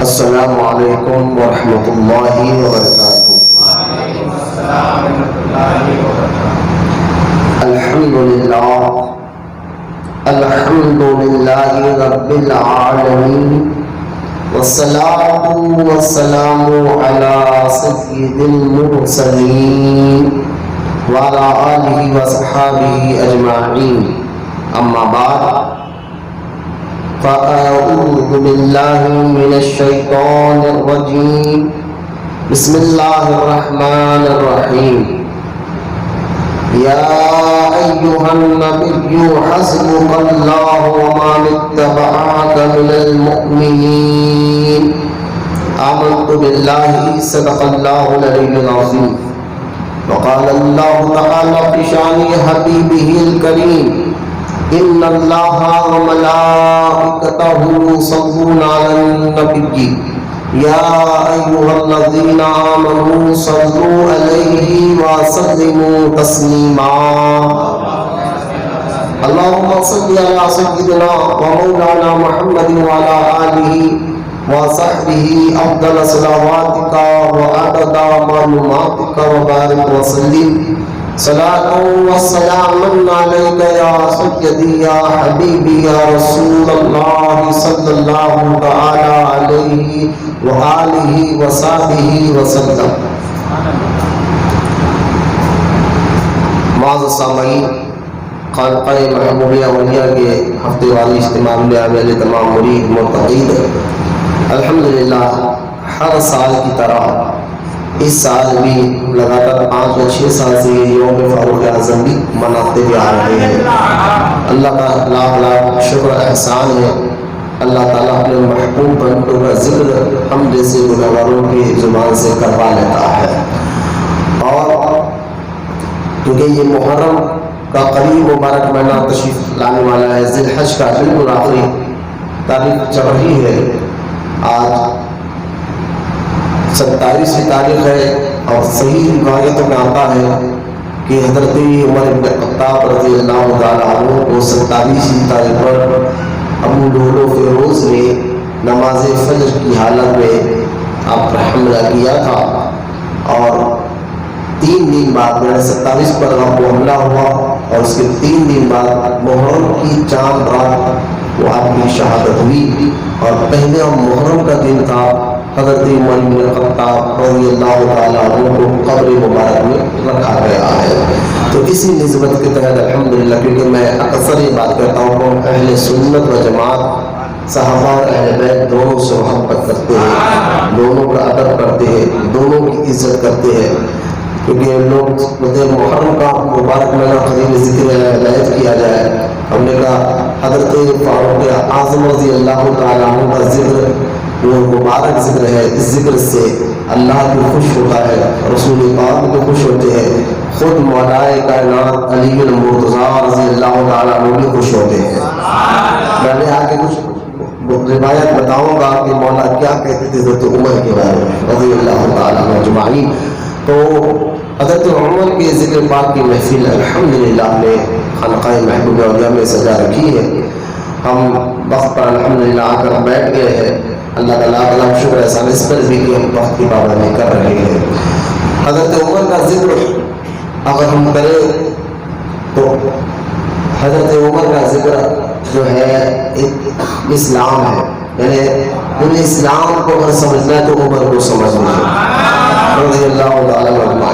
السلام علیکم ورحمۃ اللہ وبرکاتہ۔ الحمد للہ رب العالمین، والصلاة والسلام علی سید المرسلین وعلی آلہ وصحبہ اجمعین، اما بعد فأعوذ باللہ من الشیطان الرجیم، بسم اللہ الرحمن الرحیم۔ یا ایہا النبی حسبک اللہ ومن اتبعک من المؤمنین، آمنت باللہ صدق اللہ العلی العظیم۔ وقال اللہ تعالی فی شان حبیبہ الکریم، ان اللہ وملائکتہ یصلون علی النبی یا ایھا الذین آمنوا صلوا علیہ وسلموا تسلیما۔ اللہم صل علی سیدنا ومولانا محمد وعلی آلہ وصحبہ افضل صلواتک وعدد معلوماتک وبارک وسلم، صلاۃ وسلام علیک یا سیدی یا حبیبی یا رسول اللہ صلی اللہ تعالی علیہ وآلہ وصحبہ وسلم۔ معزز سامعین، خانقاہ محبوبیہ اولیا کے ہفتے والی اجتماع میں آنے والے تمام مرید متقین، الحمدللہ ہر سال کی طرح اس سال بھی لگاتار 5 یا 6 سال سے یہ یوم فاروق اعظم بھی مناتے ہوئے آ رہے ہیں۔ اللہ کا لاکھ لاکھ شکر احسان ہے، اللہ تعالیٰ اپنے محبوب بندوں کا ذکر ہم جیسے گنہگاروں کی زبان سے کروا لیتا ہے۔ اور کیونکہ یہ محرم کا قریب مبارک مہینہ تشریف لانے والا ہے، ذی الحج کا بالکل آخری تاریخ چل رہی ہے، آج 27ویں تاریخ ہے، اور صحیح روایتوں میں آتا ہے کہ حضرت عمر بن خطاب رضی اللہ تعالیٰ عنہ کو 27ویں تاریخ پر ابو لؤلؤ فیروز نے نماز فجر کی حالت میں آپ پر حملہ کیا تھا، اور 3 دن بعد یعنی 27 پر آپ کو حملہ ہوا، اور اس کے 3 دن بعد محرم کی چاند رات وہ آپ کی شہادت ہوئی، اور پہلے محرم کا دن تھا حضرت عمر بن خطاب رضی اللہ تعالیٰ عنہ کو قبر مبارک میں رکھا گیا ہے۔ تو اسی نسبت کے تحت الحمدللہ، کیونکہ میں اکثر یہ بات کرتا ہوں کہ اہل سنت و جماعت صحابہ اور اہل بیت دونوں سے محبت کرتے ہیں، دونوں کا ادب کرتے ہیں، دونوں کی عزت کرتے ہیں، کیونکہ لوگ محرم کا مبارک مہینہ قریب ذکر عنایت کیا جائے، ہم نے کہا حضرت فاروق اعظم رضی اللہ تعالیٰ عنہ کا ذکر وہ مبارک ذکر ہے، اس ذکر سے اللہ بھی خوش ہوتا ہے، رسول پاک بھی خوش ہوتے ہیں، خود مولائے کائنات علی المرتضیٰ رضی اللہ تعالیٰ عنہ بھی خوش ہوتے ہیں۔ میں نے آگے کچھ روایت بتاؤں گا کہ مولا کیا کہتے تھے حضرت عمر کے بارے میں رضی اللہ تعالیٰ عنہ اجمعین۔ تو حضرت عمر کے ذکر پاک کی محفل الحمدللہ نے خانقاہ محبوبیہ اولیا میں سجا رکھی ہے، ہم وقت پر الحمدللہ آ کر بیٹھ گئے ہیں۔ اللہ تعالیٰ شکر احسان اس پر بھی کہ ہم وقت کی پابندی کر رہے ہیں۔ حضرت عمر کا ذکر اگر ہم کریں تو حضرت عمر کا ذکر جو ہے ایک اسلام ہے، یعنی اسلام کو اگر سمجھنا ہے تو عمر کو سمجھنا ہے رضی اللہ تعالیٰ عنہ۔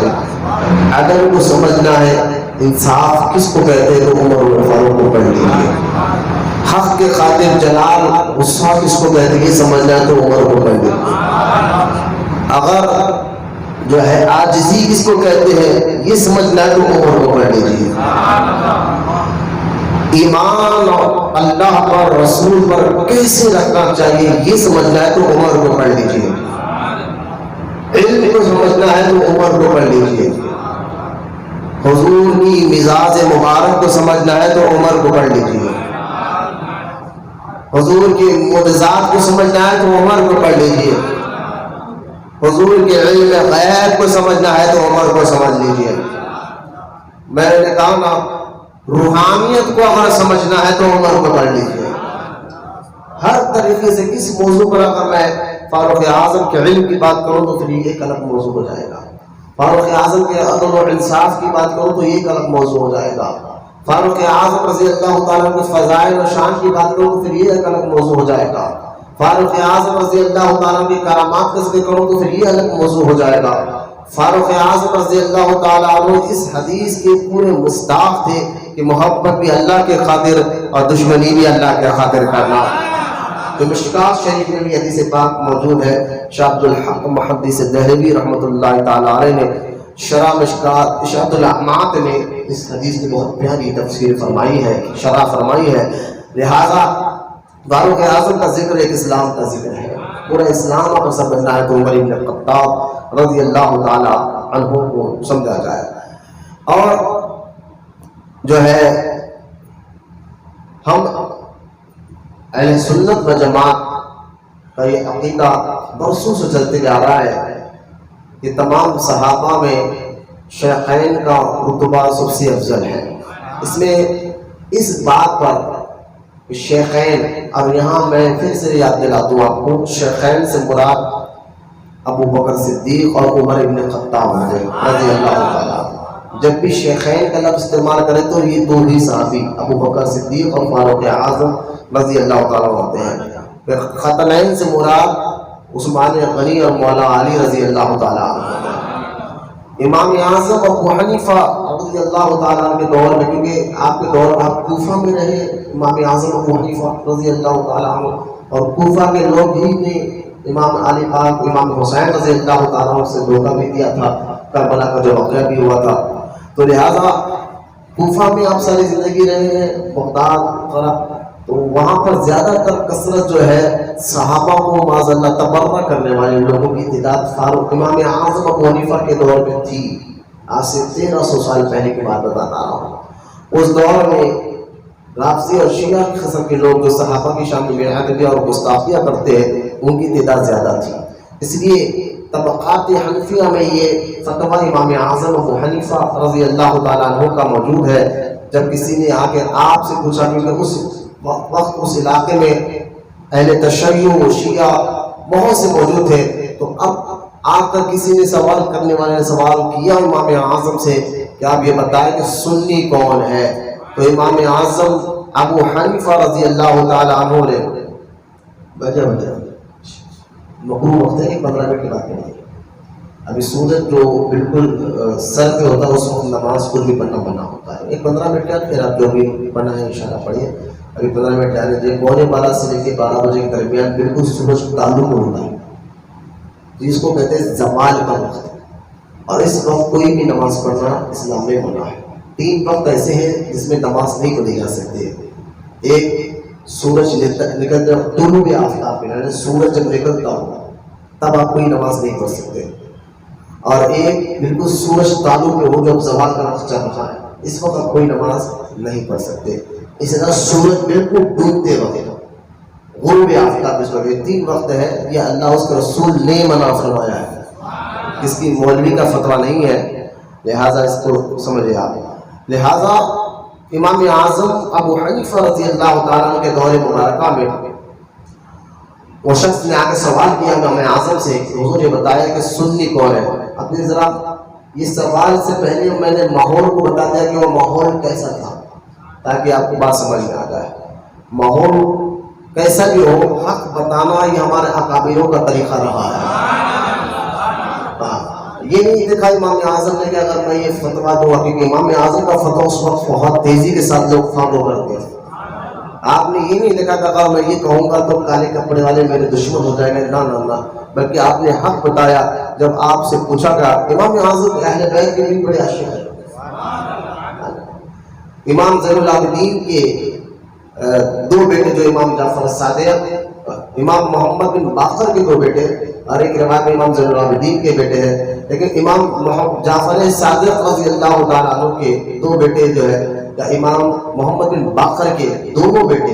اگر کو سمجھنا ہے انصاف کس کو کہتے ہیں تو عمر بن فاروق کو پڑھ لیجیے۔ حق کے خاطر جلال غصہ کس کو کہتے ہیں یہ سمجھنا ہے تو عمر کو پڑھ لیجیے۔ اگر جو ہے عاجزی کس کو کہتے ہیں یہ سمجھنا ہے تو عمر کو پڑھ لیجیے۔ ایمان اللہ پر رسول پر کیسے رکھنا چاہیے یہ سمجھنا ہے تو عمر کو پڑھ لیجیے۔ علم کو سمجھنا ہے تو عمر کو پڑھ لیجیے۔ حضور کی مزاج مبارک کو سمجھنا ہے تو عمر کو پڑھ لیجیے۔ حضور کے معجزات کو سمجھنا ہے تو عمر کو پڑھ لیجیے۔ حضور کے علم غیب کو سمجھنا ہے تو عمر کو سمجھ لیجیے۔ میں نے کہا نا روحانیت کو اگر سمجھنا ہے تو عمر کو پڑھ لیجیے۔ ہر طریقے سے کسی موضوع پر اگر میں فاروق اعظم کے علم کی بات کروں تو پھر یہ ایک الگ موضوع ہو جائے گا. فاروق اعظم کے عدل و انصاف کی بات کروں تو یہ ایک الگ موضوع ہو جائے گا. فاروق اعظم رضی اللہ تعالیٰ کے فضائل و شان کی بات کروں تو پھر یہ ایک الگ موضوع ہو جائے گا. فاروق اعظم رضی اللہ تعالیٰ کی کرامات کا ذکر کروں تو پھر یہ الگ موضوع ہو جائے گا. فاروق اعظم رضی اللہ تعالیٰ عنہ اس حدیث کے پورے مستحق تھے کہ محبت بھی اللہ کے خاطر اور دشمنی بھی اللہ کے خاطر کرنا. تو مشکات شریف میں بھی حدیث پاک موجود ہے. شاہ عبد الحق محدث دہلوی رحمۃ اللہ تعالیٰ علیہ نے شرح مشکات اشاعت الاحمات میں اس حدیث کی بہت پیاری تفسیر فرمائی ہے، شرح فرمائی ہے. لہذا فاروق اعظم کا ذکر ایک اسلام کا ذکر ہے. پورا اسلام اگر سب بننا ہے تو عمر بن الخطاب رضی اللہ تعالی عنہ کو سمجھا جائے. اور جو ہے ہم اہل سنت و جماعت کا یہ عقیدہ برسوں سے چلتے جا رہا ہے کہ تمام صحابہ میں شیخین کا رتبہ سب سے افضل ہے. اس میں اس بات پر شیخین، اور یہاں میں پھر سے یاد دلاتا ہوں آپ کو، شیخین سے مراد ابو بکر صدیق اور عمر بن الخطاب رضی اللہ تعالیٰ. جب بھی شیخین کا لفظ استعمال کرے تو یہ دو ہی صحابی ابو بکر صدیق اور فاروق اعظم رضی اللہ تعالیٰ ہوتے ہیں. پھر خطنین سے مراد عثمان غنی اور مولا علی رضی اللہ تعالیٰ عنہ. امام اعظم ابو حنیفہ رضی اللہ تعالیٰ عنہ کے دور میں، کیونکہ آپ کے دور آپ کوفہ میں رہے، امام اعظم ابو حنیفہ رضی اللہ تعالیٰ عنہ، اور کوفہ کے لوگ ہی نے امام علی پاک امام حسین رضی اللہ تعالیٰ عنہ سے دھوکہ بھی دیا تھا، کربلا کا جو واقعہ بھی ہوا تھا. تو لہٰذا کوفہ میں آپ ساری زندگی رہے ہیں، بغداد، تو وہاں پر زیادہ تر کثرت جو ہے صحابہ کو معاذ اللہ تبرہ کرنے والے لوگوں کی تعداد فاروق امام اعظم ابو حنیفہ کے دور میں تھی. آج سے 1300 سال پہلے کی بات بتاتا رہا ہوں. اس دور میں رافضی اور شیعہ قسم کے لوگ جو صحابہ کی شان میں بیعت اور گستاخیاں کرتے ہیں ان کی تعداد زیادہ تھی. اس لیے طبقات حنفیہ میں یہ فتویٰ امام اعظم ابو حنیفہ رضی اللہ تعالیٰ عنہ کا موجود ہے. جب کسی نے آ کے آپ سے پوچھا، کیونکہ اس وقت اس علاقے میں اہل تشیع و شیعہ بہت سے موجود تھے، تو اب آ کر کسی نے سوال کرنے والے نے سوال کیا امام اعظم سے کہ آپ یہ بتائیں کہ سنی کون ہے. تو امام اعظم ابو حنیفہ رضی اللہ تعالی عنہ نے مقروب وقت ہے 15 منٹ کی بات کریں. ابھی سورج جو بالکل سر پہ ہوتا ہے اس وقت نماز کو بھی پڑھنا بنا ہوتا ہے. ایک 15 منٹ کا پھر آپ جو بھی پڑھنا ہے انشاءاللہ پڑھیے. ابھی 15 منٹ جانے دیں. 12:15 سے لے کے 12 بجے کے درمیان بالکل سورج تعلق ہوتا ہے، جس کو کہتے ہیں زوال کا وقت. اور اس وقت کوئی بھی نماز پڑھنا اسلام میں منع ہے. 3 وقت ایسے ہیں جس میں نماز نہیں پڑھی جا سکتی. ایک سورج نکلتے طلوع آفتاب میں، سورج جب نکلتا ہو تب آپ کوئی نماز نہیں پڑھ سکتے. اور ایک بالکل سورج تعلق میں ہو جب زوال کا وقت چل رہا ہے، اس وقت آپ کوئی نماز نہیں پڑھ سکتے. اسی طرح سورج بالکل ڈوبتے وقت، غروب آفتاب اس وقت، 3 وقت ہے. یہ اللہ اس کے رسول نے منع فرمایا ہے، اس کی مولوی کا فتویٰ نہیں ہے، لہٰذا اس کو سمجھے آپ. لہٰذا امام اعظم ابو حنیفہ رضی اللہ تعالیٰ عنہ کے دور مبارکہ میں وہ شخص نے آ کے سوال کیا امام اعظم سے، حضور یہ بتایا کہ سنی کون ہے. اپنے ذرا یہ سوال سے پہلے میں نے ماحول کو بتا دیا کہ وہ ماحول کیسا تھا، تاکہ آپ کو بات سمجھ میں آ جائے. ماحول کیسا بھی ہو، حق بتانا یہ ہمارے اکابروں کا طریقہ رہا ہے. یہ نہیں دیکھا امام اعظم نے کہ اگر میں یہ فتویٰ دوں، کیونکہ امام اعظم کا فتویٰ اس وقت بہت تیزی کے ساتھ لوگ فالو کرتے ہیں. آپ نے یہ نہیں دیکھا کہ اگر میں یہ کہوں گا تو کالے کپڑے والے میرے دشمن ہو جائیں گے، نہ نہ نہ، بلکہ آپ نے حق بتایا. جب آپ سے پوچھا گیا، امام اعظم اہل بیت کے بھی بڑے عاشق ہیں. امام زین العابدین کے 2 بیٹے جو امام جعفر صادق، امام محمد بن باقر کے 2 بیٹے، اور ایک روایت میں امام زین العابدین کے بیٹے ہیں. لیکن امام جعفر صادق رضی اللہ تعالیٰ عنہ کے 2 بیٹے جو ہے، یا امام محمد بن باقر کے دونوں بیٹے،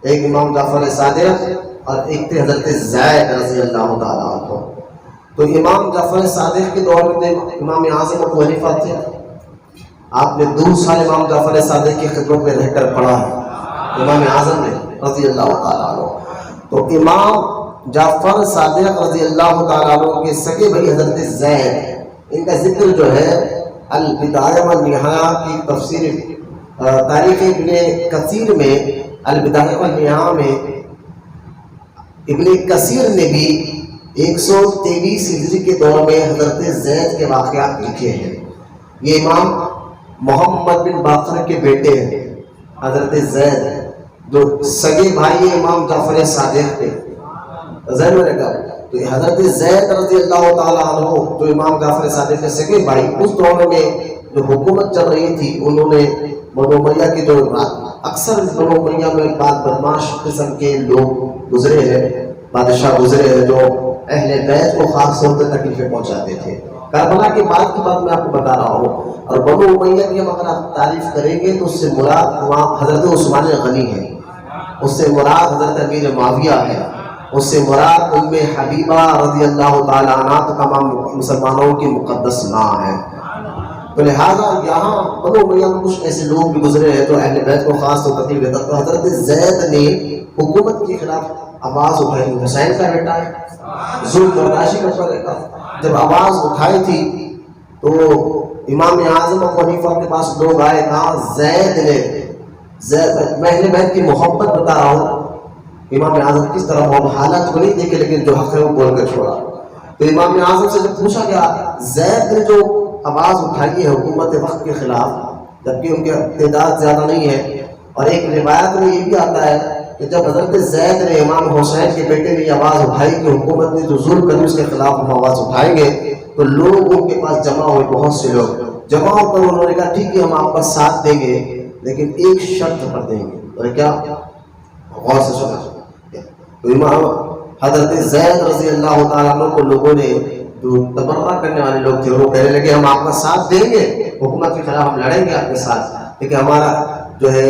ایک امام جعفر صادق اور ایک تھے حضرت زید رضی اللہ تعالیٰ عنہ. تو امام جعفر صادق کے دور میں امام اعظم ابو حنیفہ تھے. آپ نے 2 سال امام جعفر صادق کی خدمت میں رہ کر پڑھا ہے امام اعظم نے رضی اللہ تعالیٰ عنہ. تو امام جعفر صادق رضی اللہ تعالیٰ عنہ کے سگے بھائی حضرت زید، ان کا ذکر جو ہے البدایہ والنہایہ کی تفسیر تاریخ ابن کثیر میں، البدایہ والنہایہ میں ابن کثیر نے بھی 123 ہجری کے دور میں حضرت زید کے واقعات لکھے ہیں۔ یہ امام محمد بن باقر کے بیٹے ہیں حضرت زید، جو سگے بھائی امام جعفر صادق تھے۔ زید میں رکھا تو حضرت زید رضی اللہ تعالیٰ عنہ جو امام جعفر صادق کے سگے بھائی، اس دور میں جو حکومت چل رہی تھی، انہوں نے بنو امیہ کی جو اکثر بنو امیہ میں بعض بدماش قسم کے لوگ گزرے ہیں، بادشاہ گزرے ہیں، جو اہل بیت کو خاص طور پر تکلیفیں پہنچاتے تھے۔ کربلا کی بات میں آپ کو بتا رہا ہوں، اور بنو امیہ کی اگر آپ تعریف کریں گے تو اس سے مراد وہاں حضرت عثمان غنی ہے، اس سے مراد حضرت امیر معاویہ ہے، اس سے مراد ام حبیبہ رضی اللہ تعالیٰ عنہ تمام مسلمانوں کی مقدس ماں ہے۔ تو لہٰذا یہاں بنو امیہ میں کچھ ایسے لوگ بھی گزرے ہیں تو اہل بیت کو خاص طور تکلیف دیتا۔ تو حضرت زید نے حکومت کے خلاف آواز اٹھائی، حسین کا بیٹا ہے، ظلم برداشی کا بیٹا، جب آواز اٹھائی تھی تو امام اعظم ابو حنیفہ کے پاس لوگ آئے، کہا زید نے، میں اہل بیت کی محبت بتا رہا ہوں، امام اعظم کس طرح وہ حالت کو نہیں دیکھے لیکن جو حق ہے وہ بول کر چھوڑا۔ تو امام اعظم سے جب پوچھا گیا زید نے جو آواز اٹھائی ہے حکومت وقت کے خلاف، جبکہ ان کے تعداد زیادہ نہیں ہے، اور ایک روایت میں یہ بھی آتا ہے کہ جب حضرت زید نے امام حسین کے بیٹے نے یہ آواز اٹھائی کہ حکومت نے جو ظلم کری اس کے خلاف ہم آواز اٹھائیں گے، تو لوگ ان کے پاس جمع ہوئے، بہت سے لوگ جمع ہو کر انہوں نے کہا ٹھیک ہے ہم آپ کا ساتھ دیں گے لیکن ایک شرط پر دیں گے۔ اور کیا؟ غور سے سنا۔ تو امام حضرت زید رضی اللہ تعالیٰ عنہ کو لوگوں نے، جو تبرہ کرنے والے لوگ تھے، وہ کہنے لگے ہم آپ کا ساتھ دیں گے، حکومت کے خلاف ہم لڑیں گے آپ کے ساتھ، لیکن ہمارا جو ہے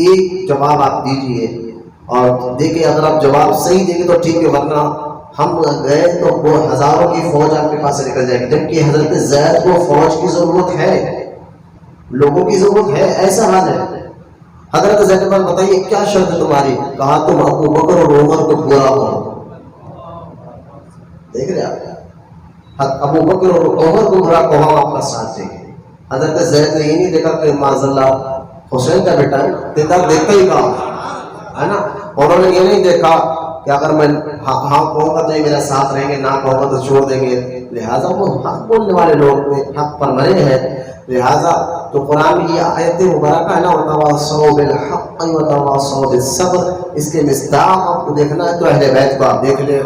ایک جواب آپ دیجئے، اور دیکھیں اگر آپ جواب صحیح دیں گے تو ٹھیک ہے، ورنہ ہم گئے تو وہ ہزاروں کی فوج آپ کے پاس سے نکل جائے گی، جبکہ حضرت زید کو فوج کی ضرورت ہے، لوگوں کی ضرورت ہے، ایسا حال ہے۔ حضرت زید پر بتائیے کیا شرط ہے تمہاری؟ کہا تم ابو بکر اور عمر کو برا کہو۔ دیکھ رہے آپ، ابو بکر اور عمر کو برا کہو، آپ کا ساتھ دیں گے۔ حضرت زید نے یہ نہیں دیکھا کہ معاذ اللہ حسین کا بیٹا ہے، دیکھتا ہی کہا ہے نا، انہوں نے یہ نہیں دیکھا کہ اگر میں ہاں کہوں گا تو یہ میرا ساتھ رہیں گے، نہ کہوں گا تو چھوڑ دیں گے۔ لہٰذا وہ حق بولنے والے لوگ حق پر مرے ہیں، لہٰذا تو قرآن میں یہ آیت مبارکہ ہے نا وَتَوَاصَوْا بِالْحَقِّ وَتَوَاصَوْا بِالصَّبْرِ، اس کے مصداق آپ کو دیکھنا ہے تو اہل بیت کو آپ دیکھ لیں،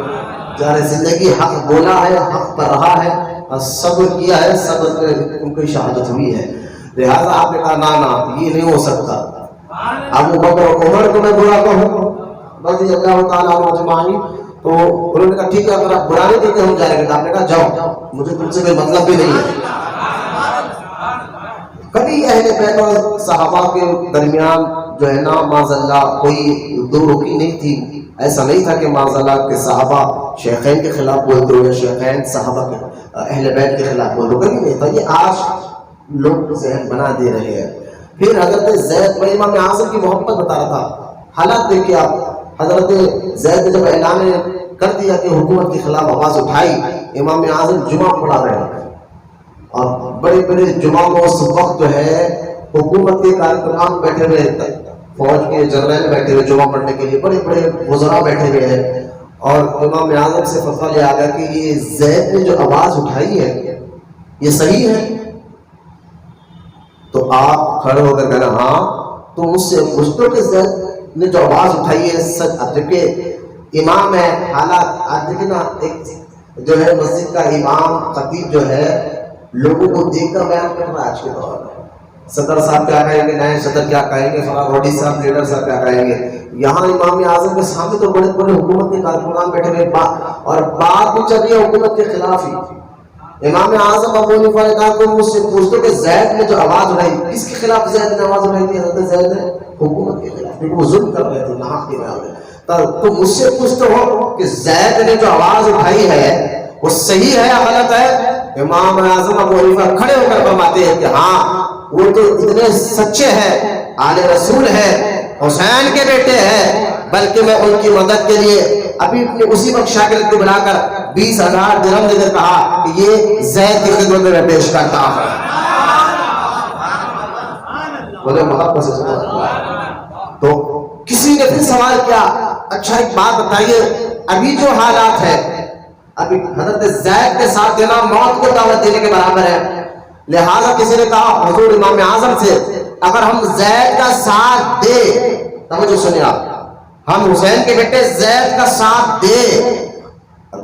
جہاں زندگی حق بولا ہے، حق پر رہا ہے اور صبر کیا ہے، صبر پہ ان کی شہادت ہوئی ہے۔ لہٰذا آپ نے کہا نہ یہ نہیں ہو سکتا، ابو بکر اور عمر کو میں برا کہوں رضی اللہ تعالیٰ عنہ اجمعین، تو انہوں نے کہا ٹھیک ہے اگر آپ برا نہیں دیتے ہم جائیں گے، تو آپ نے کہا جاؤ، مجھے تم سے کوئی مطلب بھی نہیں ہے۔ کبھی اہل بیت اور صحابہ کے درمیان جو ہے نا معاذ اللہ کوئی دو رخی نہیں تھی، ایسا نہیں تھا کہ معاذ اللہ کے صحابہ شیخین کے خلاف بولتے ہو یا شیخین صحابہ کے اہل بیت کے خلاف بولتے ہو، کبھی نہیں تھا۔ یہ آج لوگ ذہن بنا دے رہے ہیں۔ پھر حضرت زید، میں امام اعظم کی محبت بتا رہا تھا، حالات دیکھیے آپ، حضرت زید نے جب اعلان کر دیا کہ حکومت کے خلاف آواز اٹھائی، امام اعظم جمعہ پڑھا رہے ہیں، اور بڑے بڑے جمعہ میں اس وقت جو ہے حکومت کے کارکنان بیٹھے ہوئے ہیں، فوج کے جنرل بیٹھے ہوئے جمعہ پڑھنے کے لیے، بڑے بڑے وزراء بیٹھے ہوئے ہیں، اور امام اعظم سے فتویٰ لیا گیا کہ یہ زید نے جو آواز اٹھائی ہے یہ صحیح ہے؟ تو آپ کھڑے ہو کر کہنا ہاں، تو اس سے پوچھتے کہ زید نے جو آواز اٹھائی ہے سچ؟ اب دیکھیں امام ہے، حالات آپ دیکھیں نا، ایک جو ہے مسجد کا امام خطیب جو ہے لوگوں کو دیکھ کر بیان کر رہا ہے آج کے دور میں، صدر صاحب کیا کہیں گے، نئے صدر کیا کہیں گے، فلاں روڈی صاحب لیڈر صاحب کیا کہیں گے، یہاں امام اعظم کے سامنے تو بڑے بڑے حکومت کے کارکنان بیٹھے ہوئے، اور بات بھی چل رہی ہے حکومت کے خلاف ہی۔ امام اعظم ابو حنیفہ نے کہا کہ مجھ سے پوچھ دو کہ زید نے جو آواز اٹھائی کس کے خلاف؟ زید نے آواز اٹھائی تھی حضرت زید نے حکومت کے خلاف، کیونکہ وہ ظلم کر رہے تھے، ناحق کے خلاف۔ تو مجھ سے پوچھتے ہو کہ زید نے جو آواز اٹھائی ہے وہ صحیح ہے یا غلط ہے؟ امام اعظم ابو حنیفہ کھڑے ہو کر فرماتے ہیں کہ ہاں وہ تو اتنے سچے ہیں، آل رسول ہے، حسین کے بیٹے ہیں، بلکہ میں ان کی مدد کے لیے ابھی اپنے اسی وقت شاگرد کو بلا کر 20,000 درہم دے کر کہا کہ یہ زید کی خدمت میں پیش کرتا ہوں. بولے محبت سے سبحان اللہ. تو کسی نے پھر سوال کیا اچھا ایک بات بتائیے ابھی جو حالات ہے ابھی حضرت زید کے ساتھ دینا موت کو دعوت دینے کے برابر ہے. لہذا کسی نے کہا حضور امام اعظم سے اگر ہم زید کا ساتھ دے, توجہ سنیں آپ, ہم حسین کے بیٹے زید کا ساتھ دے,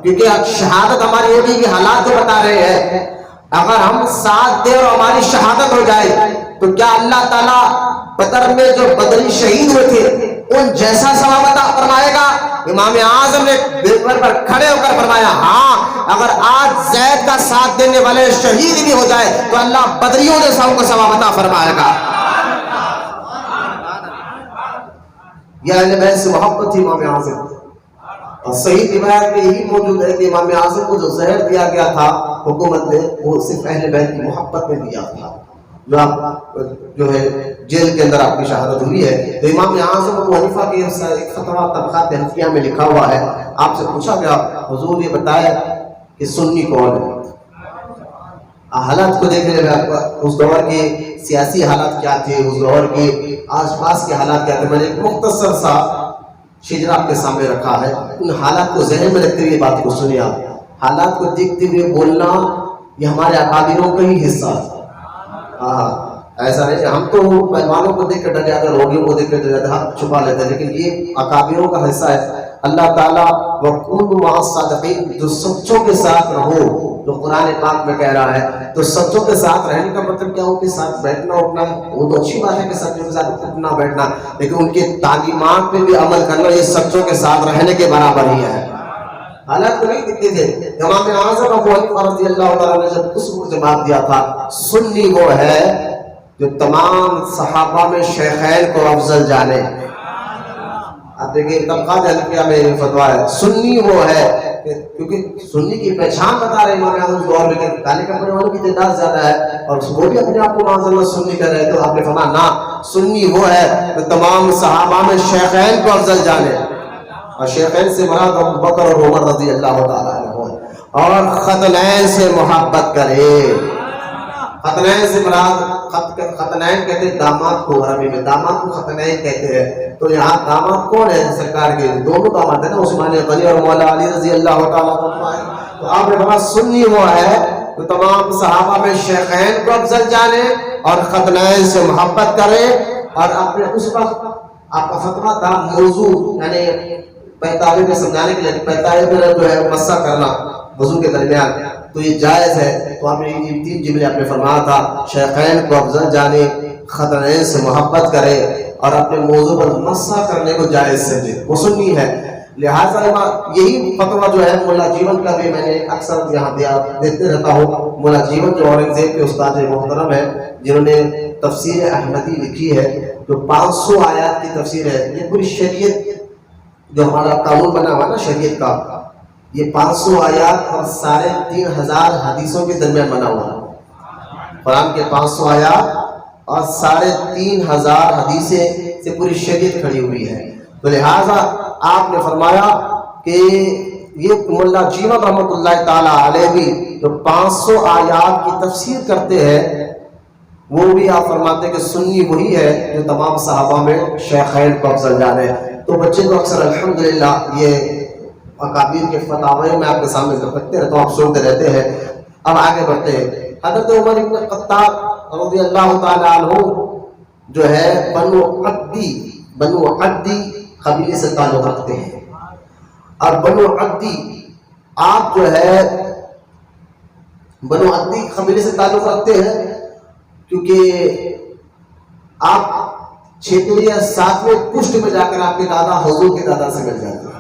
کیونکہ شہادت ہماری ہوگی کہ حالات جو بتا رہے ہیں, اگر ہم ساتھ دے اور ہماری شہادت ہو جائے تو کیا اللہ تعالیٰ بدر میں جو بدری شہید ہوئے تھے ان جیسا ثواب عطا فرمائے گا؟ امام اعظم نے ممبر پر کھڑے ہو کر فرمایا ہاں, اگر آج زید کا ساتھ دینے والے شہید بھی ہو جائے تو اللہ بدریوں جیسا ان کو ثواب عطا فرمائے گا. یہ اہل بیت سے محبت تھی امام اعظم. اور صحیح روایت میں یہی موجود ہے کہ امام اعظم کو جو زہر دیا گیا تھا حکومت نے وہ صرف اہل بیت کی محبت میں دیا تھا. جو آپ جو ہے جیل کے اندر آپ کی شہادت ہوئی ہے تو امام اعظم ابو حنیفہ کے ایک فتویٰ طبقات حنفیہ میں لکھا ہوا ہے. آپ سے پوچھا گیا حضور یہ بتائے کہ سنی کون ہے؟ حالات کو دیکھ رہے ہیں, اس دور کے سیاسی حالات کیا تھے, اس دور کے آس پاس کے حالات کیا تھے. میں نے ایک مختصر سا شجرہ آپ کے سامنے رکھا ہے, ان حالات کو ذہن میں رکھتے ہوئے بات کو سنیں آپ. حالات کو دیکھتے ہوئے بولنا یہ ہمارے اکابروں کا ہی حصہ ہے. ایسا نہیں ہم تو پہلوانوں کو دیکھ کر ڈر جاتے ہیں, روگیوں کو دیکھ کر ڈر جاتے ہیں, ہم چھپا لیتے ہیں, لیکن یہ اکابروں کا حصہ ہے. اللہ تعالیٰ وَكُونُوا مَعَ الصَّادِقِينَ, جو سچوں کے ساتھ رہو, جو قرآن پاک میں کہہ رہا ہے. تو سچوں کے ساتھ رہنے کا مطلب کیا ہو کہ ساتھ بیٹھنا اٹھنا, وہ تو اچھی بات ہے کہ سچوں کے ساتھ اٹھنا بیٹھنا, لیکن ان کے تعلیمات پہ بھی عمل کرنا یہ سچوں کے ساتھ رہنے کے برابر ہی ہے. حالات کو نہیں دکھتے تھے. امام اعظم ابو حنیفہ رضی اللہ تعالیٰ نے جب اس کو جواب دیا تھا سنی وہ ہے جو تمام صحابہ میں شیخین کو افضل جانے. آپ دیکھیں طبقات حنفیہ میں یہ فتویٰ ہے, سنی وہ ہے کیونکہ سنی کی پہچان بتا رہے امام اعظم اس دور میں کہ کالے کپڑے والوں کی تعداد زیادہ ہے اور وہ بھی اپنے آپ کو معاذ اللہ سنی کر رہے. تو آپ نے فرمایا نہ, سنی وہ ہے جو تمام صحابہ میں شیخین کو افضل جانے, اور شیخین سے مراد ابو بکر اور عمر رضی اللہ تعالیٰ عنہ, اور ختنین سے محبت کرے. ختنین سے مراد ختنین کہتے ہیں داماد کو, عربی میں داماد کو ختنین کہتے ہیں. تو یہاں داماد کون ہے سرکار کے؟ دونوں داماد ہیں نا, عثمان غنی اور مولا علی رضی اللہ تعالیٰ عنہ. تو آپ نے فرمایا سنی وہ ہے تو تمام صحابہ میں شیخین کو افضل جانے اور ختنین سے محبت کرے. اور اپنے اس وقت آپ کا فتویٰ تھا موضوع یعنی پہتاوے میں سمجھانے کے لیے, پہتاوے میں جو ہے مسح کرنا وضو کے درمیان, تو یہ جائز ہے. تو آپ نے یہ 3 جملے آپ نے فرمایا تھا شیخین کو افضل جانے, ختنین سے محبت کرے اور اپنے موضوع پر مسح کرنے کو جائز سمجھے, وہ سنی ہے. لہٰذا یہی فتویٰ جو ہے مولا جیون کا بھی میں نے اکثر یہاں دیتے رہتا ہوں. مولا جیون جو اورنگزیب کے استاد محترم ہے جنہوں نے تفسیر احمدی لکھی ہے جو 500 آیات کی تفسیر ہے. یہ پوری شریعت جو ہمارا قانون بنا ہوا نا شریعت کا, یہ 500 آیات اور 3,500 حدیثوں کے درمیان بنا ہوا ہے. قرآن کے 500 آیات اور 3,500 حدیثیں سے پوری شریعت کھڑی ہوئی ہے. تو لہٰذا آپ نے فرمایا کہ یہ مولا جیون رحمۃ اللہ تعالیٰ علیہ بھی جو 500 آیات کی تفسیر کرتے ہیں وہ بھی آپ فرماتے ہیں کہ سنی وہی ہے جو تمام صحابہ میں شیخین کو افضل جانے. تو بچے کو اکثر الحمدللہ یہ اکابر کے فتاوی میں آپ کے سامنے رکھتے رہتا ہوں, آپ سنتے رہتے ہیں. اب آگے بڑھتے ہیں. حضرت عمر بن خطاب رضی اللہ تعالیٰ عنہ جو ہے بنو عدی قبیلے سے تعلق رکھتے ہیں. اور بنو عدی آپ جو ہے بنو عدی قبیلے سے تعلق رکھتے ہیں کیونکہ آپ 6 یا 7ویں پشت میں جا کر آپ کے دادا حضور کے دادا سے مل جاتے ہیں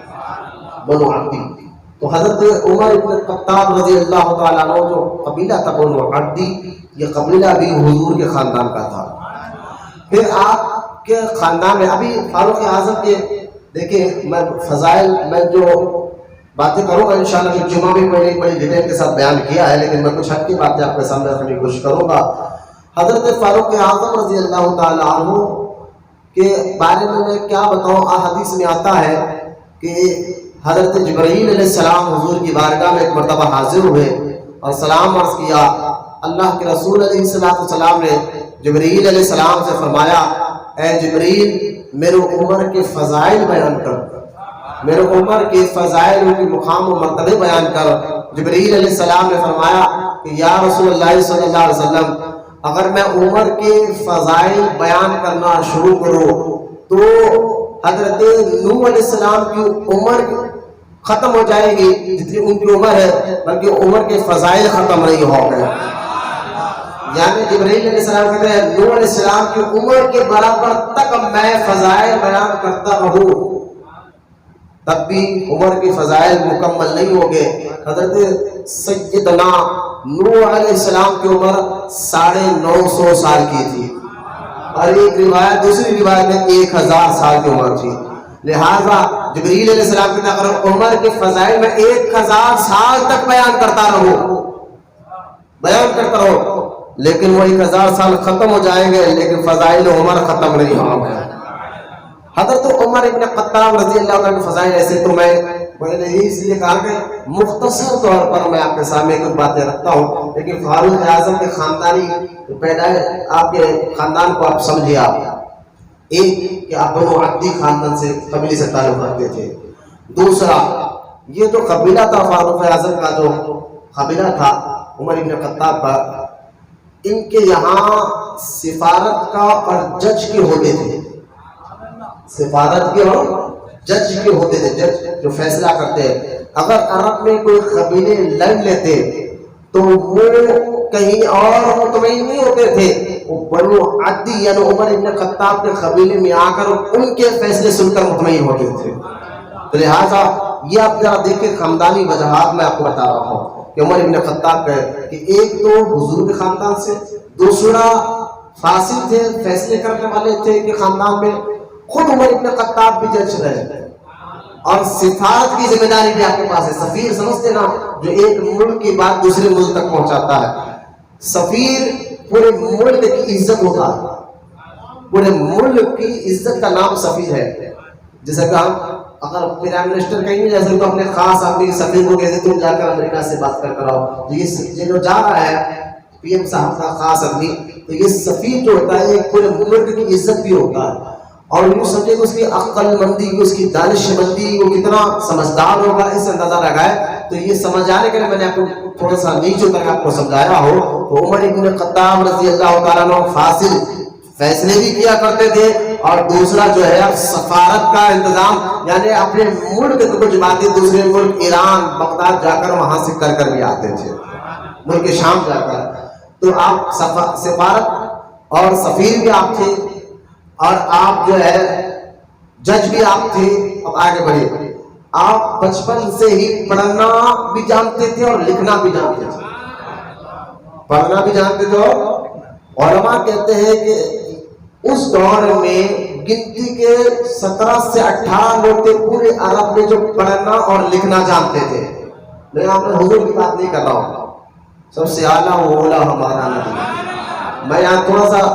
بنو عدی. تو حضرت عمر بن خطاب رضی اللہ تعالیٰ عنہ جو قبیلہ تھا بنو عدی, یہ قبیلہ بھی حضور کے خاندان کا تھا. پھر آپ کے خاندان میں ابھی فاروق اعظم کے دیکھیں, میں فضائل میں جو باتیں کروں گا انشاءاللہ کہ جمعہ بھی میں نے بڑی ڈیٹیل کے ساتھ بیان کیا ہے, لیکن میں کچھ ہٹ کی باتیں آپ کے سامنے رکھنے کی کوشش کروں گا. حضرت فاروق اعظم رضی اللہ تعالیٰ عنہ کے بارے میں کیا بتاؤں, حدیث میں آتا ہے کہ حضرت جبرائیل علیہ السلام حضور کی بارگاہ میں ایک مرتبہ حاضر ہوئے اور سلام عرض کیا۔ اللہ کے رسول علیہ السلام نے جبرائیل علیہ السلام سے فرمایا، اے جبرائیل میرے عمر کے فضائل بیان کر، میرے عمر کے فضائل کی مقام و مرتبے بیان کر۔ جبرائیل علیہ السلام نے فرمایا کہ یا رسول اللہ صلی اللہ علیہ وسلم، اگر میں عمر کے فضائل بیان کرنا شروع کروں تو حضرت نوح علیہ السلام کی عمر ختم ہو جائے گی جتنی ان کی عمر ہے، بلکہ عمر کے فضائل ختم نہیں ہو گئے۔ یعنی جبرائیل علیہ السلام کہتے ہیں نوح علیہ السلام کی عمر کے برابر تک میں فضائل بیان کرتا رہوں، تب بھی عمر کے فضائل مکمل نہیں ہو گئے۔ حضرت سیدنا نوح علیہ السلام کی عمر 950 سال کی تھی، اور ایک روایت دوسری روایت میں 1000 سال کی عمر تھی۔ لہذا جبرائیل علیہ السلام کی اگر عمر کے فضائل میں 1000 سال تک بیان کرتا رہو لیکن وہ 1000 سال ختم ہو جائیں گے لیکن فضائل عمر ختم نہیں ہوں گے۔ حضرت عمر ابن خطاب رضی اللہ عنہ کے فضائل ایسے تو میں نے اس لیے کہا کہ مختصر طور پر میں آپ کے سامنے کچھ باتیں رکھتا ہوں، لیکن فاروق اعظم کے خاندانی آپ کے خاندان کو آپ سمجھیے۔ آپ ایک کہ آپ بنو عبدی خاندان سے قبیلے سے تعلق رکھتے تھے، دوسرا یہ جو قبیلہ تھا فاروق اعظم کا جو قبیلہ تھا عمر ابن خطاب کا، ان کے یہاں سفارت کا اور جج کے ہوتے تھے، سفارت کے اور جج کے ہوتے تھے، جج جو فیصلہ کرتے ہیں۔ اگر عرب میں کوئی قبیلے لڑ لیتے تو وہ کہیں اور مطمئن نہیں ہوتے تھے، وہ بنو عدی یعنی عمر ابن خطاب کے قبیلے میں آ کر ان کے فیصلے سن کر مطمئن ہوتے تھے۔ تو لہٰذا یہ آپ ذرا دیکھیں خاندانی وجوہات میں آپ کو بتا رہا ہوں کہ عمر ابن خطاب کا کہ ایک تو حضور کے خاندان سے، دوسرا فاصل تھے، فیصلے کرنے والے تھے کہ خاندان میں خود عمر ابن خطاب بھی جج رہے، اور سفارت کی ذمہ داری بھی آپ کے پاس ہے۔ سفیر سمجھتے نا، جو ایک ملک کی بات دوسرے ملک تک پہنچاتا ہے۔ سفیر پورے ملک کی عزت ہوتا ہے، پورے ملک کی عزت کا نام سفیر ہے۔ جیسے کہ اگر پرائم منسٹر کہیں نہیں جیسے تو اپنے خاص آدمی سفیر کو کہتے تم جا کر امریکہ سے بات کر آؤ، یہ جو جا رہا ہے پی ایم صاحب کا خاص آدمی، تو یہ سفیر جو ہوتا ہے ایک پورے ملک کی عزت بھی ہوتا ہے۔ اور یوں سمجھے کہ اس کی عقل مندی، اس کی دانش مندی، وہ کتنا سمجھدار ہوگا اس اندازہ لگائے۔ تو یہ سمجھ آنے کے لیے میں نے آپ کو تھوڑا سا نیچے اتر کے آپ کو سمجھایا ہو تو عمر ابن خطاب رضی اللہ تعالیٰ عنہ فاصل فیصلے بھی کیا کرتے تھے، اور دوسرا جو ہے سفارت کا انتظام، یعنی اپنے ملک کی کچھ باتیں دوسرے ملک ایران بغداد جا کر وہاں سے کر بھی آتے تھے، ملک شام جا کر۔ تو آپ سفارت اور سفیر بھی آپ تھے، اور آپ جو ہے جج بھی آپ تھے۔ اب آگے بڑھے، آپ بچپن سے ہی پڑھنا بھی جانتے تھے اور لکھنا بھی جانتے تھے، پڑھنا بھی جانتے تھے۔ اور علماء کہتے ہیں کہ اس دور میں گنتی کے 17 سے 18 لوگ تھے پورے عرب میں جو پڑھنا اور لکھنا جانتے تھے۔ میں آپ نے حضور کی بات نہیں کر رہا ہوں، سب سے اعلیٰ وہ اولا ہمارا نبی۔ میں یہاں تھوڑا سا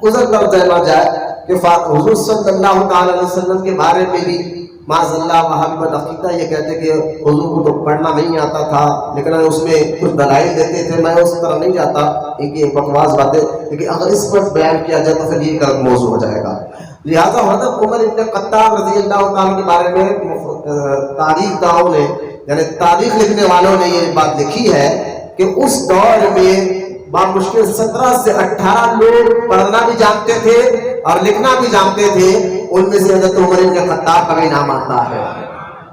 ازر کر دینا جائے کہ حضور صلی اللہ تعالی علیہ وسلم کے بارے میں بھی معاذ اللہ وہابی عقیدہ یہ کہتے کہ حضور کو تو پڑھنا نہیں آتا تھا، لیکن اس میں کچھ دلائل دیتے تھے۔ میں اس طرح نہیں جاتا، ان کی بکواس باتیں، لیکن اگر اس پر بیان کیا جائے تو پھر یہ غلط موضوع ہو جائے گا۔ لہٰذا حضرت عمر ابن خطاب رضی اللہ تعالیٰ کے بارے میں تاریخ دانوں نے یعنی تاریخ لکھنے والوں نے یہ بات لکھی ہے کہ اس دور میں بامشکل 17 سے 18 لوگ پڑھنا بھی جانتے تھے اور لکھنا بھی جانتے تھے۔ ان میں سے حضرت عمر بن خطاب کا بھی نام آتا ہے،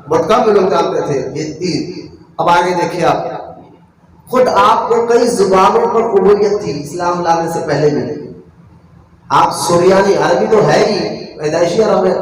بہت کم لوگ جانتے تھے یہ تین۔ اب آگے دیکھیے، آپ خود آپ کو کئی زبانوں پر قبولیت تھی اسلام لانے سے پہلے بھی۔ آپ سریانی، عربی تو ہے ہی، پیدائشی عرب ہے،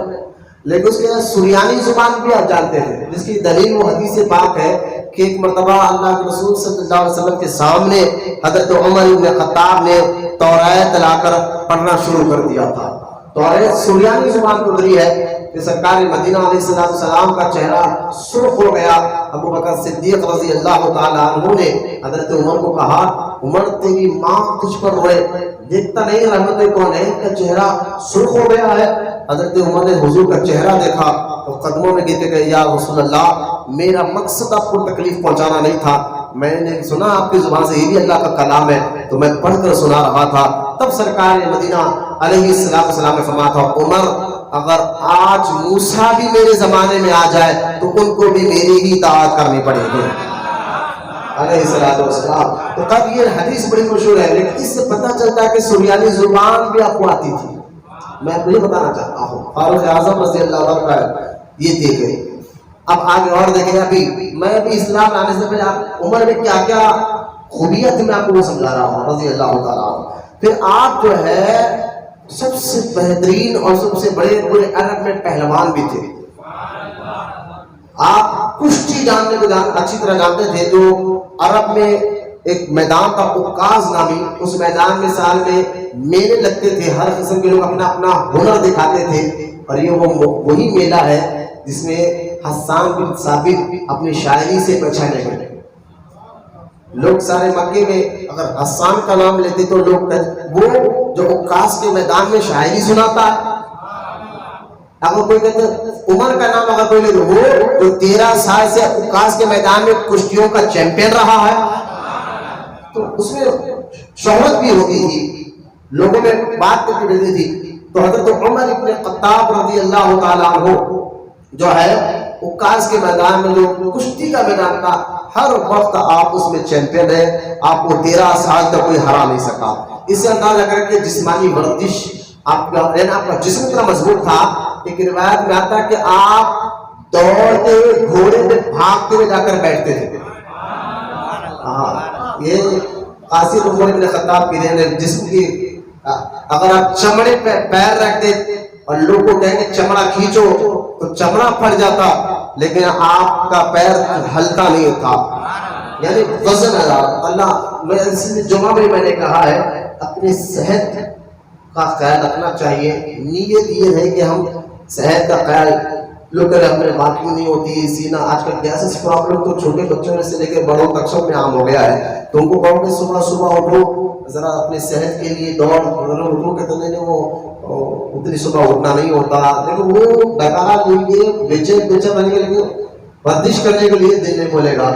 لیکن اس کے سریانی زبان بھی آپ جانتے ہیں، جس کی دلیل وہ حدیث پاک ہے کہ ایک مرتبہ اللہ کے رسول صلی اللہ علیہ وسلم کے سامنے حضرت عمر بن خطاب نے توریت لا کر پڑھنا شروع کر دیا تھا۔ توریت سریانی زبان میں اتری ہے کہ سرکار مدینہ علیہ السلام کا چہرہ سرخ ہو گیا۔ ابو بکر صدیق رضی اللہ تعالیٰ عنہ نے حضرت عمر کو کہا، عمر تیری ماں تجھ پر روئے، دیکھتا نہیں رحمت کون ہے کا چہرہ سرخ ہو گیا ہے۔ حضرت عمر نے حضور کا چہرہ دیکھا وہ قدموں میں گر کے کہے یا رسول اللہ میرا مقصد آپ کو تکلیف پہنچانا نہیں تھا، میں نے سنا آپ کی زبان سے یہ بھی اللہ کا کلام ہے تو میں پڑھ کر سنا رہا تھا۔ تب سرکار مدینہ علیہ السلام نے فرمایا تھا عمر اگر آج موسیٰ بھی میرے زمانے میں آ جائے تو ان کو بھی میری ہی اطاعت کرنی پڑے گی علیہ السلام۔ تو تب یہ حدیث بڑی مشہور ہے، لیکن اس سے پتہ چلتا ہے کہ سریانی زبان بھی آپ کو آتی تھی۔ میں آپ کو یہ بتانا چاہتا ہوں فاروق اعظم رضی اللہ عنہ کا یہ دیکھیں۔ اب آگے اور دیکھیں، ابھی میں بھی اسلام لانے سے پہلے آپ عمر میں کیا کیا خوبیت میں آپ کو وہ سمجھا رہا ہوں رضی اللہ تعالیٰ عنہ۔ پھر آپ جو ہے سب سے بہترین اور سب سے بڑے عرب میں پہلوان بھی تھے۔ آپ کشتی جاننے کو اچھی طرح جانتے تھے۔ جو عرب میں ایک میدان تھا عکاظ نامی، اس میدان میں سال میں میلے لگتے تھے، ہر قسم کے لوگ اپنا اپنا ہنر دکھاتے تھے، اور یہ وہی میلہ ہے جس میں حسان بن ثابت اپنی شاعری سے پہچانے گئے۔ لوگ سارے مکے میں اگر حسان کا نام لیتے تو لوگ وہ جو عکاظ کے میدان میں شاعری سناتا ہے، اگر کوئی کہتے عمر کا نام اگر کوئی لے تو وہ جو 13 سال سے عکاظ کے میدان میں کشتیوں کا چیمپئن رہا ہے، تو اس میں شہرت بھی ہوتی تھی، لوگوں میں بات کرتی رہتی تھی۔ تو حضرت عمر ابن خطاب رضی اللہ تعالیٰ عنہ جو ہے عکاظ کے میدان میں جو کشتی کا میدان تھا، ہر وقت آپ اس میں چیمپئن ہے، آپ کو 13 سال تک کوئی ہرا نہیں سکا۔ اس سے اندازہ کر کے جسمانی ورزش آپ کا جسم اتنا مضبوط تھا، ایک روایت میں آتا ہے کہ آپ دوڑتے ہوئے گھوڑے پہ بھاگتے ہوئے جا کر بیٹھتے تھے۔ یہ قاصر عمر بن خطاب کی دین ہے، جسم کی اگر آپ چمڑے پہ پیر رکھتے اور لوگ کو کہیں گے چمڑا کھینچو تو چمڑا پھٹ جاتا، لیکن آپ کا پیر ہلتا نہیں تھا، یعنی وزن ہے۔ اللہ میں اس جمعہ میں نے کہا ہے اپنی صحت کا خیال رکھنا چاہیے۔ نیت یہ ہے کہ ہم صحت کا خیال لوگ اپنے باقی نہیں ہوتی، سینہ آج کل گیسز پرابلم تو چھوٹے بچوں سے لے کے بڑوں تک سب میں عام ہو گیا ہے۔ تو ان کو کہو کہ صبح صبح اٹھو ذرا اپنی صحت کے لیے دوڑ اٹھو کہ نہیں وہ اتنی صبح اٹھنا نہیں ہوتا، لیکن وہ بیکار لیے بیچے بنے کے لیے ورزش کرنے کے لیے دل نہیں بولے گا۔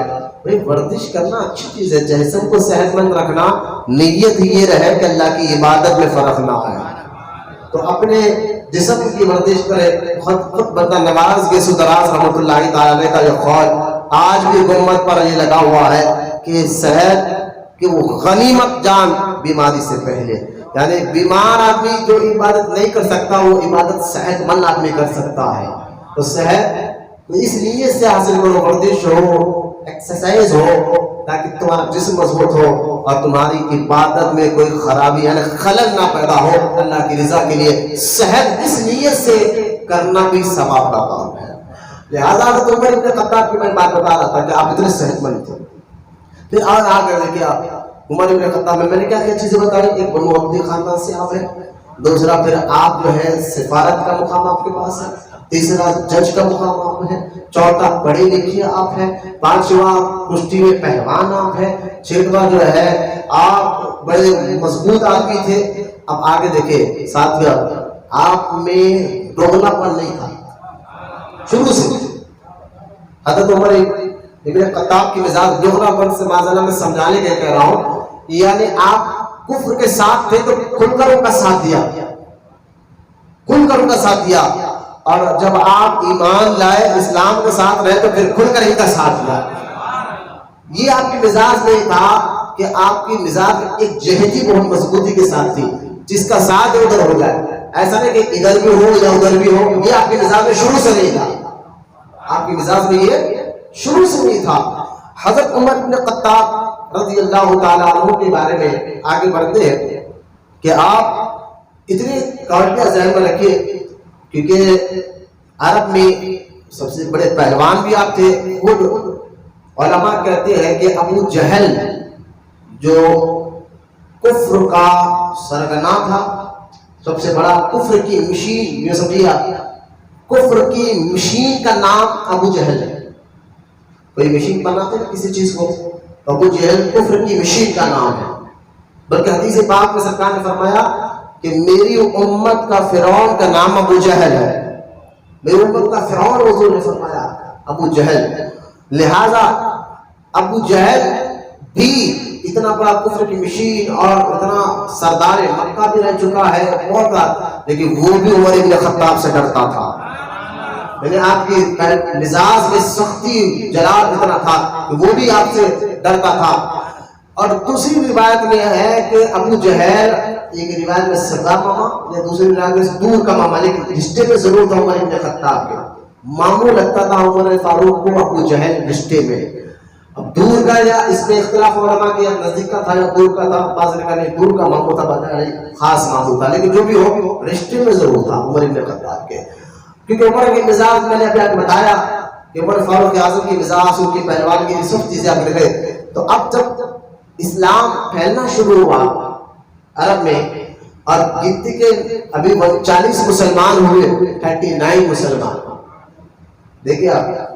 بھائی ورزش کرنا اچھی چیز ہے، جسم کو صحت مند رکھنا، نیت یہ رہے کہ اللہ کی عبادت میں فرق نہ ہے، تو اپنے جسم کی ورزش کرے۔ خود بندہ نواز کے سدراز رحمۃ اللہ تعالی کا یہ قول آج بھی امت پر یہ لگا ہوا ہے کہ صحت کہ وہ غنیمت جان بیماری سے پہلے، یعنی بیمار آدمی جو عبادت نہیں کر سکتا وہ عبادت صحت مند آدمی کر سکتا ہے۔ تو صحت اس لیے سے حاصل کرو، ورزش ہو، ایکسرسائز ہو، تاکہ تمہارا جسم مضبوط ہو اور تمہاری عبادت میں کوئی خرابی یعنی خلل نہ پیدا ہو اللہ کی رضا کے لیے۔ صحت اس نیت سے کرنا بھی ثواب کا کام ہے۔ لہٰذا حضرت عمر ابن خطاب کی میں بات بتا رہا تھا کہ آپ اتنے صحت مند تھے۔ پھر آگے دیکھیے آپ عمر ابن خطاب میں نے کیا کیا چیزیں بتائی، ایک بنو عبدی خاندان سے آپ ہیں، دوسرا پھر آپ جو ہے سفارت کا مقام آپ کے پاس ہے، تیسرا جج کا مقام آپ ہے، چوتھا پڑھے لکھے آپ ہیں، پانچواں کشتی میں پہلوان آپ ہیں، چھٹواں جو ہے آپ بڑے مضبوط آدمی تھے۔ اب آگے دیکھیں ساتھیوں، آپ میں دوگلا پن نہیں تھا شروع سے۔ حضرت عمر ابن خطاب کی مزاج دوگلا پن سے معذرت میں سمجھانے کے کہہ رہا ہوں، یعنی آپ کفر کے ساتھ تھے تو کھل کر ان کا ساتھ دیا، کھل کر ان کا ساتھ دیا، اور جب آپ ایمان لائے اسلام کے ساتھ رہے تو پھر کھل کر ان کا ساتھ دیا۔ یہ آپ کی مزاج نہیں تھا کہ آپ کی مزاج ایک جہتی بہت مضبوطی کے ساتھ تھی، جس کا ساتھ ادھر ہو جائے، ایسا نہیں کہ ادھر بھی ہو یا ادھر بھی ہو، یہ آپ کی مزاج میں شروع سے نہیں تھا، آپ کی مزاج میں یہ شروع سے نہیں تھا۔ حضرت عمر بن خطاب رضی اللہ تعالیٰ عنہ کے بارے میں آگے بڑھتے ہیں کہ آپ اتنی کوالٹیاں ذہن میں رکھیے، کیونکہ عرب میں سب سے بڑے پہلوان بھی آپ تھے۔ خود علماء کہتے ہیں کہ ابو جہل جو کفر کا سرغنہ تھا، سب سے بڑا کفر کی مشین، یہ سمجھیے کفر کی مشین کا نام ابو جہل ہے۔ کوئی مشین بناتے ہیں کسی چیز کو، ابو جہل کفر کی مشین کا نام ہے۔ بلکہ حدیث پاک میں سرکار نے فرمایا کہ میری امت کا فرعون کا نام ابو جہل ہے، میری امت کا فرعون حضور نے فرمایا ابو جہل. لہذا ابو جہل بھی اتنا بڑا کفر کی مشین اور اتنا سردار مکہ بھی رہ چکا ہے بہت بار، لیکن وہ بھی عمر ابن خطاب سے ڈرتا تھا. میں نے آپ کی مزاج میں سختی جلال اتنا تھا کہ وہ بھی آپ سے ڈرتا تھا. اور دوسری روایت میں ہے کہ ابو جہل، ایک روایت میں سگا ماما یا دوسری روایت میں دور کا ماما، لیکن رشتے میں ضرور تھا عمر ابن خطاب کے. ماموں لگتا تھا عمر فاروق کو ابو جہل رشتے میں. اب دور کا یا اس میں اختلاف علماء کے نزدیک کا تھا یا دور کا تھا، بعض نے کہا دور کا ماموں تھا، خاص ماموں تھا، لیکن جو بھی ہو رشتے میں ضرور تھا عمر ابن خطاب کے. کیونکہ عمر کے مزاج میں نے ابھی آپ بتایا کہ عمر فاروق اعظم کی مزاج، ان کی پہلوان کی سب چیزیں آپ لگے. تو اب جب اسلام پھیلنا شروع ہوا عرب میں اور گنتی کے ابھی 40 مسلمان ہوئے، 39 مسلمان. دیکھیے آپ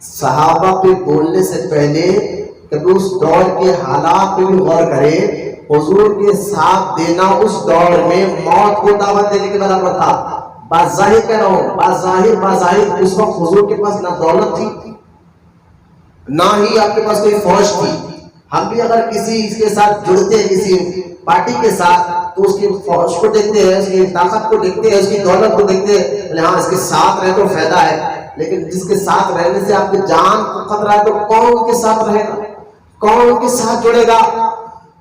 صحابہ پہ بولنے سے پہلے کبھی اس دور کے حالات پہ بھی غور کریں. حضور کے ساتھ دینا اس دور میں موت کو دعوت دینے کے برابر تھا. بظاہر کہہ رہا ہوں، بظاہر اس وقت حضور کے پاس نہ دولت تھی نہ ہی آپ کے پاس کوئی فوج تھی. ہم بھی اگر کسی اس کے ساتھ جڑتے ہیں کسی پارٹی کے ساتھ تو اس کی فوج کو دیکھتے ہیں، اس کی طاقت کو دیکھتے ہیں، اس کی دولت کو دیکھتے ہیں، ہاں اس کے ساتھ رہے تو فائدہ ہے. لیکن جس کے ساتھ رہنے سے آپ کی جان کو خطرہ ہے تو کون ان کے ساتھ رہے گا، کون ان کے ساتھ جڑے گا؟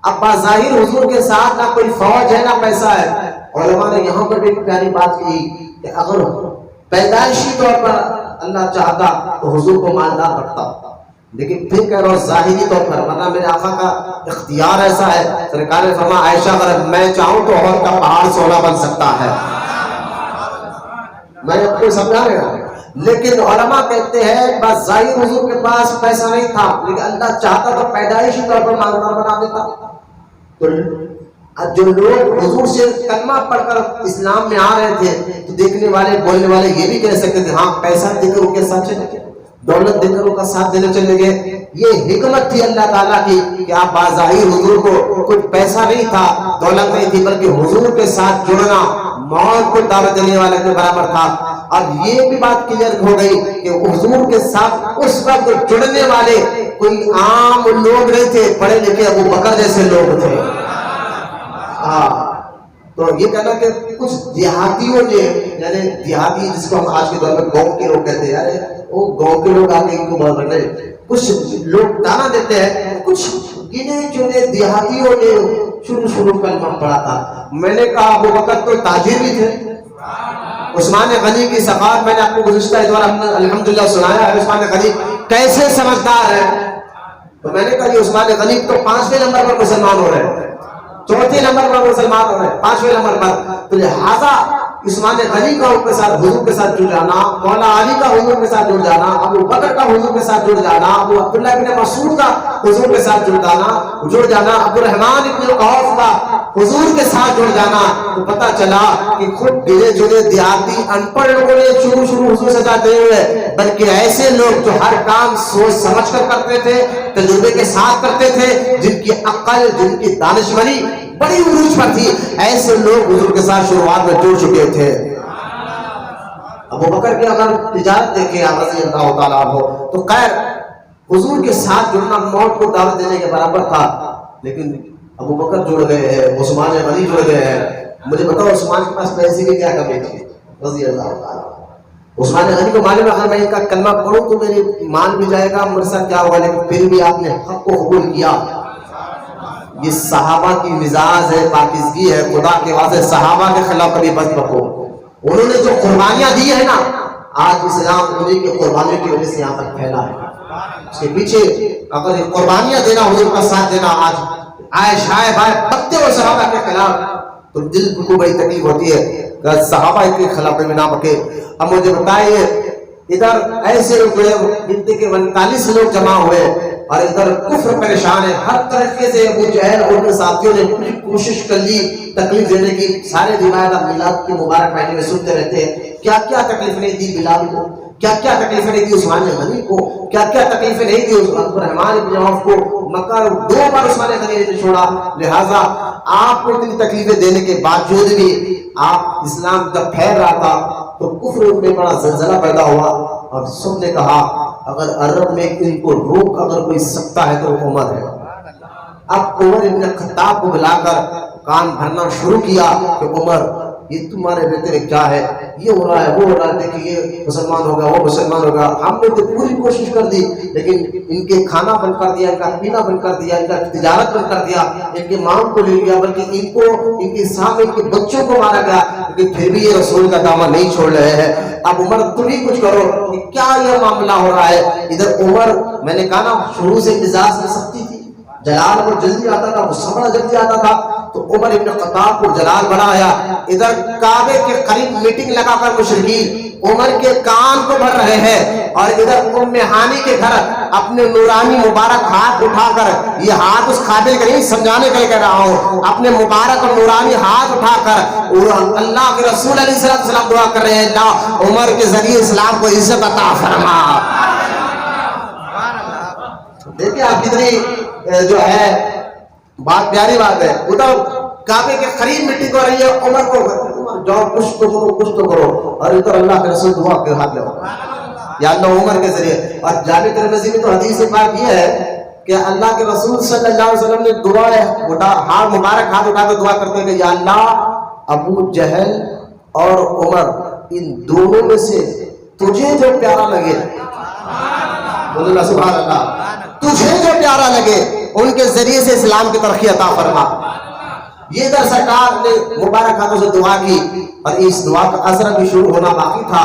اب بظاہر حضور کے ساتھ نہ کوئی فوج ہے نہ پیسہ ہے. علماء نے یہاں پر بھی ایک پیاری بات کی کہ اگر پیدائشی طور پر اللہ چاہتا تو حضور کو مالدار رکھتا، لیکن پھر کہہ رہا ہوں ظاہری طور پر، ورنہ میرے آقا کا اختیار ایسا ہے. سرکار نے فرمایا عائشہ اگر میں چاہوں تو اور کا پہاڑ سونا بن سکتا ہے. میں آپ کو سمجھا رہا ہوں. لیکن علماء کہتے ہیں بس ظاہر حضور کے پاس پیسہ نہیں تھا، لیکن اللہ چاہتا تو پیدائشی طور پر مالدار بنا دیتا. تو جو لوگ حضور سے کلمہ پڑھ کر اسلام میں آ رہے تھے تو دیکھنے والے بولنے والے یہ بھی کہہ سکتے تھے ہاں پیسہ دے کر ان کے ساتھ چلے گئے، دولت دے کر ان کا ساتھ دینے چلے گئے. یہ حکمت تھی اللہ تعالیٰ کی کہ آپ بظاہر حضور کو کچھ پیسہ نہیں تھا، دولت نہیں تھی، بلکہ حضور کے ساتھ جڑنا موت کو دعوت دینے والے کے برابر تھا. اور یہ بھی بات کلیئر ہو گئی کہ حضور کے ساتھ اس وقت جڑنے والے کوئی عام لوگ نہیں تھے، پڑھے لکھے ابو بکر جیسے لوگ تھے. تو یہ کہنا کہ کچھ دیہاتیوں نے، یعنی دیہاتی جس کو ہم آج کے دور میں گاؤں کے لوگ کہتے ہیں، وہ گاؤں کے لوگ آگے ان کو بات کرنے کچھ لوگ تانا دیتے ہیں، کچھ گنے چنے دیہاتیوں نے شروع کلمہ پڑھا تھا. میں نے کہا ابو بکر تو تاجر بھی تھے. عثمان غنی کی صفات میں نے آپ کو گزشتہ اتوار الحمدللہ سنایا ہے. عثمان غنی کیسے سمجھدار ہے. تو میں نے کہا یہ عثمان غنی تو 5ویں نمبر پر مسلمان ہو رہے ہیں، 4تھے نمبر پر مسلمان ہو رہے ہیں، 5ویں نمبر پر. تو لہٰذا عثمان غنی کا ان کے ساتھ حضور کے ساتھ جڑ جانا، مولا علی کا حضور کے ساتھ جڑ جانا، ابو بکر کا حضور کے ساتھ جڑ جانا، ابو عبداللہ بن مسعود کا حضور کے ساتھ جڑ جانا، ابو الرحمن بن عوف کا حضور کے ساتھ جڑ جانا. تو پتہ چلا کہ خود گنے چنے دیہاتی ان پڑھ لوگوں نے شروع حضور سے جاتے ہوئے، بلکہ ایسے لوگ جو ہر کام سوچ سمجھ کر کرتے تھے، تجربے کے ساتھ کرتے تھے، جن کی عقل جن کی دانشوری بڑی عروج پر تھی، ایسے لوگ حضور کے ساتھ شروعات میں جڑ چکے تھے. ابو بکر کی اگر تجارت دیکھیں رضی اللہ تعالیٰ عنہ تو خیر حضور کے ساتھ جڑنا موت کو دعوت دینے کے برابر تھا. لیکن ابو بکر جڑ گئے ہیں، عثمان غنی جڑ گئے ہیں. مجھے بتاؤ عثمان کے پاس پیسے کی کیا کمی تھی رضی اللہ تعالیٰ. عثمان غنی کو معلوم ہے اگر میں ان کا کلمہ پڑھوں تو میرے ایمان بھی جائے گا، میرے ساتھ کیا ہوگا، لیکن پھر بھی آپ نے حق کو قبول کیا. یہ صحابہ کی مزاج ہے، پاکیزگی ہے. خدا کے واسطے صحابہ کے خلاف کبھی بد بکو. انہوں نے جو قربانیاں دی ہے نا، آج اسلام انہیں کی قربانیوں کی وجہ سے یہاں تک پھیلا ہے. اس کے پیچھے اگر یہ قربانیاں دینا، حضور کا ساتھ دینا، آج آئے شائے بھائی بکتے ہو صحابہ کے خلاف تو دل کو بڑی تکلیف ہوتی ہے کہ صحابہ کے خلاف میں نہ بکے. اب مجھے بتائیے ادھر ایسے لوگ گنتی کے 49 لوگ جمع ہوئے اور ادھر کفر پریشان ہے. ہر طریقے سے ابو جہل اور ان کے ساتھیوں نے پوری کوشش کر لی تکلیف دینے کی. سارے روایت آپ میلاد کی مبارک مہینے میں سنتے رہتے ہیں. کیا کیا تکلیف نہیں دی بلال کو، کیا کیا تکلیفیں نہیں دی عثمان غنی کو، کیا کیا تکلیفیں نہیں دی عبد الرحمن بن عوف کو. مکہ 2 بار عثمان غنی نے چھوڑا. لہٰذا آپ کو اتنی تکلیفیں دینے کے باوجود بھی آپ اسلام جب پھیل رہا تھا تو کفر میں بڑا زلزلہ پیدا ہوا اور سب نے کہا اگر عرب میں ان کو روک اگر کوئی سکتا ہے تو عمر ہے. اب عمر ابن خطاب کو بلا کر کان بھرنا شروع کیا کہ عمر یہ تمہارے رہتے میں کیا ہے, یہ ہو رہا ہے وہ ہو رہا ہے, کہ یہ مسلمان ہوگا وہ مسلمان ہوگا. ہم نے تو پوری کوشش کر دی لیکن ان کے کھانا بند کر دیا, ان کا پینا بند کر دیا, ان کا تجارت بند کر دیا, ان کے مال کو لے گیا, بلکہ ان کو ان کے سامنے ان کے بچوں کو مارا گیا, لیکن پھر بھی یہ رسول کا دامن نہیں چھوڑ رہے ہیں. اب عمر تم ہی کچھ کرو کہ کیا یہ معاملہ ہو رہا ہے. ادھر عمر میں نے کہا نا شروع سے مزاج میں سختی تھی, جلال پر جلدی آتا تھا, غصہ جلدی آتا تھا, تو عمر ابن خطاب کو جلال بڑھایا. ادھر کعبے کے قریب میٹنگ لگا کر مشرکین عمر کے کان کو بھر رہے ہیں, اور ادھر ام ہانی کے گھر اپنے نورانی مبارک ہاتھ اٹھا کر, یہ ہاتھ اس قابل کا نہیں سمجھانے کے لیے کہہ رہا ہوں, اپنے مبارک اور نورانی ہاتھ اٹھا کر اللہ کے رسول علیہ السلام دعا کر رہے ہیں, اللہ عمر کے ذریعے اسلام کو عزت عطا فرما. دیکھیں آپ کتنی جو ہے بات پیاری بات ہے. ادھر کعبے کے قریب میٹنگ ہو رہی ہے, عمر کو جاؤ کچھ تو کرو کچھ تو کرو, اور ادھر اللہ کے رسول دعا کے ہاتھ لے یا اللہ عمر کے ذریعے. اور جامع ترمذی میں تو حدیث پاک یہ ہے کہ اللہ کے رسول صلی اللہ علیہ وسلم نے دعا ہاتھ مبارک ہاتھ اٹھا کر دعا کرتے ہیں کہ یا اللہ ابو جہل اور عمر ان دونوں میں سے تجھے جو پیارا لگے, بولے اللہ سبحان اللہ, تجھے جو پیارا لگے ان کے ذریعے سے اسلام کی ترقی عطا فرما. یہ در سرکار نے مبارک ہاتھوں سے دعا کی, اور اس دعا کا اثر بھی شروع ہونا باقی تھا.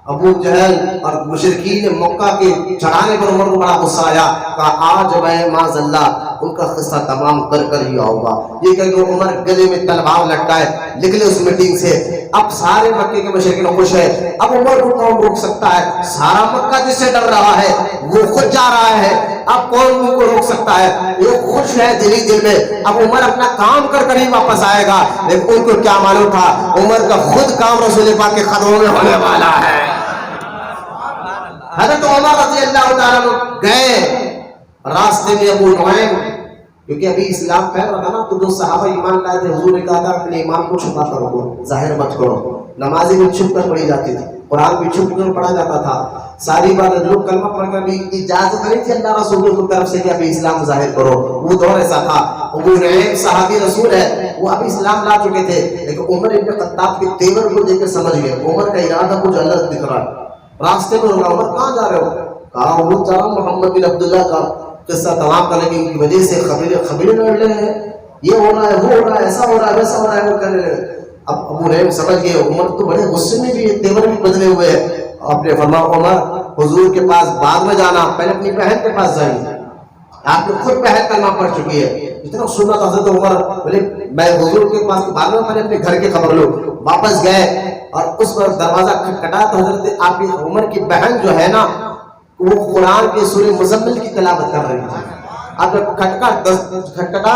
ابو جہل اور مشرکین مکہ کے چڑھانے پر عمر کو بڑا غصہ آیا, کہا آج میں معاذ اللہ ان کا قصہ تمام کر ہی آؤں گا. یہ کہ عمر گلے میں تلوار لٹکائے نکلے اس میٹنگ سے. اب سارے مکے کے مشرکین خوش ہے, اب عمر کو کون روک سکتا ہے؟ سارا مکہ جس سے ڈر رہا ہے وہ خود جا رہا ہے, اب کون ان کو روک سکتا ہے؟ یہ خوش ہے دلی دل میں, اب عمر اپنا کام کر ہی واپس آئے گا. لیکن ان کو کیا معلوم تھا عمر کا خود کام رسول پاک کے قدموں میں ہونے والا ہے. حضرت عمر رضی اللہ تعالیٰ گئے راستے میں ابو نعیم, کیونکہ ابھی اسلام پھیل رہا تھا نا, تو جو صحابہ ایمان لائے تھے حضور نے کہا تھا اپنے ایمان کو چھپا کرو, ظاہر مت کرو. نمازیں بھی چھپ کر پڑھی جاتی تھی, قرآن بھی چھپ کر پڑھا جاتا تھا, ساری بات لوگ کلمہ پڑھ کر بھی اجازت نہیں تھی اللہ رسول کی طرف سے کہ ابھی اسلام ظاہر کرو. وہ دور ایسا تھا. ابو نعیم صحابی رسول ہے, وہ ابھی اسلام لا چکے تھے, لیکن عمر ابن خطاب کے تیور کو دیکھ کر سمجھ گئے عمر کا ارادہ کچھ الگ دکھ رہا ہے. راستے میں ہوگا, عمر کہاں جا رہے ہو؟ کہا وہ جا رہا ہوں محمد بن عبداللہ کا قصہ تمام کرنے کی وجہ سے خبریں لڑ رہے ہیں, یہ ہو رہا ہے وہ ہو رہا ہے, ایسا ہو رہا ہے ویسا ہو رہا ہے, وہ کہنے لگے. اب ابو نعیم سمجھ گئے عمر تو بڑے غصے میں بھی, تیور بھی بدلے ہوئے ہیں. آپ نے فرمایا عمر حضور کے پاس بعد میں جانا, پہلے اپنی بہن کے پاس جائیے, آپ نے خود بہن کلمہ پڑھ چکی ہے. اتنا سننا تھا حضرت عمر, بولے میں حضور کے پاس بعد میں پہلے اپنے گھر کی خبر لوں. واپس گئے اور اس پر دروازہ کھٹکھٹا تو حضرت آپ کی عمر کی بہن جو ہے نا وہ قرآن کے سورہ مزمل کی تلاوت کر رہی تھی. اب جب کھٹکھٹا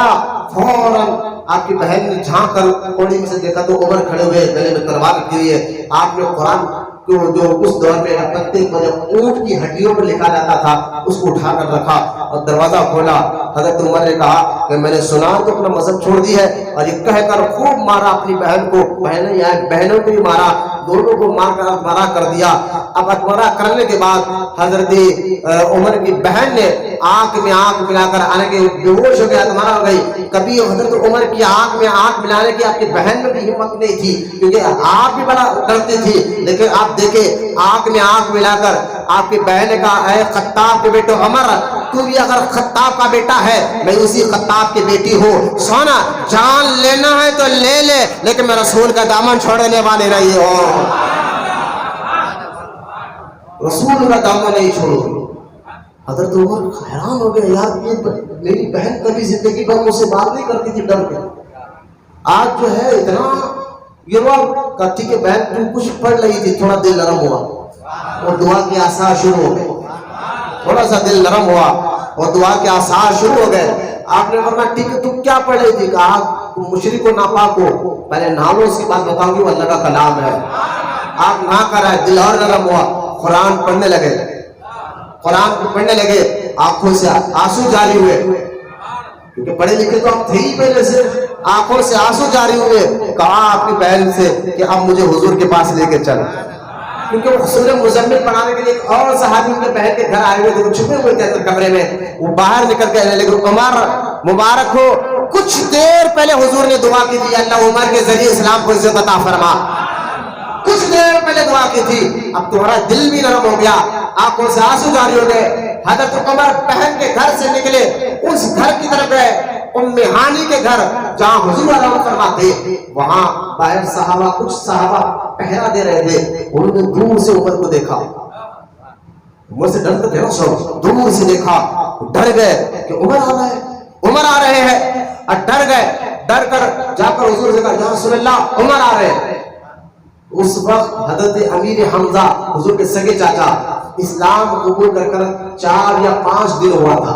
فوراً آپ کی بہن نے جھانک کر کوڑی میں سے دیکھا تو عمر کھڑے ہوئے, گلے میں تلوار رکھی ہوئی ہے. آپ نے قرآن کو جو اس دور میں پتے کو جب اونٹ کی ہڈیوں پر لکھا جاتا تھا اس کو اٹھا کر رکھا اور دروازہ کھولا. حضرت عمر نے کہا کہ میں نے سنا تو اپنا مذہب چھوڑ دی ہے, اور یہ کہہ کر خوب مارا اپنی بہن کو, بہنوں کو بھی مارا, دونوں کو مارا کر دیا. اب مارا کرنے کے بعد حضرت عمر کی بہن نے آنکھ میں آنکھ ملا کر آنے کے بے ہوش ہو گیا, تمہارا ہو گئی. کبھی حضرت عمر کی آنکھ میں آنکھ ملانے کی آپ کی بہن میں بھی ہمت نہیں تھی, کیونکہ آپ بھی بڑا ڈرتے تھی. لیکن آپ دیکھیں آنکھ میں آنکھ ملا کر آپ کی بہن نے کہا اے خطاب کے بیٹے عمر, تو بھی اگر خطاب کا بیٹا ہے میں اسی خطاب کی بیٹی ہوں, سونا جان لینا ہے تو لے لے, لیکن میں رسول کا دامن چھوڑنے والے نہیں ہوں, رسول کا دامن نہیں چھوڑوں. حضرت عمر حیران ہو گئے, یار یہ میری بہن کبھی زندگی بھر مجھ سے بات نہیں کرتی تھی ڈر کے, آج جو ہے اتنا یہ لوگ کہا ٹھیک ہے بہن تم کچھ پڑھ رہی تھی, تھوڑا دل نرم ہوا اور دعا کے آثار شروع ہو گئے. تھوڑا سا دل نرم ہوا اور دعا کے آثار شروع ہو گئے. آپ نے فرمایا ٹھیک ہے تم کیا پڑھ رہی تھی؟ کہا تم مشرک و ناپاک ہو, پہلے نالوں اس کی بات بتاؤں گی, وہ اللہ کا کلام ہے. آپ نہ کر رہے, دل اور نرم ہوا, قرآن پڑھنے لگے, قرآن پڑھنے لگے, آنکھوں سے آنسو جاری ہوئے. کیونکہ پڑھے لکھے تو آپ تھے ہی پہلے سے. آنکھوں سے آنسو جاری ہوئے, کہا آپ کی بہن سے کہ اب مجھے حضور کے پاس لے کے چل. کیونکہ وہ سورہ مزمل پڑھانے کے لیے ایک اور صحابی ان کے بہن کے گھر آئے ہوئے تھے, وہ چھپے ہوئے تھے اندر کمرے میں. وہ باہر نکل کے آنے لگے, عمر مبارک ہو, کچھ دیر پہلے حضور نے دعا کی تھی اللہ عمر کے ذریعے اسلام کو عزت عطا فرما. کچھ دیر پہلے دعا کی تھی, اب تمہارا دل بھی نرم ہو گیا, آنکھوں سے آنسو جاری ہو گئے. حضرت عمر بہن کے گھر سے نکلے, اس گھر کی طرف گئے, ام ہانی کے گھر جہاں حضور آرام فرماتے. وہاں باہر صحابہ, کچھ صحابہ پہرا دے رہے تھے. انہوں نے دور سے عمر کو دیکھا, عمر سے ڈرتے تھے نا سب, دور سے دیکھا, ڈر گئے کہ عمر آ رہا ہے, عمر آ رہے ہیں, اور ڈر گئے. ڈر کر جا کر حضور سے کہا یا رسول اللہ عمر آ رہے ہیں. اس وقت حضرت امیر حمزہ حضور کے سگے چاچا اسلام قبول کر 4 یا 5 دن ہوا تھا,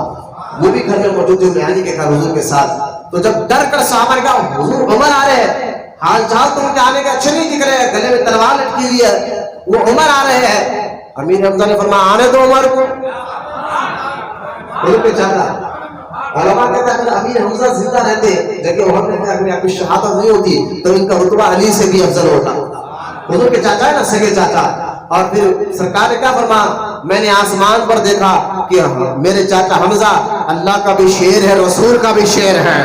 وہ بھی گھر میں موجود تھے میانی کے گھر حضور کے ساتھ. تو جب ڈر کر صحابہ نے کہا حضور عمر آ رہے ہیں, حال چال تو ان کے آنے کے اچھے نہیں دکھ رہے ہیں, گلے میں تلوار لٹکی ہوئی ہے, وہ عمر آ رہے ہیں. امیر حمزہ نے فرمایا آنے دو عمر کو. پہ چاہتا علماء کہتے ہیں اگر امیر حمزہ زندہ رہتے جبکہ عمر نے کہا اگر کوئی شہادت نہیں ہوتی تو ان کا رتبہ علی سے بھی افضل ہوتا. حضور کے چاچا ہے نا, سگے چاچا. اور پھر سرکار نے کیا فرمایا, میں نے آسمان پر دیکھا کہ میرے چاچا حمزہ اللہ کا بھی شیر ہے, رسول کا بھی شیر ہے.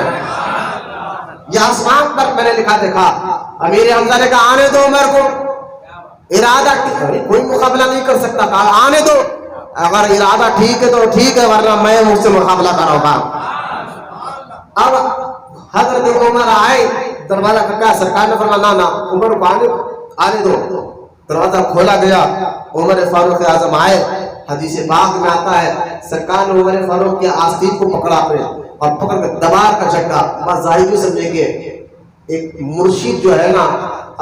یہ آسمان پر میں نے لکھا دیکھا. امیر حمزہ نے کہا آنے دو عمر کو, ارادہ کوئی مقابلہ نہیں کر سکتا, کہا آنے دو, اگر ارادہ ٹھیک ہے تو ٹھیک ہے, ورنہ میں مجھ سے مقابلہ کروں گا. اب حضرت عمر آئے, دروازہ کھٹکا, سرکار نے فرمایا نا عمر کو آنے دو. دروازہ کھولا گیا, عمر فاروق اعظم آئے. حدیث پاک میں آتا ہے سرکار نے عمر فاروق کے آستین کو پکڑا اپنے, اور پکڑ کر دبار کا جھٹکا. بس ظاہر سمجھیں گے ایک مرشد جو ہے نا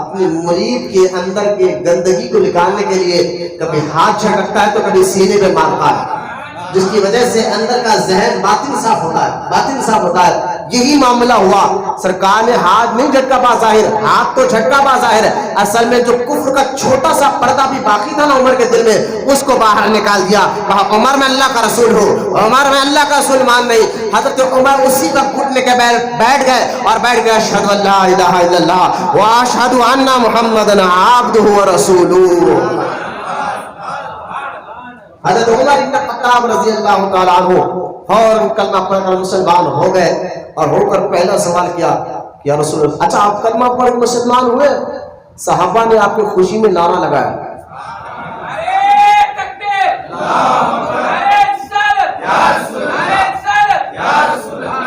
اپنے مرید کے اندر کے گندگی کو نکالنے کے لیے کبھی ہاتھ جھٹکتا ہے تو کبھی سینے پہ مارتا ہے, جس کی وجہ سے اندر کا ذہن باطن صاف ہوتا ہے, باطن صاف ہوتا ہے. یہی معاملہ ہوا, سرکار نے ہاتھ نہیں جھٹکا بظاہر, ہاتھ تو جھٹکا بظاہر, اصل میں جو کفر کا چھوٹا سا پردہ بھی باقی تھا نا عمر کے دل میں, اس کو باہر نکال دیا. کہا عمر میں اللہ کا رسول ہوں, عمر میں اللہ کا رسول مان نہیں. حضرت عمر اسی کا گھٹنے کے بیٹھ گئے اور بیٹھ گئے اشہد ان لا الہ الا اللہ واشہد ان محمدا عبدہ ورسولہ. حضرت عمر بن خطاب رضی اللہ تعالیٰ عنہ فوراً کلمہ پڑھ کر مسلمان ہو گئے, اور ہو کر پہلا سوال کیا کہ یا رسول اللہ, اچھا آپ کلمہ پڑھ کر مسلمان ہوئے؟ صحابہ نے آپ کی خوشی میں نعرہ لگایا,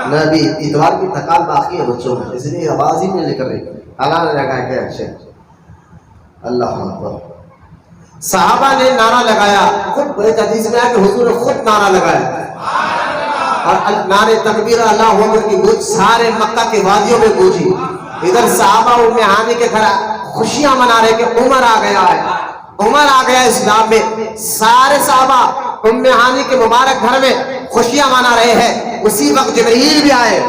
میں ابھی اتوار کی تھکان باقی ہے بچوں میں, اس لیے آواز ہی نہیں نکل رہی. اللہ نے لگایا کہ اچھا اللہ اکبر. صحابہ نے نعرہ لگایا, خود حدیث میں آیا کہ حضور نے خود نعرہ لگایا, اور نعرے تکبیر اللہ اکبر کی گونج سارے مکہ کے وادیوں میں گونجی. ادھر صحابہ ام ہانی کے گھر خوشیاں منا رہے کہ عمر آ گیا ہے, عمر آ گیا اسلام میں. سارے صحابہ ام ہانی کے مبارک گھر میں خوشیاں منا رہے ہیں. اسی وقت جبریل بھی آئے,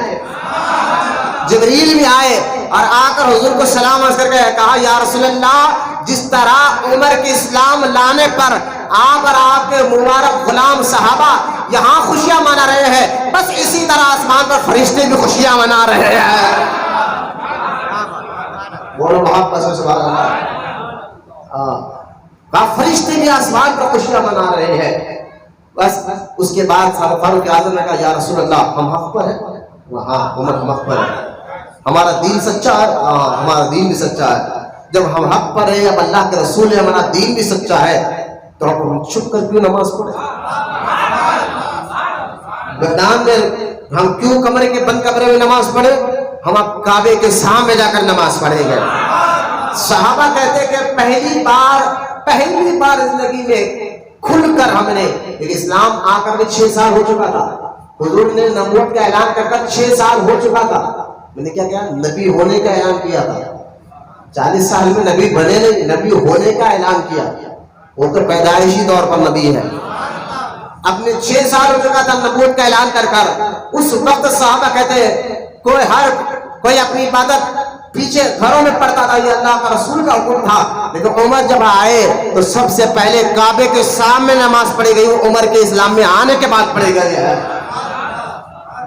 جبریل بھی آئے اور آ کر حضور کو سلام عرض کر کے کہا یا رسول اللہ, جس طرح عمر کے اسلام لانے پر آپ اور آپ کے مبارک غلام صحابہ یہاں خوشیاں منا رہے ہیں, بس اسی طرح آسمان پر فرشتے بھی خوشیاں منا رہے ہیں. بولو محبت سے سبحان اللہ. فرشتے بھی آسمان پر خوشیاں منا رہے ہیں. بس اس کے بعد فاروق اعظم نے کہا یا رسول اللہ ہم حق پر ہیں. ہاں عمر ہم حق پر ہیں, ہمارا دین سچا ہے. ہاں ہمارا دین بھی سچا ہے. جب ہم حق پر ہیں, اب اللہ کے رسول ہے, ہمارا دین بھی سچا ہے, تو اب ہم چھپ کر کیوں نماز پڑھیں؟ میدان میں ہم کیوں کمرے کے بند کمرے میں نماز پڑھیں؟ ہم اب کعبے کے سامنے جا کر نماز پڑھیں گے. صحابہ کہتے کہ پہلی بار زندگی میں کھل کر ہم نے, ایک اسلام آ کر میں 6 سال ہو چکا تھا, حضور نے نبوت کا اعلان کر کر 6 سال ہو چکا تھا. میں نے کیا کیا نبی ہونے کا اعلان کیا تھا. 40 سال میں نبی بنے نہیں, نبی ہونے کا اعلان کیا. وہ تو پیدائشی طور پر نبی ہے. اپنے 6 سال ہو چکا تھا نبوت کا اعلان کر کر. اس وقت صحابہ کہتے ہیں کوئی اپنی عبادت پیچھے گھروں میں پڑھتا تھا, یہ اللہ کا رسول کا حکم تھا. لیکن عمر جب آئے تو سب سے پہلے کعبے کے سامنے نماز پڑھی گئی. وہ عمر کے اسلام میں آنے کے بعد پڑھی گئی ہے.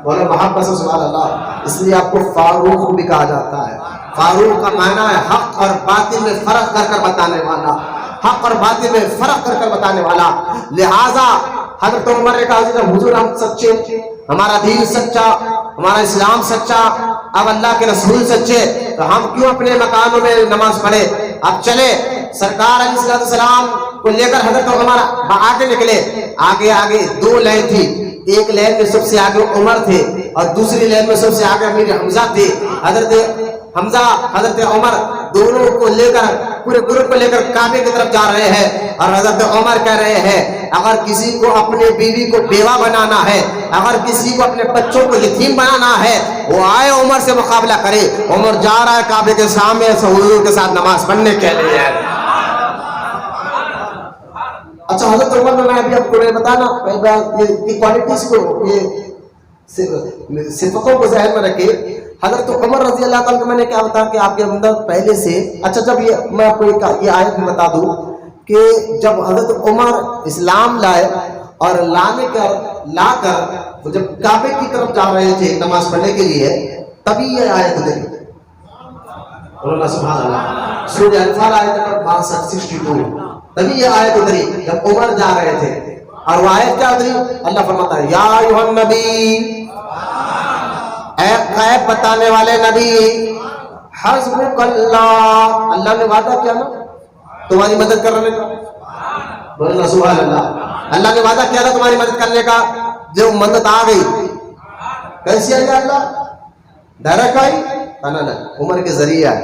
بولے محبت سے سبحان اللہ. اس لیے آپ کو فاروق بھی کہا جاتا ہے. فاروق کا معنی ہے حق اور باطل میں فرق کر کر بتانے والا, حق اور باطل میں فرق کر کر بتانے والا. لہذا حضرت عمر نے کہا حضور ہم سچے, ہمارا دین سچا, ہمارا اسلام سچا, اب اللہ کے رسول سچے, تو ہم کیوں اپنے مکانوں میں نماز پڑھے. اب چلے سرکار علیہ السلام کو لے کر حضرت عمر آگے نکلے. آگے آگے دو لین تھی, ایک لین میں سب سے آگے عمر تھے اور دوسری لین میں سب سے آگے امیر حمزہ تھے. حضرت حمزہ حضرت عمر دونوں کو لے کر پورے گروپ کو لے کر کعبے کی طرف جا رہے ہیں اور حضرت عمر کہہ رہے ہیں اگر کسی کو اپنے بیوی کو بیوہ بنانا ہے, اگر کسی کو اپنے بچوں کو یتیم بنانا ہے, وہ آئے عمر سے مقابلہ کرے. عمر جا رہا ہے کعبے کے سامنے حضور کے ساتھ نماز پڑھنے کے لیے. اچھا حضرت عمر میں ابھی آپ کو بتانا یہ کوالٹیز کو, یہ صفتوں کو ذہن میں رکھے. حضرت عمر رضی اللہ تعالیٰ کو میں نے کیا بتایا کہ آپ کے اندر پہلے سے, اچھا جب یہ میں آپ کو یہ آیت بھی بتا دوں کہ جب حضرت عمر اسلام لائے اور لا کر جب کعبے کی طرف جا رہے تھے نماز پڑھنے کے لیے, تبھی یہ آیت اتری. اللہ سبحان اللہ, سورہ انفال آیت نمبر 62, تبھی یہ آیت اتری جب عمر جا رہے تھے. اور وہ آیت کیا اتری؟ اللہ فرماتا ہے یا ایھا النبی, اے غیب بتانے والے نبی, حسبک اللہ, اللہ نے وعدہ کیا نا تمہاری مدد کرنے کا. بولنا سبحان اللہ. اللہ نے وعدہ کیا تھا تمہاری مدد کرنے کا, جو مدد آ گئی. کیسی آئی اللہ؟ ڈائریکٹ آئی؟ نا عمر کے ذریعے آئی.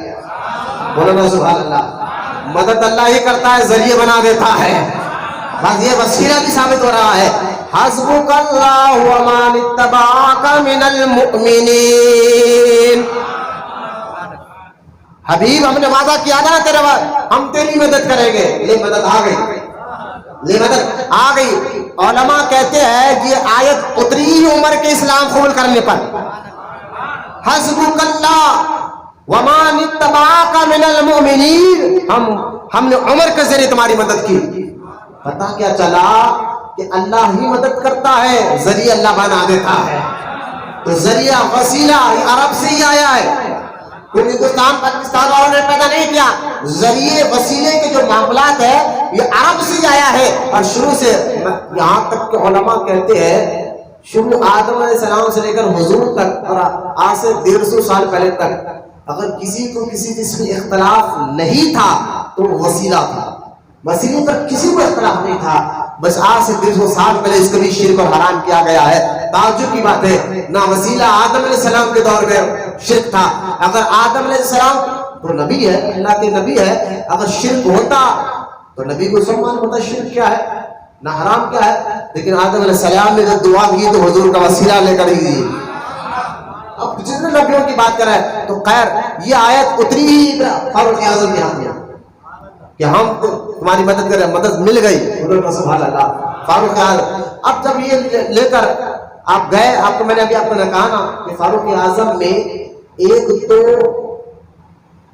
بولنا سبحان اللہ. مدد اللہ ہی کرتا ہے, ذریعے بنا دیتا ہے. بس یہ وسیلہ بھی ثابت ہو رہا ہے. حسبک اللہ ومن اتبعک من المؤمنین. حبیب ہم نے وعدہ کیا نا تیرے بعد ہم تیری مدد کریں گے. یہ مدد آ گئی, یہ مدد آ گئی. علماء کہتے ہیں کہ یہ آیت اتری عمر کے اسلام قبول کرنے پر. حسبک اللہ ومن اتبعک من المؤمنین, ہم نے عمر کے ذریعے تمہاری مدد کی. پتا کیا چلا کہ اللہ ہی مدد کرتا ہے, ذریعہ اللہ بنا دیتا ہے. تو ذریعہ وسیلہ عرب سے ہی آیا ہے, کوئی ہندوستان پاکستان والوں نے پیدا نہیں کیا. ذریعے وسیلے کے جو معاملات ہے یہ عرب سے ہی آیا ہے. اور شروع سے یہاں تک کہ علماء کہتے ہیں شروع آدم علیہ السلام سے لے کر حضور تک اور آج سے 150 سال پہلے تک اگر کسی کو کسی چیز میں اختلاف نہیں تھا تو وسیلہ تھا. وسیلے پر کسی کو اختلاف نہیں تھا. بس آج سے 150 سال پہلے اس کو بھی شرک اور حرام کیا گیا ہے. تعجب کی بات ہے, نہ وسیلہ آدم علیہ السلام کے دور میں شرک تھا. اگر آدم علیہ السلام تو نبی ہے, اللہ کے نبی ہے, اگر شرک ہوتا تو نبی کو سب معلوم ہوتا شرک کیا ہے, نہ حرام کیا ہے. لیکن آدم علیہ السلام نے جب دعا کی تو حضور کا وسیلہ لے کر ہی دی. اب جتنے نبیوں کی بات کریں تو خیر یہ آیت اتری ہی فاروق اعظم کے ہاتھ میں کہ ہم تمہاری مدد کریں, مدد مل گئی. سبحان اللہ. فاروق اعظم اب جب یہ لے کر آپ گئے, آپ کو میں نے ابھی آپ کو نے کہا نا کہ فاروق اعظم میں ایک تو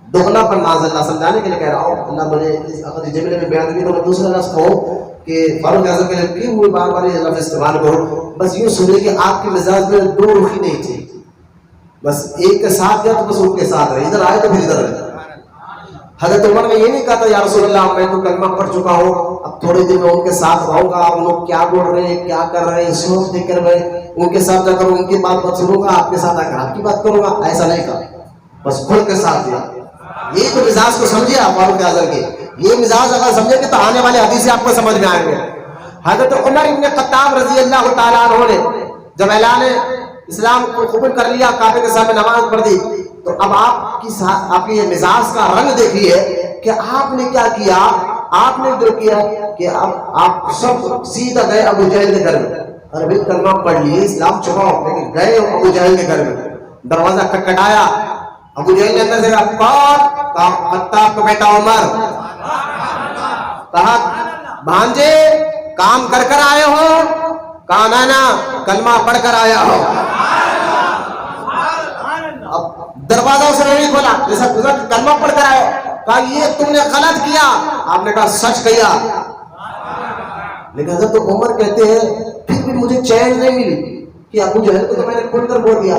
دغلا پر ناز, اللہ سمجھانے کے لیے کہہ رہا ہوں, اللہ مجھے اگر جملے میں بیان دی تو میں دوسرا لفظ کہوں کہ فاروق اعظم کے لیے کیوں ہوئے بار بار یہ لفظ استعمال کروں. بس یوں سنیں کہ آپ کے مزاج میں دو رخی نہیں تھی, بس ایک کے ساتھ گیا تو بس ان کے ساتھ رہے, ادھر آئے تو پھر ادھر رہے. حضرت عمر نے یہ نہیں کہا تھا یا رسول اللہ میں تو کلمہ پڑھ چکا ہوں, اب تھوڑے دن میں ان کے ساتھ رہوں گا, ان لوگ کیا بول رہے ہیں کیا کر رہے ہیں سوچ دیکھ کر میں ان کے ساتھ جا کر ان کی بات سنوں گا, آپ کے ساتھ آ کر آپ کی بات کروں گا. ایسا نہیں کہا, بس کھل کے ساتھ دیا. یہ تو مزاج کو سمجھے آپ فاروق اعظم کے, یہ مزاج اگر سمجھے کہ تو آنے والے حدیث آپ کو سمجھ میں آئیں گے. حضرت عمر ابن خطاب رضی اللہ تعالیٰ عنہ نے جب اعلان اسلام کو قبول کر لیا, کعبے کے سامنے نماز پڑھ دی, تو اب آپ کی یہ مزاج کا رنگ دیکھیے کہ آپ نے کیا کیا. آپ نے جو کیا کہ آپ سب سیدھا گئے ابو جہل کے گھر میں, اور ابھی کلمہ پڑھ لیے اسلام چھپاؤ, لیکن گئے ابو جہل کے گھر میں, دروازہ کھٹکھٹایا. ابو جہل نے اندر سے کہا خطاب کا بیٹا عمر, کہا بھانجے کام کر کر آئے ہو, کہا نا کلمہ پڑھ کر آیا ہو. اب دروازہ اس نے نہیں کھولا, جیسا کلمہ پڑھ کر آئے, کہا یہ تم نے غلط کیا. آپ نے کہا سچ کہا. لیکن حضرت عمر کہتے ہیں پھر بھی مجھے چین نہیں ملی. کہ ابو جہل کو تو میں نے کھول کر بول دیا,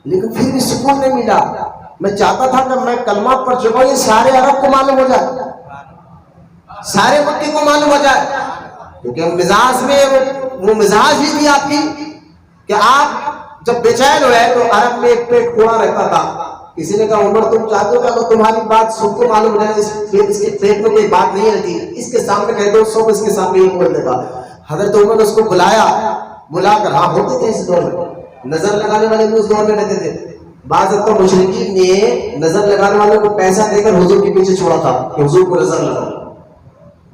لیکن پھر بھی سکون نہیں ملا. میں چاہتا تھا کہ میں کلمہ پڑھ چکا ہوں, یہ سارے عرب کو معلوم ہو جائے, سارے مکی کو معلوم ہو جائے, کیونکہ مزاج میں وہ مزاج ہی تھی آپ کی کہ آپ جب بے چین ہوئے تو عرب میں ایک پیٹ کوڑا رہتا تھا. کسی نے کہا عمر تم چاہتے ہو کہ اگر تمہاری بات سب کو معلوم ہو جائے, اس کے پیٹ میں کوئی بات نہیں رہتی, اس کے سامنے کہہ دو سب اس کے سامنے یہ بول دے گا. حضرت عمر نے اس کو بلا کر, ہاں ہوتے تھے اس دور میں, نظر لگانے والے بھی اس دور میں رہتے تھے. بعض اب تو مشرکین نے نظر لگانے والوں کو پیسہ دے کر حضور کے پیچھے چھوڑا تھا کہ حضور کو نظر لگاؤ.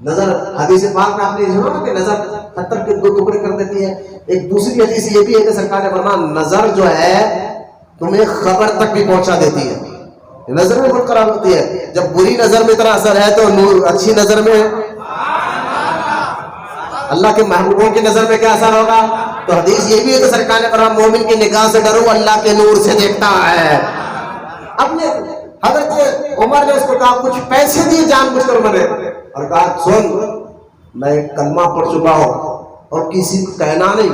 نظر حدیث پاک میں آپ نے سنا نا کہ نظر پتھر کے 2 ٹکڑے کر دیتی ہے. ایک دوسری حدیث یہ بھی ہے کہ سرکار نے فرمایا نظر جو ہے تمہیں خبر تک بھی پہنچا دیتی ہے. نظر میں بہت خراب ہوتی ہے. جب بری نظر میں اتنا اثر ہے تو نور اچھی نظر میں, اللہ کے محبوبوں کی نظر میں کیا اثر ہوگا. تو حدیث یہ بھی ہے کہ سرکار نے فرمایا مومن کی نگاہ سے ڈرو, اللہ کے نور سے دیکھتا ہے. اب نے حضرت عمر نے اس کو کہا کچھ پیسے دیے جان بوجھ کر مرے, اور کہا سن میں کلمہ پڑھ چکا ہوں اور کسی کو کہنا نہیں,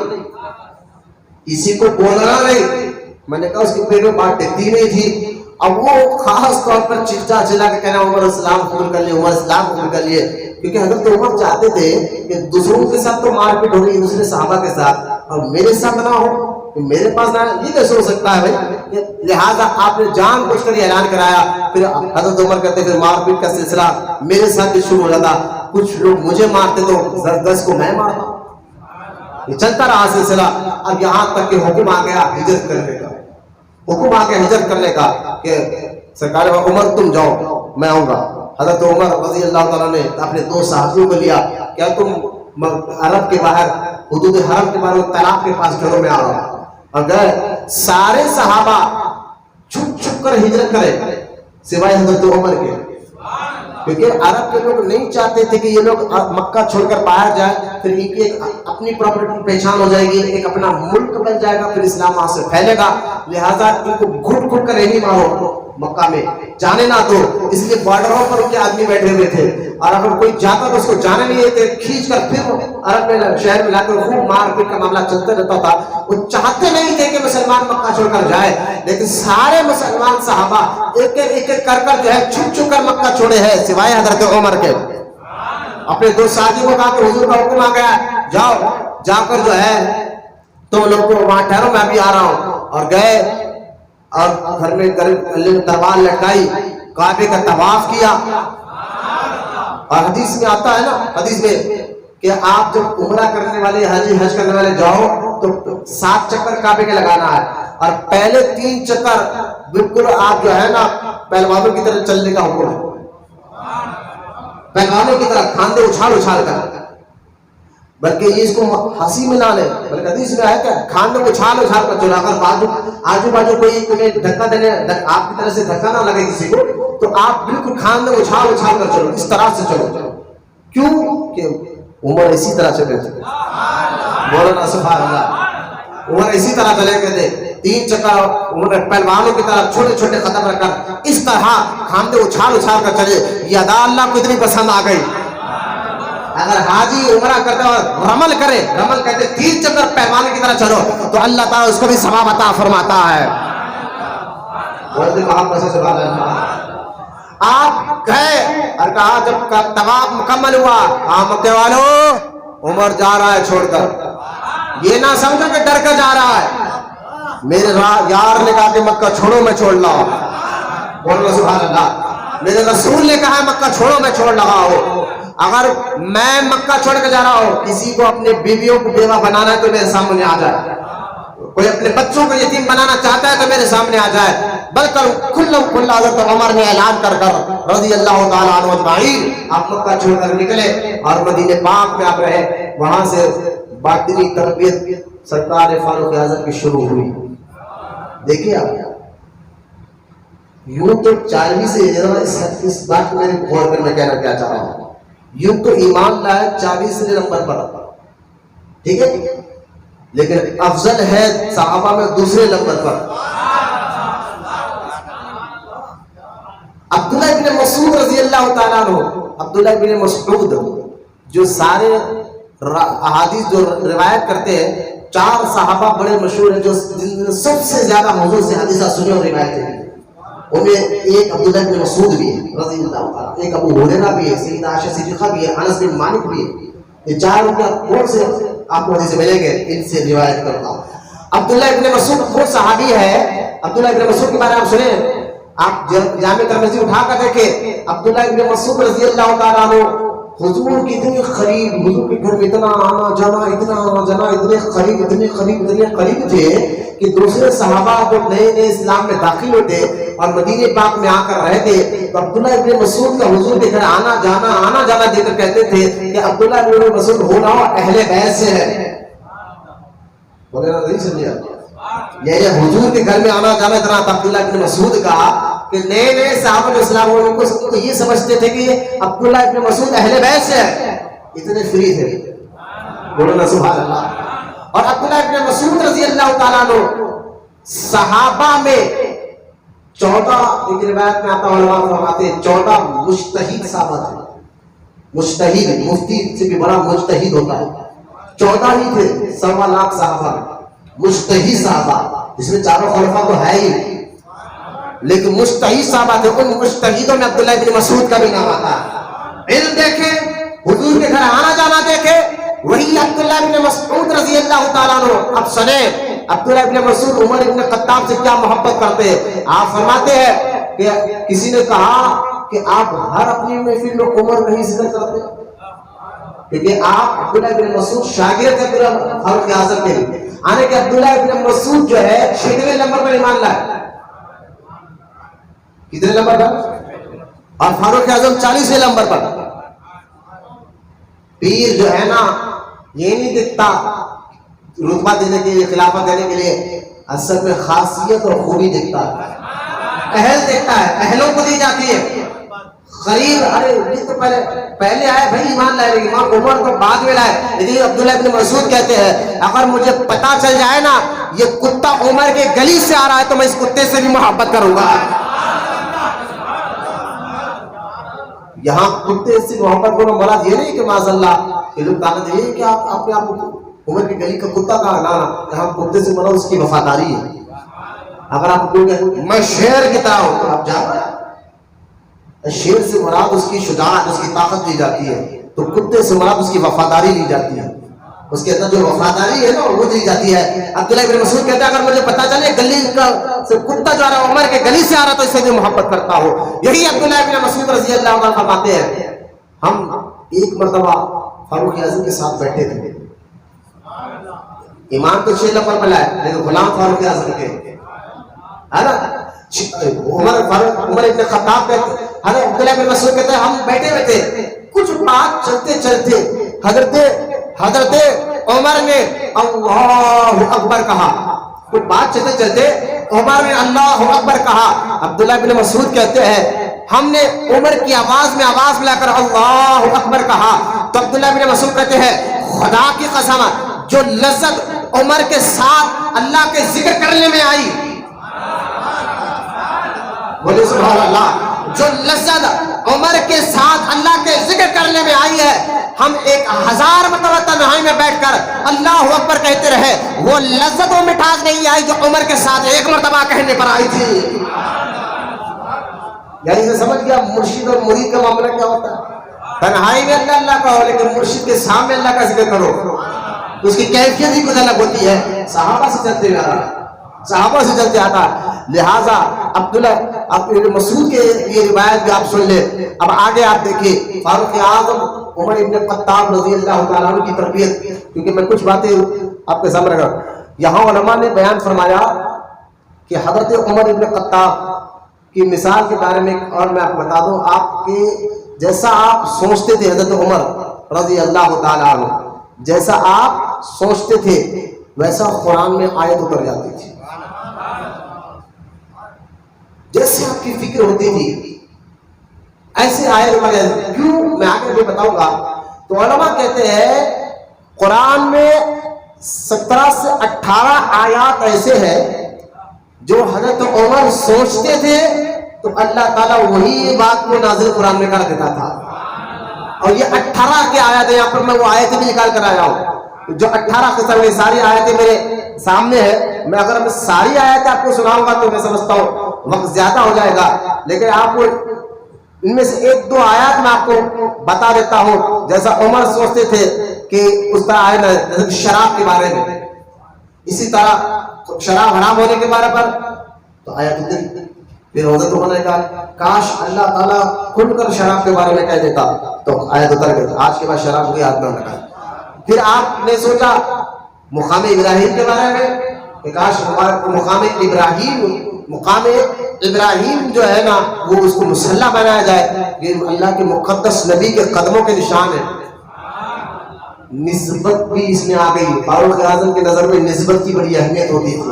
کسی کو بولنا نہیں. میں نے کہا اس کے پیٹ میں بات ٹکتی نہیں تھی. اب وہ خاص طور پر چلا کے کہنا عمر اسلام قبول کر لیے, عمر اسلام قبول کر لیے, کیونکہ حضرت عمر چاہتے تھے کہ دوسروں کے ساتھ تو مار پیٹ ہو رہی ہے, دوسرے صحابہ کے ساتھ, اور میرے ساتھ نہ ہو, میرے پاس نہ, یہ کیسے ہو سکتا ہے بھائی. لہٰذا آپ نے جان بوجھ کر یہ اعلان کرایا. پھر حضرت عمر کہتے پھر مار پیٹ کا سلسلہ میرے ساتھ بھی شروع ہو جاتا. کچھ لوگ مجھے مارتے تو 10 کو میں مارتا. یہ چلتا رہا سلسلہ. اب یہاں تک کہ حکم آ گیا ہجرت کرنے کا, حکم آ گیا ہجرت کرنے کا کہ سرکار عمر تم جاؤ میں آؤں گا. حضرت عمر رضی اللہ تعالیٰ نے اپنے 2 صحابیوں کو لیا, کیا تم عرب کے باہر حدود حرم کے باہر تالاب کے پاس چلو میں آ رہا ہوں. اور گئے سارے صحابہ چھپ چھپ کر ہجرت کرے سوائے حضرت عمر کے, کیونکہ عرب کے لوگ نہیں چاہتے تھے کہ یہ لوگ مکہ چھوڑ کر باہر جائے, پھر ان کی ایک اپنی پراپرٹی پہچان ہو جائے گی, ایک اپنا ملک بن جائے گا, پھر اسلام وہاں سے پھیلے گا. لہٰذا ان کو گھٹ گھٹ کر نہیں مارو, مکہ میں جانے نہ دو. اس لیے بارڈروں پر ان کے آدمی بیٹھے ہوئے تھے, اور اگر کوئی جاتا تو اس کو جانے نہیں دیتے, کھینچ کر پھر عرب میں شہر میں لا کر خوب مار پیٹ کا معاملہ چلتا رہتا تھا. وہ چاہتے نہیں تھے کہ مسلمان مکہ چھوڑ کر جائے, لیکن سارے مسلمان صحابہ ایک ایک کر جو ہے چھپ چھپ کر مکہ چھوڑے ہیں سوائے حضرت عمر کے. اپنے 2 ساتھیوں کو کہا کہ حضور کا حکم آ گیا, جاؤ جا کر جو ہے تم لوگ کو وہاں ٹھہرو, میں بھی آ رہا ہوں. اور گئے اور گھر میں تلوار لٹکائی, کعبے کا طواف کیا. اور حدیث میں آتا ہے نا, حدیث میں کہ آپ جب عمرہ کرنے والے حج کرنے والے جاؤ تو 7 چکر کعبے کے لگانا ہے, اور پہلے 3 چکر بالکل آپ جو ہے نا پہلوانوں کی طرح چلنے کا حکم ہے, پہلوانوں کی طرح کھاندے اچھال اچھال کر, بلکہ یہ اس کو ہنسی میں نہ لے, بلکہ حدیث میں ہے کہ کھاندے اچھال اچھال کر چلو. اگر آجو باجو کوئی تمہیں دھکا دینے, آپ کی طرف سے دھکا نہ لگے کسی کو, تو آپ بالکل کھاندے اچھال اچھال کر چلو, اس طرح سے چلو. کیوں کہ عمر اسی طرح چلے تھے, مولانا سبحان اللہ, عمر اسی طرح چلے گئے تھے. 3 چکر عمر پہلوانوں کی طرح چھوٹے چھوٹے قدم رکھ کر اس طرح کھاندے اچھال اچھال کر چلے. یہ ادا اللہ کو اتنی پسند آ گئی. اگر حاجی عمرہ کرتے اور رمل کرے, رمل کہتے 3 چکر پہلوان کی طرح چلو, تو اللہ تعالیٰ اس کو بھی ثواب عطا فرماتا ہے. آپ گئے اور کہا جب طواف مکمل ہوا, مکے والوں عمر جا رہا ہے چھوڑ کر, یہ نہ سمجھو کہ ڈر کر جا رہا ہے. میرے یار نے کہا کہ مکہ چھوڑو میں چھوڑ رہا ہوں, بولو سبحان اللہ. میرے رسول نے کہا مکہ چھوڑو میں چھوڑ رہا ہوں. اگر میں مکہ چھوڑ کے جا رہا ہوں, کسی کو اپنے بیویوں کو بیوہ بنانا ہے تو میرے سامنے آ جائے, کوئی اپنے بچوں کو یتیم بنانا چاہتا ہے تو میرے سامنے آ جائے. بلکہ کھلا حضرت عمر نے اعلان کر رضی اللہ تعالیٰ عنہ اجمعین آپ مکہ چھوڑ کر نکلے اور مدینہ پاک میں آپ رہے. وہاں سے باطنی تربیت سرکار فاروق اعظم کی شروع ہوئی. دیکھیے آپ یوں تو 40 سے اس بات کو میرے غور کر میں کہنا کیا چاہ رہا ہوں. یوں تو ایمان لائے 40 نمبر پر, ٹھیک ہے, لیکن افضل ہے صحابہ میں دوسرے نمبر پر. عبداللہ ابن مسعود رضی اللہ تعالیٰ عنہ, عبداللہ ابن مسعود جو سارے احادیث جو روایت کرتے ہیں 4 صحابہ بڑے مشہور ہیں جو جن نے سب سے زیادہ حضور سے حدیثہ سنی اور روایتیں کی. ان میں ایک عبداللہ بن مسعود بھی ہے رضی اللہ تعالیٰ، ایک ابو ہریرہ بھی ہے، سیدہ عائشہ صدیقہ بھی ہے، انس بن مالک بھی ہے. یہ 4 ان کون سے آپ کو حدیث ملیں گے، ان سے روایت کرتا ہوں. عبداللہ ابن مسعود وہ صحابی ہے، عبداللہ ابن مسعود کے بارے میں آپ سنیں، آپ جامع ترمذی اٹھا کر دیکھیں. عبداللہ ابن مسعود رضی اللہ تعالیٰ عنہ حضور کی اتنی قریب، حضور کے گھر میں اتنا آنا جانا، اتنا آنا جانا، اتنے قریب تھے کہ دوسرے صحابہ جو نئے نئے اسلام میں داخل ہوتے اور مدینہ پاک میں آ کر رہتے تو عبداللہ ابن مسعود کا حضور کے گھر آنا جانا دے کر کہتے تھے کہ عبداللہ ابن مسعود ہونا اہل بیت سے ہے. بولے نا نہیں سمجھے آپ، یہ حضور کے گھر میں آنا جانا اتنا تھا عبداللہ ابن مسعود کا کہ نئے نئے صحابہ اسلام ان کو یہ سمجھتے تھے کہ عبداللہ ابن مسعود اہل بیت سے ہے، اتنے فری تھے. بولو نا سبحان اللہ. اور عبداللہ ابن مسعود رضی اللہ تعالیٰ عنہ صحابہ میں 14، ایک روایت میں آتا علماء فرماتے ہیں 14 مجتہد صحابہ تھے. مجتہد مفتی سے بھی بڑا مجتہد ہوتا ہے. 14 ہی تھے 1.25 لاکھ صحابہ مجتہد صحابہ، جس میں چاروں خلفاء تو ہے ہی، لیکن مجتہد صحابہ تھے. ان مجتہدوں میں عبداللہ ابن مسعود کا بھی نام آتا ہے. علم دیکھیں، حضور کے گھر آنا جانا دیکھیں، وہی عبداللہ ابن مسعود رضی اللہ تعالیٰ عنہ. اب سنیں عبداللہ ابن مسعود عمر ابن خطاب سے کیا محبت کرتے ہیں. آپ فرماتے ہیں کہ کسی نے کہا کہ آپ ہر اپنی محفل میں عمر نہیں ذکر کرتے، کیونکہ آپ عبداللہ ابن مسعود شاگرد ہیں پورا فاروق اعظم کے لیے. آنے کہ عبداللہ ابن مسعود جو ہے 6ویں نمبر پر ایمان لائے. کتنے نمبر پر؟ اور فاروق اعظم 40ویں نمبر پر. پیر جو ہے نا یہ نہیں دکھتا رتبہ دینے کے لیے، خلافت دینے کے لیے، اصل میں خاصیت اور خوبی دکھتا ہے، اہل دکھتا ہے، اہلوں کو دی جاتی ہے. غریب ارے یہ تو پہلے آئے بھائی ایمان لائے، امام عمر کو بعد میں لائے. لیکن عبداللہ ابن مسعود کہتے ہیں اگر مجھے پتا چل جائے نا یہ کتا عمر کے گلی سے آ رہا ہے تو میں اس کتے سے بھی محبت کروں گا. یہاں کتے سے محبت کرنا مراد یہ نہیں کہ معاذ اللہ یہ لوگ طاقت یہ کہ آپ اپنے آپ عمر کی گلی کا کتا کہا نا، یہاں کتے سے مراد اس کی وفاداری ہے. اگر آپ کو میں شیر کی طرح ہوں تو آپ جانا، شیر سے مراد اس کی شجاعت، اس کی طاقت لی جاتی ہے، تو کتے سے مراد اس کی وفاداری لی جاتی ہے، اس کے اندر جو وفاداری ہے نا وہ دی جاتی ہے. عبداللہ ابن مسعود کہتا ہے اگر مجھے پتا چلے گلی کا سے کتا جو آ رہا ہے عمر کے گلی سے آ رہا تو اس سے بھی محبت کرتا ہو. یہی عبداللہ ابن مسعود رضی اللہ عنہ فرماتے ہیں ہم ایک مرتبہ فاروق اعظم کے ساتھ بیٹھے تھے. ایمان تو 6 نمبر پر لائے لیکن غلام فاروق اعظم کے ہے نا. عمر ابن خطاب کہتے حضرت عبداللہ ابن مسعود کہتے ہیں ہم بیٹھے ہوئے تھے، کچھ بات چلتے چلتے حضرت عمر نے اللہ اکبر کہا. کچھ بات چلتے چلتے عمر نے اللہ اکبر کہا. عبداللہ ابن مسعود کہتے ہیں ہم نے عمر کی آواز میں آواز ملا کر اللہ اکبر کہا تو عبداللہ ابن مسعود کہتے ہیں خدا کی قسم جو لذت عمر کے ساتھ اللہ کے ذکر کرنے میں آئی، بولے سبحان اللہ، جو لذت عمر کے ساتھ اللہ کے ذکر کرنے میں آئی ہے ہم 1000 مرتبہ تنہائی میں بیٹھ کر اللہ اکبر کہتے رہے، وہ لذت و مٹھاس نہیں آئی جو عمر کے ساتھ 1 مرتبہ کہنے پر آئی تھی. یعنی سے سمجھ گیا مرشد اور مرید کا معاملہ کیا ہوتا ہے. تنہائی میں اللہ کہو لیکن مرشد کے سامنے اللہ کا ذکر کرو تو اس کی کیفیت ہی کچھ الگ ہوتی ہے. صحابہ سے چلتے آتا لہذا عبداللہ ابن مسعود کے یہ روایت بھی آپ سن لیں. اب آگے آپ دیکھیں فاروق اعظم عمر ابن خطاب رضی اللہ تعالیٰ عنہ کی تربیت، کیونکہ میں کچھ باتیں آپ کے سامنے رکھا. یہاں علماء نے بیان فرمایا کہ حضرت عمر ابن خطاب کی مثال کے بارے میں، اور میں آپ بتا دوں آپ کے جیسا آپ سوچتے تھے حضرت عمر رضی اللہ تعالیٰ عنہ جیسا آپ سوچتے تھے ویسا قرآن میں آیت اتر جاتی تھی. جیسے آپ کی فکر ہوتی تھی ایسے آیت اتر جاتی. کیوں میں آگے بھی بتاؤں گا. تو علماء کہتے ہیں قرآن میں 17 سے 18 آیات ایسے ہیں جو حضرت عمر سوچتے تھے تو اللہ تعالیٰ وہی بات کو نازل قرآن میں کر دیتا تھا. اور یہ 18 کے آیات ہیں، یہاں پر میں وہ آیتیں بھی نکال کر آیا ہوں. جو 18 قسم کی ساری آیتیں میرے سامنے ہے، میں اگر میں ساری آیتیں آپ کو سناؤں گا تو میں سمجھتا ہوں وقت زیادہ ہو جائے گا، لیکن آپ کو ان میں سے 1-2 آیات میں آپ کو بتا دیتا ہوں. جیسا عمر سوچتے تھے کہ اس طرح آئے نا شراب کے بارے میں، اسی طرح شراب حرام ہونے کے بارے پر تو آیت اتری. پھر حضرت عمر نے کہا کاش اللہ تعالیٰ کھل کر شراب کے بارے میں کہہ دیتا، تو آیت اتر گئی. آج کے بعد شراب کوئی ہاتھ نہ لگائے. پھر آپ نے سوچا مقام ابراہیم کے بارے میں کہ کاش مقام ابراہیم جو ہے نا وہ اس کو مسلح بنایا جائے، یہ اللہ کے مقدس نبی کے قدموں کے نشان ہے. نسبت بھی اس میں آ گئی. فاروق اعظم کی نظر میں نسبت کی بڑی اہمیت ہوتی تھی.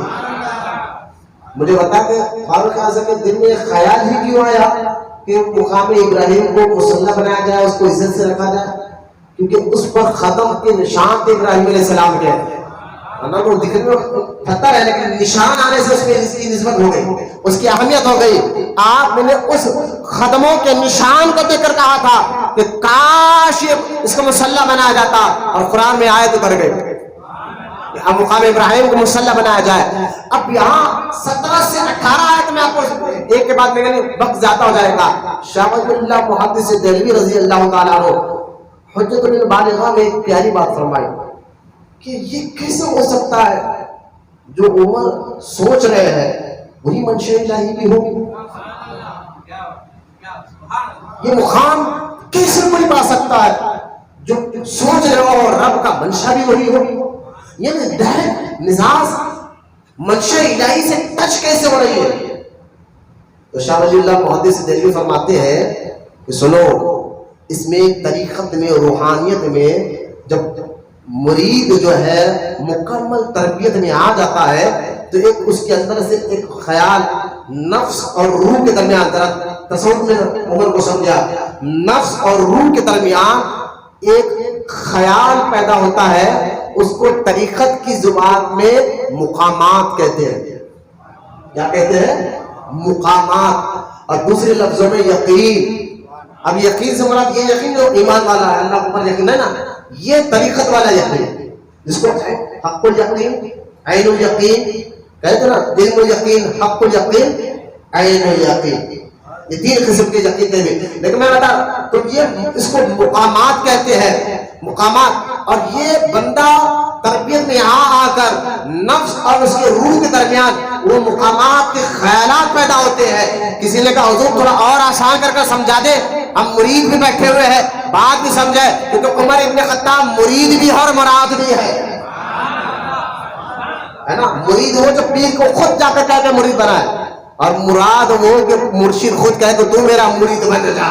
مجھے بتا کہ فاروق اعظم کے دل میں خیال ہی کیوں آیا کہ مقام ابراہیم کو مسلح بنایا جائے، اس کو عزت سے رکھا جائے؟ کیونکہ اس پر ختم کے نشان تھے ابراہیم علیہ السلام کے. وہ دکھنے میں پتہ ہے لیکن نشان آنے سے اس میں اس کی نسبت ہو گئی، اس کی اہمیت ہو گئی. آپ نے اس قدموں کے نشان کو دیکھ کر کہا تھا کہ کاش اس کو مسلح بنایا جاتا، اور قرآن میں آیت اتر گئی اب مقام ابراہیم کو مسلح بنایا جائے. اب یہاں 17 سے 18 آیت میں آپ کو ایک کے بعد میں وقت زیادہ ہو جائے گا. شاہ ولی اللہ محدث دہلوی رضی اللہ تعالیٰ عنہ حجت البالغہ میں ایک پیاری بات فرمائی کہ یہ کیسے ہو سکتا ہے جو عمر سوچ رہے ہیں وہی منشاء الہی بھی ہوگی. یہ مقام کیسے کوئی پا سکتا ہے جو سوچ رہے ہو اور رب کا منشا بھی وہی ہوگی. یہ ڈائریکٹ مزاج منشاء الہی سے ٹچ کیسے ہو رہی ہے؟ تو شاہ ولی اللہ محدث دہلوی فرماتے ہیں کہ سنو، اس میں طریقت میں روحانیت میں جب مرید جو ہے مکمل تربیت میں آ جاتا ہے تو ایک اس کے اندر سے ایک خیال نفس اور روح کے درمیان، تصور میں عمر کو سمجھا، نفس اور روح کے درمیان ایک خیال پیدا ہوتا ہے. اس کو طریقت کی زبان میں مقامات کہتے ہیں. کیا کہتے ہیں؟ مقامات. اور دوسرے لفظوں میں یقین. اب یقین سے مراد یہ یقین جو ایمان والا ہے، اللہ پر یقین ہے نا، یہ طریقت والا یقین جس کو حق الیقین، عین الیقین کہتے نا، علم الیقین، حق الیقین، عین الیقین. یہ 3 قسم کے یقین تھے. لیکن میں بتا تو یہ اس کو مقامات کہتے ہیں، مقامات. اور یہ بندہ تربیت میں آ کر نفس اور اس کے روح کے درمیان وہ مقامات کے خیالات پیدا ہوتے ہیں. کسی نے کہا حضور تھوڑا اور آسان کر سمجھا دے، ہم مرید بھی بیٹھے ہوئے ہیں بات بھی سمجھے، کیونکہ عمر ابن خطاب مرید بھی ہے اور مراد بھی ہے نا. مرید ہو جو پیر کو خود جا کر کہہ کے مرید بنائے، اور مراد وہ کہ مرشد خود کہے کہ تو میرا مرید بن جا.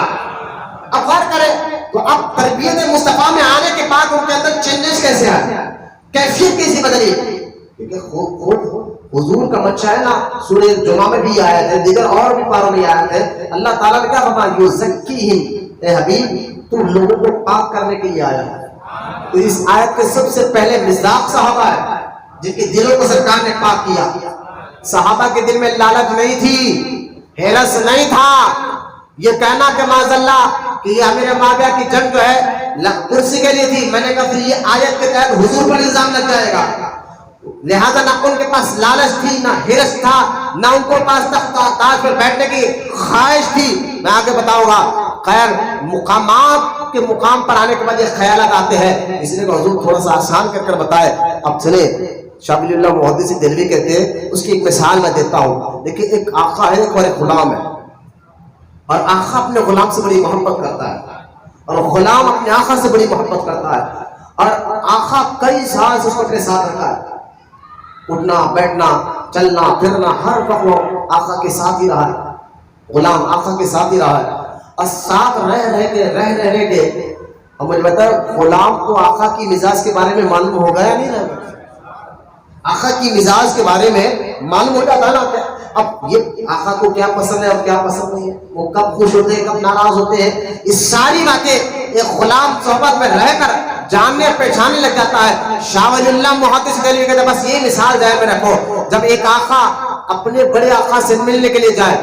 اب غور کریں تو اب تربیت مصطفیٰ میں آنے کے بعد ان کے اندر چینجز کیسے آئے، کیفیت کیسی بدلی؟ کیونکہ خود حضور کا بچہ ہے نا، سورہ جمعہ میں بھی آیا ہے، دیگر اور بھی پاروں میں آیا ہے. اللہ تعالیٰ نے کیا فرمایا؟ یزکیہم، اے حبیب تو لوگوں کو پاک کرنے کے لیے آیا ہے. تو اس آیت کے سب سے پہلے مصداق صحابہ ہے جن کے دلوں کو سرکار نے پاک کیا. صحابہ کے دل میں لالچ نہیں تھی، ہرس نہیں تھا، یہ کہنا کہ معاذ اللہ کہ یہ امیر معاویہ کی جنگ جو ہے کرسی کے لیے تھی. میں نے کہا پھر یہ آیت کے تحت حضور پر الزام لگ جائے گا. لہذا نہ ان کے پاس لالچ تھی، نہ ہرس تھا، نہ ان کو پاس تخت تاج پر بیٹھنے کی خواہش تھی. میں آگے بتاؤں گا. خیر، مقامات کے مقام پر آنے کے بعد یہ خیالات آتے ہیں. اس لیے کہ حضور تھوڑا سا آسان کر بتائے. اب چلے شاہ ولی اللہ محدث دہلوی کہتے ہیں، اس کی ایک مثال میں دیتا ہوں. دیکھیں ایک آقا ہے اور ایک غلام ہے، اور آقا اپنے غلام سے بڑی محبت کرتا ہے اور غلام اپنے آقا سے بڑی محبت کرتا ہے. اور آقا کئی سال سے اس کو اپنے ساتھ رکھا ہے، اٹھنا بیٹھنا چلنا پھرنا ہر وقت وہ آقا کے ساتھ ہی رہا ہے. غلام آقا کے ساتھ ہی رہا ہے، اور ساتھ رہ کے اور مجھے بتایا غلام کو آقا کی مزاج کے بارے میں معلوم ہو گیا نہیں نا؟ آقا کی مزاج کے بارے میں معلوم ہو جاتا نا. اب یہ آقا کو کیا پسند ہے اور کیا پسند نہیں ہے، وہ کب خوش ہوتے ہیں کب ناراض ہوتے ہیں، یہ ساری باتیں ایک غلام صحبت میں رہ کر جاننے پہچاننے لگ جاتا ہے. شاہ ولی اللہ محدث دہلوی کہتے ہیں بس یہ مثال ذہن میں رکھو، جب ایک آقا اپنے بڑے آقا سے ملنے کے لیے جائے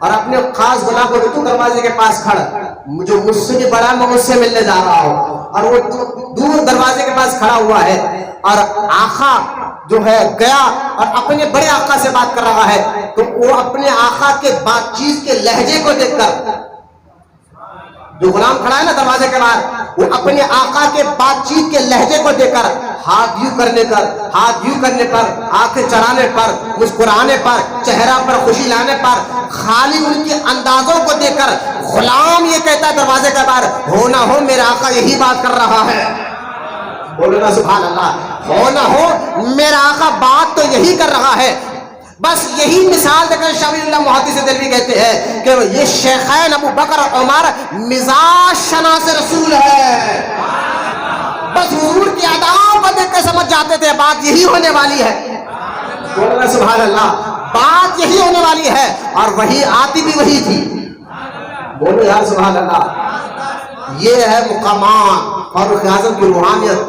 اور اپنے خاص غلام کو تو دروازے کے پاس کھڑا، جو مجھ سے بھی بڑا میں مجھ سے ملنے جا رہا ہوں، اور وہ دور دروازے کے پاس کھڑا ہوا ہے، اور آقا جو ہے گیا اور اپنے بڑے آقا سے بات کر رہا ہے، تو وہ اپنے آقا کے بات چیت کے لہجے کو دیکھ کر، جو غلام کھڑا ہے نا دروازے کے باہر، وہ اپنے آقا کے بات چیت کے لہجے کو دیکھ کر ہاتھ یوں کرنے پر، آنکھیں چڑھانے پر، مسکرانے پر، چہرہ پر خوشی لانے پر، خالی ان کے اندازوں کو دیکھ کر غلام یہ کہتا ہے دروازے کے باہر، ہو نہ ہو میرا آقا یہی بات کر رہا ہے. بولو نا سبحان اللہ. ہو نہ ہو میرا آقا بات تو یہی کر رہا ہے. بس یہی مثال دے کر شاہ ولی اللہ محدث دہلوی کہتے ہیں کہ یہ شیخین ابو بکر اور عمر مزاج شناس رسول ہے. بس حضور کی اداؤں کو دیکھ کے سمجھ جاتے تھے بات یہی ہونے والی ہے. بولنا سبحان اللہ. بات یہی ہونے والی ہے، اور وہی آتی بھی وہی تھی. بولو یار سبحان اللہ. یہ ہے مقامات فاروق اعظم کی روحانیت.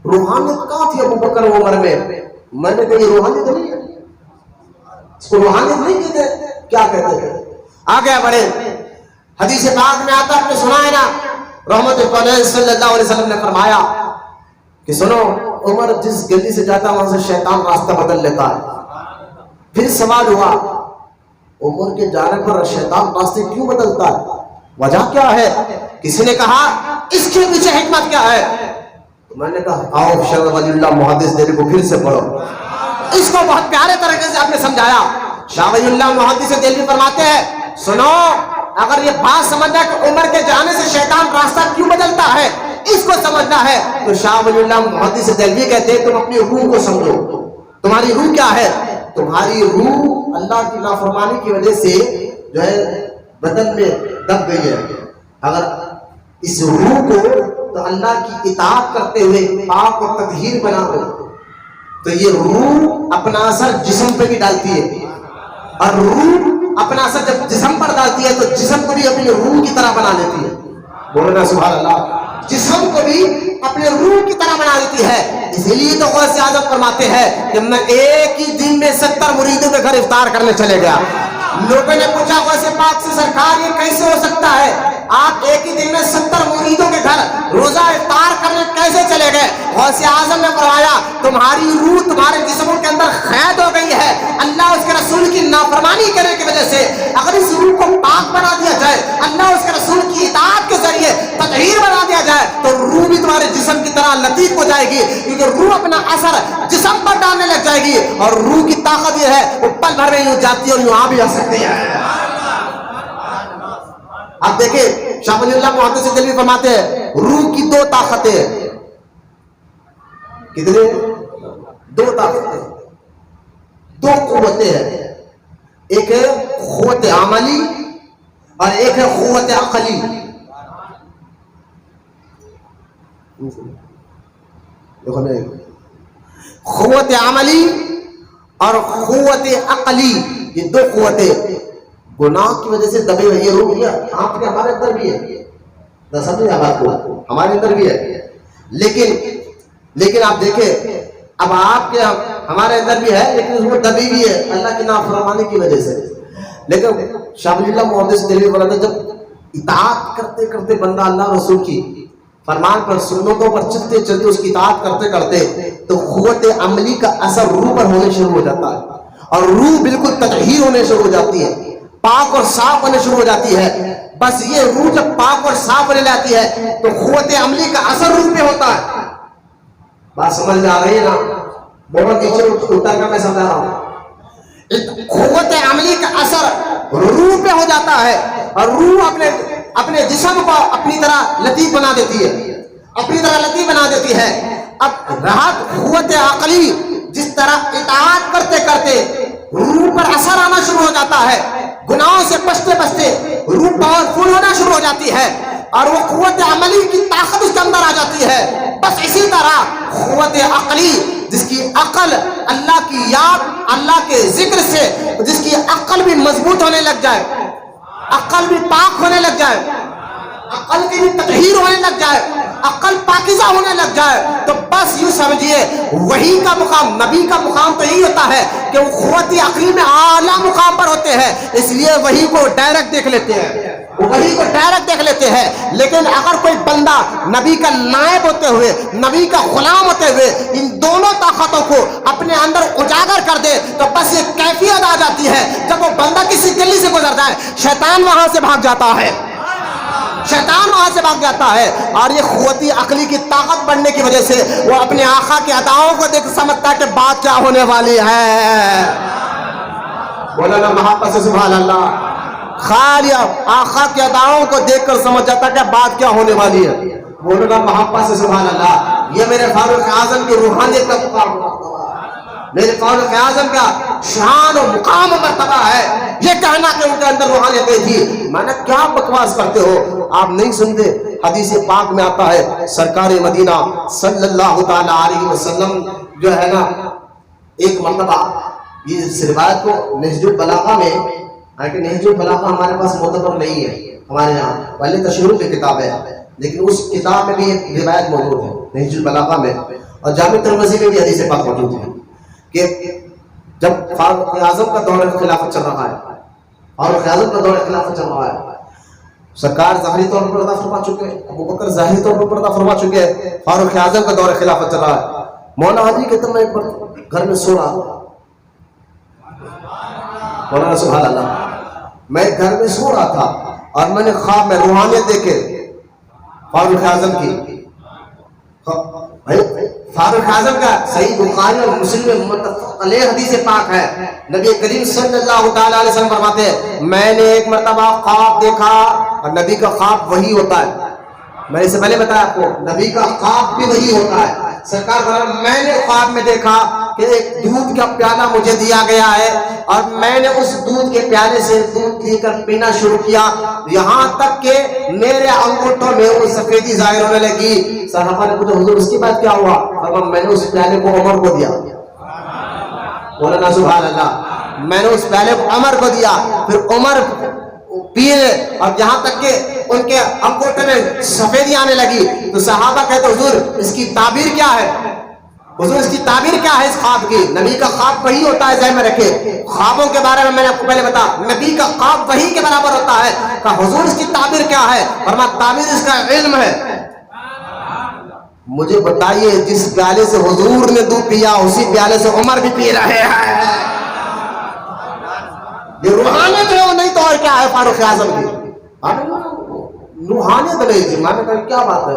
روحانیت کہاں تھی ابو بکر عمر میں نے کہا یہ روحانیت نہیں ہے، اس کو روحانیت نہیں کہتے. کیا کہتے ہیں؟ آگے بڑھے. حدیث پاک میں آتا ہے، سنا ہے نا، رحمت اللہ صلی اللہ علیہ وسلم نے فرمایا کہ سنو، عمر جس گلی سے جاتا وہاں سے شیطان راستہ بدل لیتا ہے. پھر سوال ہوا عمر کے جانے پر شیطان راستے کیوں بدلتا ہے؟ وجہ کیا ہے؟ کسی نے کہا اس کے پیچھے حکمت کیا ہے؟ میں نے کہا آؤ شاہ ولی اللہ محدث دہلوی کو پھر سے پڑھو. اس کو بہت پیارے طریقے سے آپ نے سمجھایا. شاہ ولی اللہ محدث دہلوی فرماتے ہیں سنو، اگر یہ بات سمجھنا ہے کہ عمر کے جانے سے شیطان راستہ کیوں بدلتا ہے، اس کو سمجھنا ہے، تو شاہ ولی اللہ محدث دہلوی کہتے ہیں تم اپنی روح کو سمجھو. تمہاری روح کیا ہے؟ تمہاری روح اللہ کی نافرمانی کی وجہ سے جو ہے بدن میں دب گئی ہے. اگر اس روح کو تو اللہ کی اطاعت کرتے ہوئے پاک اور تطہیر بنا دو تو یہ روح اپنا اثر جسم پہ بھی ڈالتی ہے، اور روح اپنا اثر جب جسم پر ڈالتی ہے تو جسم کو بھی اپنی روح کی طرح بنا لیتی ہے. بولنا سبحان اللہ. جسم کو بھی اپنے روح کی طرح بنا دیتی ہے. اسی لیے تو غوث اعظم فرماتے ہیں کہ میں ایک ہی دن میں 70 مریدوں کے گھر افطار کرنے چلے گیا. لوگوں نے پوچھا غوث پاک سے سرکار یہ کیسے ہو سکتا ہے، آپ ایک ہی دن میں 70 مریدوں کے گھر روزہ افطار کرنے کیسے چلے گئے؟ غوث اعظم نے فرمایا تمہاری روح تمہارے جسموں کے اندر قید ہو گئی ہے اللہ اس کے رسول کی نافرمانی کرنے کی وجہ سے. اگر اس روح کو پاک بنا دیا جائے، اللہ اس کے رسول کی اطاعت کے ذریعے تطہیر بنا دیا جائے، تو روح بھی تمہارے جسم کی طرح لطیف ہو جائے گی، کیونکہ روح اپنا اثر جسم پر ڈالنے لگ جائے گی. اور روح کی طاقت یہ ہے وہ پل بھر میں یوں جاتی ہے اور یوں آ بھی آ سکتی ہے. اب دیکھیں شاہ ولی اللہ محدث دہلوی فرماتے ہیں روح کی 2 طاقتیں. کتنے؟ 2 طاقتیں، 2 قوتیں ہیں. ایک ہے قوت عملی اور ایک ہے قوت عقلی. قوت عملی اور قوت عقلی، یہ 2 قوتیں گناہ کی وجہ سے دبے ہوئے. یہ روح آپ کے ہمارے اندر بھی ہے، سمجھے بات کو، ہمارے اندر بھی ہے. لیکن آپ دیکھیں اب آپ کے ہمارے اندر بھی ہے، لیکن اس میں دبی بھی ہے اللہ کی نافرمانی کی وجہ سے. لیکن شاہ ولی اللہ محدث دہلوی بولا جب اطاعت کرتے کرتے بندہ اللہ رسول کی فرمان پر سنتوں پر چلتے چلتے اس کی اطاعت کرتے کرتے تو قوت عملی کا اثر روح پر ہونے شروع ہو جاتا ہے، اور روح بالکل تطہیر ہونے شروع ہو جاتی ہے، پاک اور صاف ہونے شروع ہو جاتی ہے. بس یہ روح جب پاک اور صاف ہونے لگتی ہے تو قوت عملی کا اثر روح پہ ہوتا ہے. بات سمجھ میں آ رہی ہے نا؟ بہت نیچے اتر کر میں سمجھا رہا ہوں. قوت عملی کا اثر روح پہ ہو جاتا ہے، اور روح اپنے جسم کو اپنی طرح لطیف بنا دیتی ہے، اب رہت قوت عقلی، جس طرح اطاعت کرتے کرتے روح پر اثر آنا شروع ہو جاتا ہے، گناہوں سے بچتے بچتے روح پاورفل ہونا شروع ہو جاتی ہے، اور وہ قوت عملی کی طاقت اس کے اندر آ جاتی ہے. بس اسی طرح قوت عقلی، جس کی عقل اللہ کی یاد، اللہ کے ذکر سے جس کی عقل بھی مضبوط ہونے لگ جائے، عقل بھی پاک ہونے لگ جائے، عقل کی بھی تطہیر ہونے لگ جائے، عقل پاکیزہ ہونے لگ جائے تو بس یوں سمجھیے وحی کا مقام، نبی کا مقام تو یہی ہوتا ہے کہ وہ قوت عقلی میں اعلیٰ مقام پر ہوتے ہیں، اس لیے وحی کو ڈائریکٹ دیکھ لیتے ہیں، وحی کو ڈائریکٹ دیکھ لیتے ہیں۔ لیکن اگر کوئی بندہ نبی کا نائب ہوتے ہوئے، نبی کا غلام ہوتے ہوئے ان دونوں طاقتوں کو اپنے اندر اجاگر کر دے تو بس یہ کیفیت آ جاتی ہے، جب وہ بندہ کسی گلی سے گزرتا ہے شیطان وہاں سے بھاگ جاتا ہے، شیطان وہاں سے بھاگ جاتا ہے۔ اور یہ قوت عقلی کی طاقت بڑھنے کی وجہ سے وہ اپنے آقا کی اداؤں کو دیکھ سمجھتا ہے کہ بات کیا ہونے والی ہے۔ بولا نا محبت سے سبحان اللہ۔ خالی آقا کی اداؤں کو دیکھ کر سمجھ جاتا کہ بات کیا ہونے والی ہے۔ بولو نا محبت سے سبحان اللہ۔ یہ میرے فاروق اعظم کی روحانیت کا مقام، میرے فاروق اعظم کا شان و مقام و مرتبہ ہے یہ کہنا کہ ان کے اندر روحانیت تھی۔ میں نے کیا بکواس کرتے ہو، آپ نہیں سنتے؟ حدیث پاک میں آتا ہے سرکار مدینہ صلی اللہ تعالی علیہ وسلم جو ہے نا ایک مرتبہ، یہ اس روایت کو نہج البلاغہ میں، نہج البلاغہ ہمارے پاس معتبر نہیں ہے ہمارے یہاں، پہلے تشریح کی کتاب ہے لیکن اس کتاب میں بھی ایک روایت موجود ہے نہج البلاغہ میں، اور جامع ترمذی میں بھی حدیث پاک موجود ہے کہ جب فاروق اعظم کا دور خلافت چل رہا ہے، فاروق اعظم کا دور خلافت چل رہا ہے، سرکار ظاہری طور پر پردہ فرما چکے ہیں، ابو بکر ظاہری طور پر پردہ فرما چکے ہیں، فاروق اعظم کا دور خلافت چل رہا ہے۔ مولانا حاجی کہتے ہیں میں ایک بار گھر میں سو رہا تھا، مولانا سبحان اللہ، میں گھر میں سو رہا تھا اور میں نے خواب میں روحانیت دیکھے فاروق اعظم کی۔ فاروق اعظم کا صحیح بخاری اور مسلم میں متفق علیہ حدیث پاک ہے، نبی کریم صلی اللہ تعالی علیہ وسلم فرماتے ہیں میں نے ایک مرتبہ خواب دیکھا، اور نبی کا خواب وہی ہوتا ہے، میں نے اس سے پہلے بتایا آپ کو نبی کا خواب بھی وہی ہوتا ہے۔ سرکار فرماتے ہیں میں نے خواب میں دیکھا کہ ایک دودھ کا پیالہ مجھے دیا گیا ہے اور میں نے اس دودھ کے پیالے سے دودھ لے کر پینا شروع کیا، یہاں تک کہ میرے انگوٹھوں میں وہ سفیدی ظاہر ہونے لگی۔ صحابہ نے پوچھا حضور اس کے بعد کیا ہوا؟ فرمایا میں نے اس پیالے کو عمر کو دیا۔ مولانا سبحان اللہ، میں نے اس پیالے کو عمر کو دیا، پھر عمر پیے اور یہاں تک کہ ان کے انگوٹھے میں سفیدی آنے لگی۔ تو صحابہ کہتے حضور اس کی تعبیر کیا ہے؟ حضور اس کی تعبیر کیا ہے اس خواب کی؟ نبی کا خواب وہی ہوتا ہے، ذہن میں رکھے۔ خوابوں کے بارے میں نے آپ کو پہلے بتا، نبی کا خواب وہی کے برابر ہوتا ہے۔ کہ حضور اس کی تعبیر کیا ہے؟ فرمایا تعبیر اس کا علم ہے۔ مجھے بتائیے جس پیالے سے حضور نے دودھ پیا اسی پیالے سے عمر بھی پی رہے ہیں، یہ روحانیت ہے وہ نہیں تو اور کیا ہے فاروق اعظم کی؟ روحانیت نہیں تھی۔ میں نے کہا کیا بات ہے؟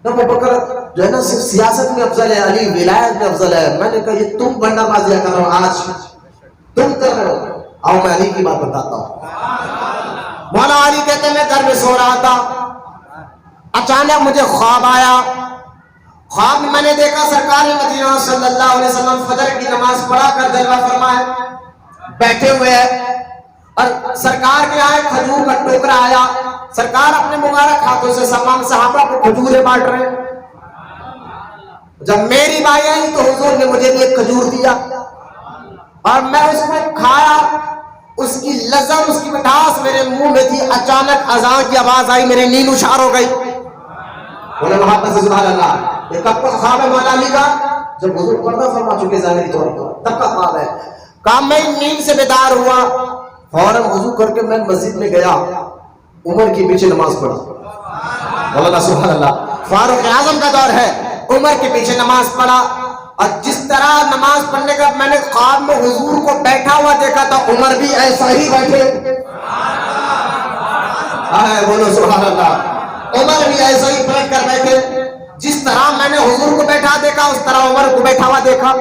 ابو بکر جو ہے نا صرف سیاست میں افضل ہے، علی ولایت میں افضل ہے۔ میں نے کہا یہ تم بنڈا بازیاں کر رہے ہو، آج تم کر رہے ہو، آؤ میں علی کی بات بتاتا ہوں۔ مولا علی کہتے ہیں میں گھر میں سو رہا تھا، اچانک مجھے خواب آیا۔ خواب میں نے دیکھا سرکار مدینہ صلی اللہ علیہ وسلم فجر کی نماز پڑھا کر جلوہ فرمائے بیٹھے ہوئے ہیں، اور سرکار کے آئے کھجور کا ٹوکرا آیا، سرکار اپنے مبارک ہاتھوں سے تمام صحابہ کو کھجوریں بانٹ رہے ہیں۔ جب میری باری آئی تو حضور نے مجھے بھی ایک کھجور دیا اور میں اس کو کھایا، اس کی لذت اس کی مٹھاس میرے منہ میں تھی۔ اچانک اذان کی آواز آئی، میری نیند اشار ہو گئی۔ بولے محبت سے سبحان اللہ۔ یہ کب کا خواب ہے مولا علی کا؟ جب حضور پردہ فرما چکے ظاہری طور پر، تب کا خواب ہے۔ کام میں نیند سے بیدار ہوا، فوراً وضو کر کے میں مسجد میں گیا، عمر کے پیچھے نماز پڑھا۔ مولانا سبحان اللہ، فاروق اعظم کا دور ہے، عمر کے پیچھے نماز پڑھا، اور جس طرح نماز پڑھنے کا میں نے خواب میں حضور کو بیٹھا ہوا دیکھا تھا، عمر بھی ایسا ہی بیٹھے۔ بولو سبحان اللہ، عمر بھی ایسا ہی پلٹ کر بیٹھے۔ جس طرح میں نے حضور کو بیٹھا دیکھا اس طرح عمر کو بیٹھا ہوا دیکھا،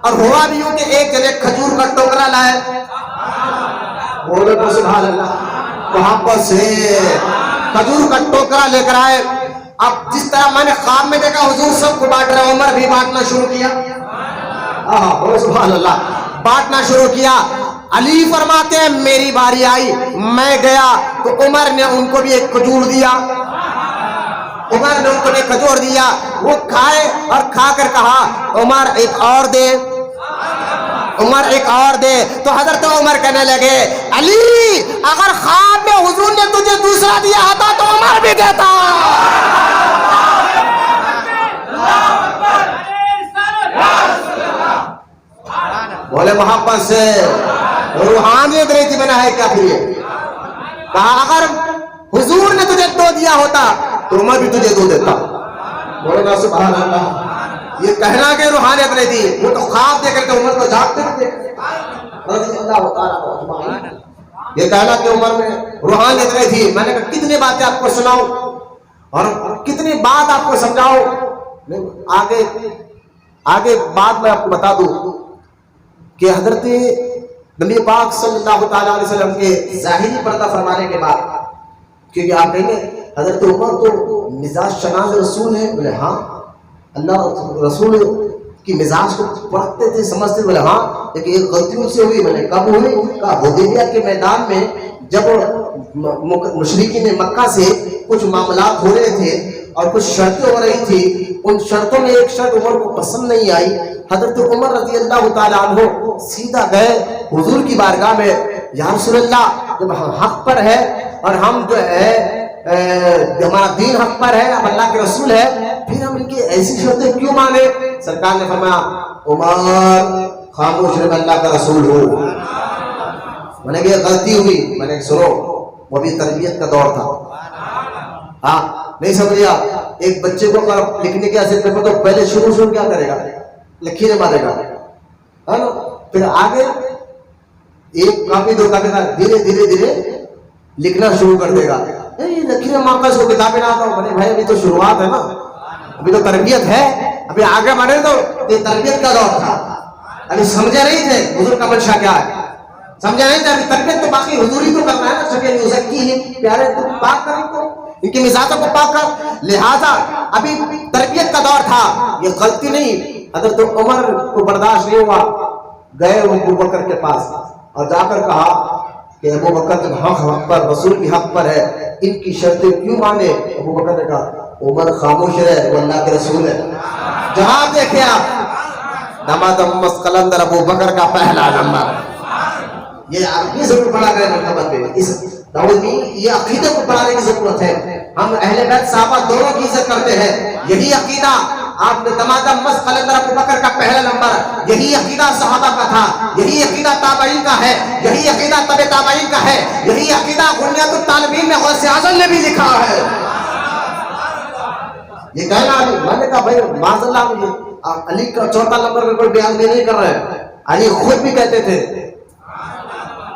اور ہوا بھی یوں کہ ایک جنے کھجور کا ٹوکرا لائے۔ بولو سبحان اللہ، وہاں پر سے کھجور کا ٹوکرا لے کر آئے۔ اب جس طرح میں نے خواب میں دیکھا حضور سب کو بانٹ رہے، عمر بھی بانٹنا شروع کیا۔ بولو سبحان اللہ، بانٹنا شروع کیا۔ علی فرماتے ہیں میری باری آئی، میں گیا تو عمر نے ان کو بھی ایک کھجور دیا، عمر نے ان کو بھی ایک کھجور دیا۔ وہ کھائے اور کھا کر کہا عمر ایک اور دے، عمر ایک اور دے۔ تو حضرت عمر کہنے لگے علی اگر خواب میں حضور نے تجھے دوسرا دیا ہوتا تو عمر بھی دیتا۔ بولے محبت سے. روحانیت رہی تھی بنا ہے کیا پھر یہ کہا اگر حضور نے تجھے دو دیا ہوتا تو میں بھی تجھے دو دیتا. بولے نا سبحان اللہ. یہ کہنا کہ روحانیت نہیں تھی, وہ تو خواب دیکھ رہے تھے, عمر تو جاگتے تھے رضی اللہ تعالیٰ عنہ. یہ کہنا کہ عمر میں روحانیت نہیں تھی. میں نے کہا کتنی باتیں آپ کو سناؤں اور کتنی بات آپ کو سمجھاؤں. آگے بات میں آپ کو بتا دوں کہ حضرت نبی پاک صلی اللہ تعالیٰ علیہ وسلم کے ظاہری پردہ فرمانے کے بعد, کیونکہ آپ کہیں گے حضرت عمر تو مزاج شناس رسول ہے. بولے ہاں, اللہ رسول کی مزاج کو پڑھتے تھے, سمجھتے. بولے ہاں, لیکن ایک غلطی ان سے ہوئی. میں نے کب ہوئی؟ کہا حدیبیہ کے میدان میں جب مشرکین مکہ سے کچھ معاملات ہو رہے تھے اور کچھ شرطیں ہو رہی تھی, ان شرطوں میں ایک شرط عمر کو پسند نہیں آئی. حضرت عمر رضی اللہ تعالیٰ عنہ سیدھا گئے حضور کی بارگاہ میں, یا رسول اللہ جب ہم حق پر ہے اور ہم جو ہے ہمارا دین حق پر ہے, اب اللہ کے رسول ہے, پھر ہم ان کی ایسی شرطیں کیوں مانے؟ سرکار نے فرمایا عمر خاموش رہے, اللہ کا رسول ہو. میں نے کہا غلطی ہوئی. میں نے سنو, وہ بھی تربیت کا دور تھا. ہاں نہیں سمجھیا. ایک بچے کو لکھنے کے اثر پہ تو پہلے شروع کیا کرے گا؟ لکھی مارے گا, ہے نا. پھر آگے ایک کاپی دو کاپی کا دھیرے لکھنا شروع کر دے گا. لکھی مارتا اس کو کتابیں نہ آتا ہوں. بھائی ابھی تو شروعات ہے نا, ابھی تو تربیت ہے, ابھی آگے بڑھے تو یہ تربیت کا دور تھا. ابھی سمجھے نہیں تھے حضور کا منشا کیا ہے, سمجھا نہیں تھا. ابھی تربیت تو باقی حضور ہی تو کرنا ہے نا. سب یہ پیارے تو پاک کریں تو ان کی مزاجوں کو پاک کر. لہذا ابھی تربیت کا دور تھا, یہ غلطی نہیں. حضرت عمر کو برداشت نہیں ہوا, گئے ابو بکر کے پاس اور جا کر کہا کہ ابو بکر جب حق پر, رسول کی حق پر ہے, ان کی شرطیں کیوں مانے؟ ابو بکر نے کہا عمر خاموش ہے, وہ اللہ کے رسول ہے. جواب دیکھیں آپ, دمادم قلندر ابو بکر کا پہلا نمبر. یہ ضرور پڑھا گیا مرتبہ پہ, اس دعوت میں یہ عقیدے کو پڑھانے کی ضرورت ہے. ہم اہل بیت صحابہ دونوں کی عزت کرتے ہیں. یہی عقیدہ آپ نے دمادم مس قلندر ابو بکر کا پہلا نمبر, یہی عقیدہ صحابہ کا تھا, یہی عقیدہ تابعین کا ہے, یہی عقیدہ تبع تابعین کا ہے, یہی عقیدہ بنیاد الطالبین میں غوث اعظم نے بھی لکھا ہے. یہ کہنا میں نے کہا بھائی معاذ اللہ, علی کا چوتھا نمبر میں کوئی بیان نہیں کر رہے ہیں. علی خود بھی کہتے تھے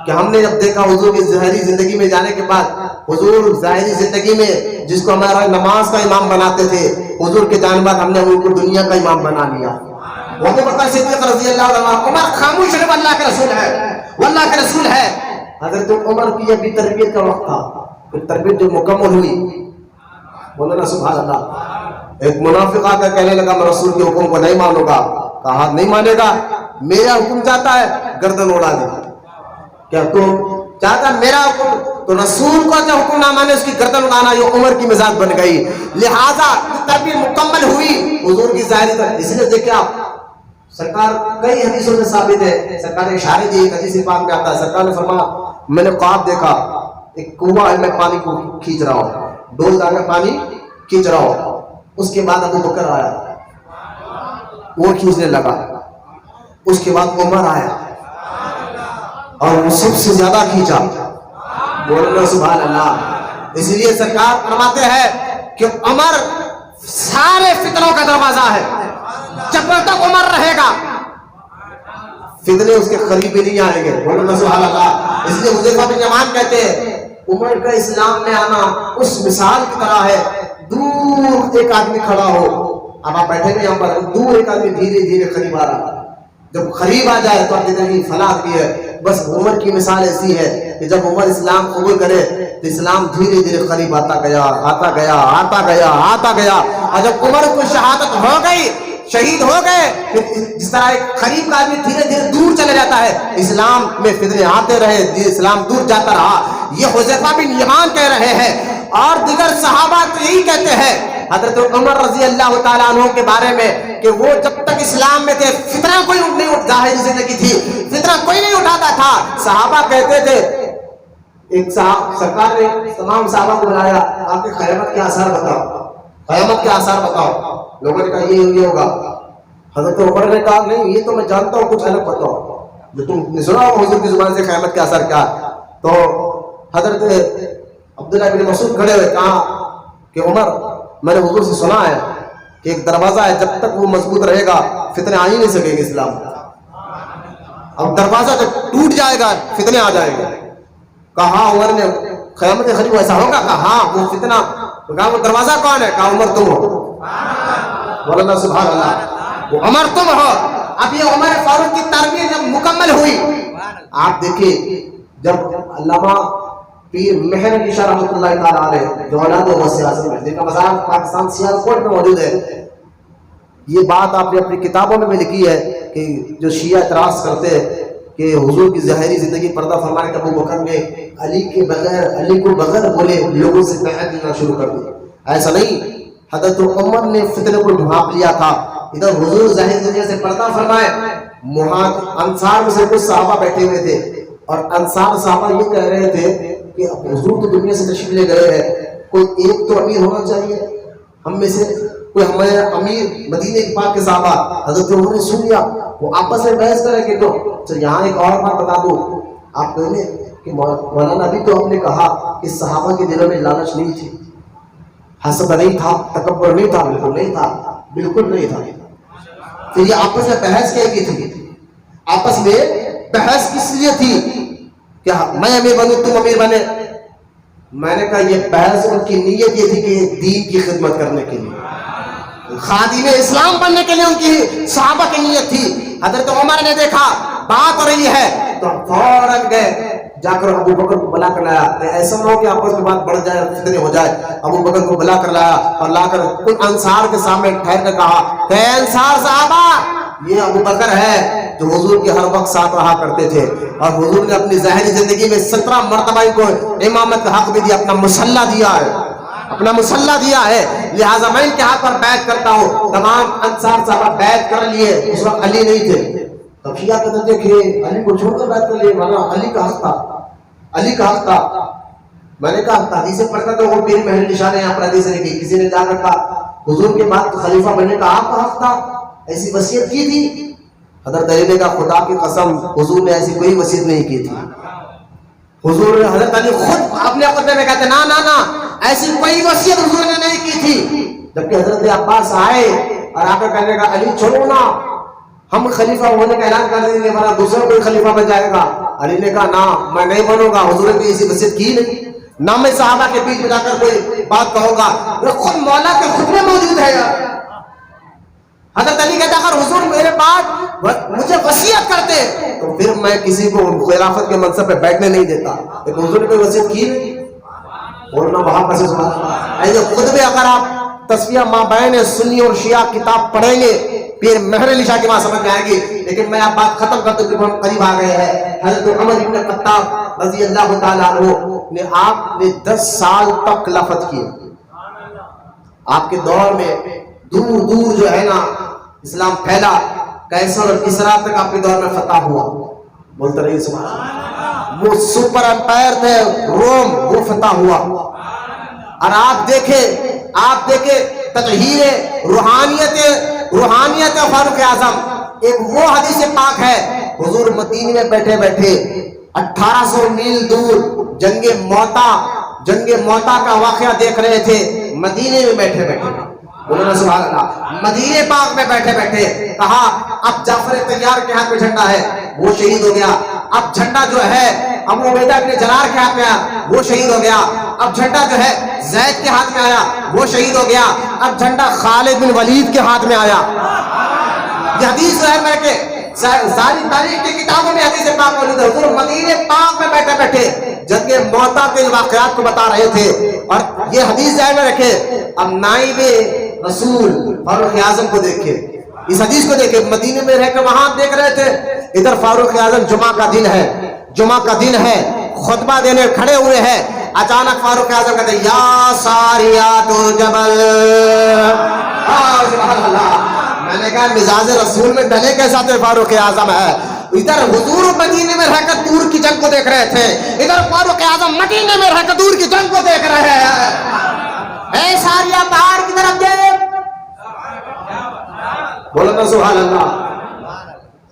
کہ ہم نے جب دیکھا حضور کی ظاہری زندگی میں جانے کے بعد, حضور ظاہری زندگی میں جس کو ہمارا نماز کا امام بناتے تھے, حضور کے جانے بعد ہم نے ان کو دنیا کا امام بنا لیا. ابو بکر صدیق رضی اللہ عنہ, عمر خاموش ہے, اللہ کے رسول ہے, وہ اللہ کے رسول ہے. حضرت عمر کی ابھی تربیت کا وقت تھا. پھر تربیت جو مکمل ہوئی, بولو نا سبحان اللہ. ایک منافق آ کر کہنے لگا میں رسول کے حکم کو نہیں مانوں گا. کہا نہیں مانے گا, میرا حکم چاہتا ہے گردن اڑا دے. کیا تم چاہتا میرا حکم, تو رسول کو جو حکم نہ مانے اس کی گردن اڑانا, یہ عمر کی مزاج بن گئی. لہذا تربیت مکمل ہوئی حضور کی ظاہری تربیت. اس لیے دیکھیں آپ, سرکار کئی حدیثوں میں ثابت ہے, سرکار نے اشارے دی. ایک حدیث پاک میں آتا ہے, سرکار نے فرمایا میں نے خواب دیکھا ایک کنواں ہے, میں پانی کو کھینچ رہا ہوں, ڈول ڈال کر پانی کھینچ رہا ہوں. اس کے بعد ابو بکر آیا, وہ کھینچنے لگا. اس کے بعد عمر آیا اور وہ سب سے زیادہ کھینچا. بولنا سبحان اللہ. اس لیے سرکار فرماتے ہیں کہ عمر سارے فتنوں کا دروازہ ہے. جب تک عمر رہے گا فتنے اس کے قریب نہیں آئیں گے. بولنا سبحان اللہ. اس لیے حذیفہ بن یمان کہتے ہیں عمر کا اسلام میں آنا اس مثال کی طرح ہے, دور ایک آدمی کھڑا ہو, اب آپ بیٹھے گے یہاں پر, دور ایک آدمی دھیرے دھیرے قریب آ رہا ہے. جب قریب آ جائے تو آپ کہتے ہیں فلاح کی ہے. بس عمر کی مثال ایسی ہے کہ جب عمر اسلام قبول کرے تو اسلام دھیرے دھیرے قریب آتا گیا, آتا گیا, آتا گیا, آتا گیا. اور جب عمر کو شہادت ہو گئی, شہید ہو گئے, جس طرح ایک قریب کا آدمی دھیرے دھیرے دور چلے جاتا ہے, اسلام میں فتنے آتے رہے, اسلام دور جاتا رہا. یہ حذیفہ بن یمان کہہ رہے ہیں اور دیگر صحابہ یہی کہتے ہیں حضرت عمر رضی اللہ تعالیٰ عنہ کے بارے میں کہ وہ جب تک اسلام میں تھے فتنہ کوئی نہیں اٹھتا, ظاہری زندگی تھی, فتنہ کوئی نہیں اٹھاتا تھا. صحابہ کہتے تھے, ایک سرکار نے تمام صحابہ کو بلایا, آپ کے قیامت کے آثار بتاؤ, قیامت کے آثار بتاؤ. لوگوں نے کہا یہ ہوگا. حضرت عمر نے کہا نہیں, یہ تو میں جانتا ہوں, کچھ الگ بتاؤ. جو تم نے سنا ہو حضور کی زبان سے قیامت کا اثر کیا. تو حضرت عبداللہ بن مسعود کھڑے ہوئے کہا کہ عمر میں نے حضور سے سنا ہے کہ ایک دروازہ ہے جب تک وہ مضبوط رہے گا فتنے آ ہی نہیں سکیں گے اسلام میں. اب دروازہ جب ٹوٹ جائے گا فتنے آ جائیں گے. کہا عمر نے قیامت قریب ایسا ہوگا؟ کہا ہاں وہ فتنہ. کہا وہ دروازہ کون ہے؟ کہا عمر تم ہو. مولانا سبحان اللہ، وہ عمر تم ہو. اب یہ عمر فاروق کی تربیت جب مکمل ہوئی، آپ دیکھیے جب علامہ پیر مہر علی شاہ رحمۃ اللہ تعالیٰ علیہ جو اولاد و سیاست میں جن کا مزار پاکستان سیالکوٹ میں موجود ہے، یہ بات آپ نے اپنی کتابوں میں بھی لکھی ہے کہ جو شیعہ اعتراض کرتے ہیں کہ حضور کی ظاہری زندگی پردہ فرمانے کے ابو بکر نے علی کو بغیر بولے لوگوں سے بیعت لینا شروع کر دی. ایسا نہیں، حضرت عمر نے فتنے کو ڈھانپ لیا تھا. ادھر حضور ظاہری دنیا سے پردہ فرمائے، انصار میں سے کچھ صحابہ بیٹھے ہوئے تھے اور انصار صحابہ یہ کہہ رہے تھے کہ اب حضور تو دنیا سے تشریف لے گئے ہیں، کوئی ایک تو امیر ہونا چاہیے ہم میں سے، کوئی ہمارے امیر مدینے کے پاک کے صحابہ. حضرت عمر نے سن لیا، وہ آپس میں بحث کرے کہ تو یہاں ایک اور بات بتا دو. آپ کہنے کہ مولانا ابھی تو ہم نے کہا کہ صحابہ کے دلوں میں لالچ نہیں تھی، حسد نہیں تھا، تکبر نہیں تھا. بالکل نہیں تھا، بالکل نہیں تھا. پھر یہ آپس میں بحث کیا کی تھی؟ آپس میں بحث کس لیے تھی کہ میں امیر بنوں تم امیر بنے؟ میں نے کہا یہ بحث ان کی نیت یہ تھی کہ دین کی خدمت کرنے کے لیے، خادم اسلام بننے کے لیے ان کی صحابہ کی نیت تھی. حضرت عمر نے دیکھا بات ہو رہی ہے تو فوراً گئے جا کر ابو بکر کو بلا کر لایا. ایسا نہ ہو کہ آپس میں بات بڑھ جائے، فتنے ہو جائے. ابو بکر کو بلا کر لایا اور لا کر ان انصار کے سامنے ٹھہر کر کہا کہ انصار صحابہ، یہ ابو بکر ہے جو حضور کے ہر وقت ساتھ رہا کرتے تھے اور حضور نے اپنی ظاہری زندگی میں 17 مرتبہ ان کو امامت کا حق بھی دیا، اپنا مسلح دیا ہے، اپنا مسلح دیا ہے. لہٰذا میں ان کے ہاتھ پر بیعت کرتا ہوں. تمام انصار صحابہ بیعت کر لیے. اس وقت علی نہیں تھے. تب شیعہ کہتے تھے کہ علی کو چھوڑ کر بیعت کر لیے، مانا علی کا حق تھا، علی کا حق تھا. میں نے کہا حدیثیں پڑھتا تو وہ پیر مہر علی شاہ نے یہاں پر حدیثیں لکھی. کسی نے جا کر کہا حضور کے بعد خلیفہ بننے کا آپ کا حق تھا، ایسی وصیت کی تھی؟ حضرت علی نے کہا خدا کی قسم حضور نے ایسی کوئی وصیت نہیں کی تھی. حضور نے حضرت علی خود اپنے خطبے میں کہتے نا نا نا ایسی کوئی وصیت حضور نے نہیں کی تھی. جبکہ حضرت عباس آئے اور آ کر کہنے کا علی چھوڑو نا، ہم خلیفہ ہونے کا اعلان کر دیں گے، ہمارا دوسرا کوئی خلیفہ بن جائے گا. علی نے کہا نا میں نہیں بنوں گا، حضور نے ایسی وصیت کی نہیں، نہ میں صحابہ کے بیچ میں جا کر کوئی بات کہوں گا. خود مولا کے خطبے موجود ہے. حضرت علی کہتا اگر حضور میرے بعد مجھے وصیت کرتے تو پھر میں کسی کو خلافت کے منصب پہ بیٹھنے نہیں دیتا، لیکن حضور نے کوئی وصیت کی نہیں. اور نہ وہاں پر ایسے خطبے اگر آپ تصفیہ مابین سنی اور شیعہ کتاب پڑھیں گے پیر مہر علی شاہ کی وہاں سمجھ میں آئے گی. لیکن میں آپ بات ختم کرتے ہوئے ہم قریب آ گئے ہیں. حضرت عمر بن خطاب رضی اللہ تعالیٰ عنہ نے آپ نے 10 سال تک خلافت کی. آپ کے دور میں دور دور جو ہے نا اسلام پھیلا، قیصر اور کسریٰ تک آپ کے دور میں فتح ہوا. بولتے رہیے سبحان اللہ. وہ سپر امپائر تھے روم، وہ فتح ہوا. اور آپ دیکھیں تطہیر روحانیت فاروق اعظم. ایک وہ حدیث پاک ہے حضور مدینے میں بیٹھے بیٹھے 1800 میل دور جنگ موتا کا واقعہ دیکھ رہے تھے. مدینے میں بیٹھے بیٹھے مولانا سبحان اللہ مدینے پاک میں بیٹھے بیٹھے کہا اب جعفر طیار کے ہاتھ میں جھنڈا ہے، وہ شہید ہو گیا. اب جھنڈا جو ہے ابو عبیدہ بن جرار کے ہاتھ میں آیا، وہ شہید ہو گیا. اب جھنڈا جو ہے زید کے ہاتھ میں آیا، وہ شہید ہو گیا. اب جھنڈا خالد بن ولید کے ہاتھ میں آیا. یہ حدیث ظاہر میں کہ ساری تاریخ کی کتابوں میں حدیث پاک موجود ہے. حضور مدینے پاک میں بیٹھے بیٹھے جنگ موتا کے واقعات کو بتا رہے تھے اور یہ حدیث ظاہر میں رکھے. اب نائب رسول فاروق اعظم کو دیکھے، اس حدیث کو دیکھے، مدینے میں رہ کر وہاں دیکھ رہے تھے. ادھر فاروق اعظم جمعہ کا دن ہے خطبہ دینے کھڑے ہوئے ہیں. اچانک فاروق اعظم کہتے ہیں یا ساریات الجبل. سبحان اللہ. میں نے کہا مزاج رسول میں ڈھلے کے ساتھ فاروق اعظم ہے. ادھر حضور مدینے میں رہ کر دور کی جنگ کو دیکھ رہے تھے، ادھر فاروق اعظم مدینے میں رہ کر دور کی جنگ کو دیکھ رہے ہیں. اے ساریہ پہاڑ کی طرف دیکھ. بولو نا سبحان اللہ.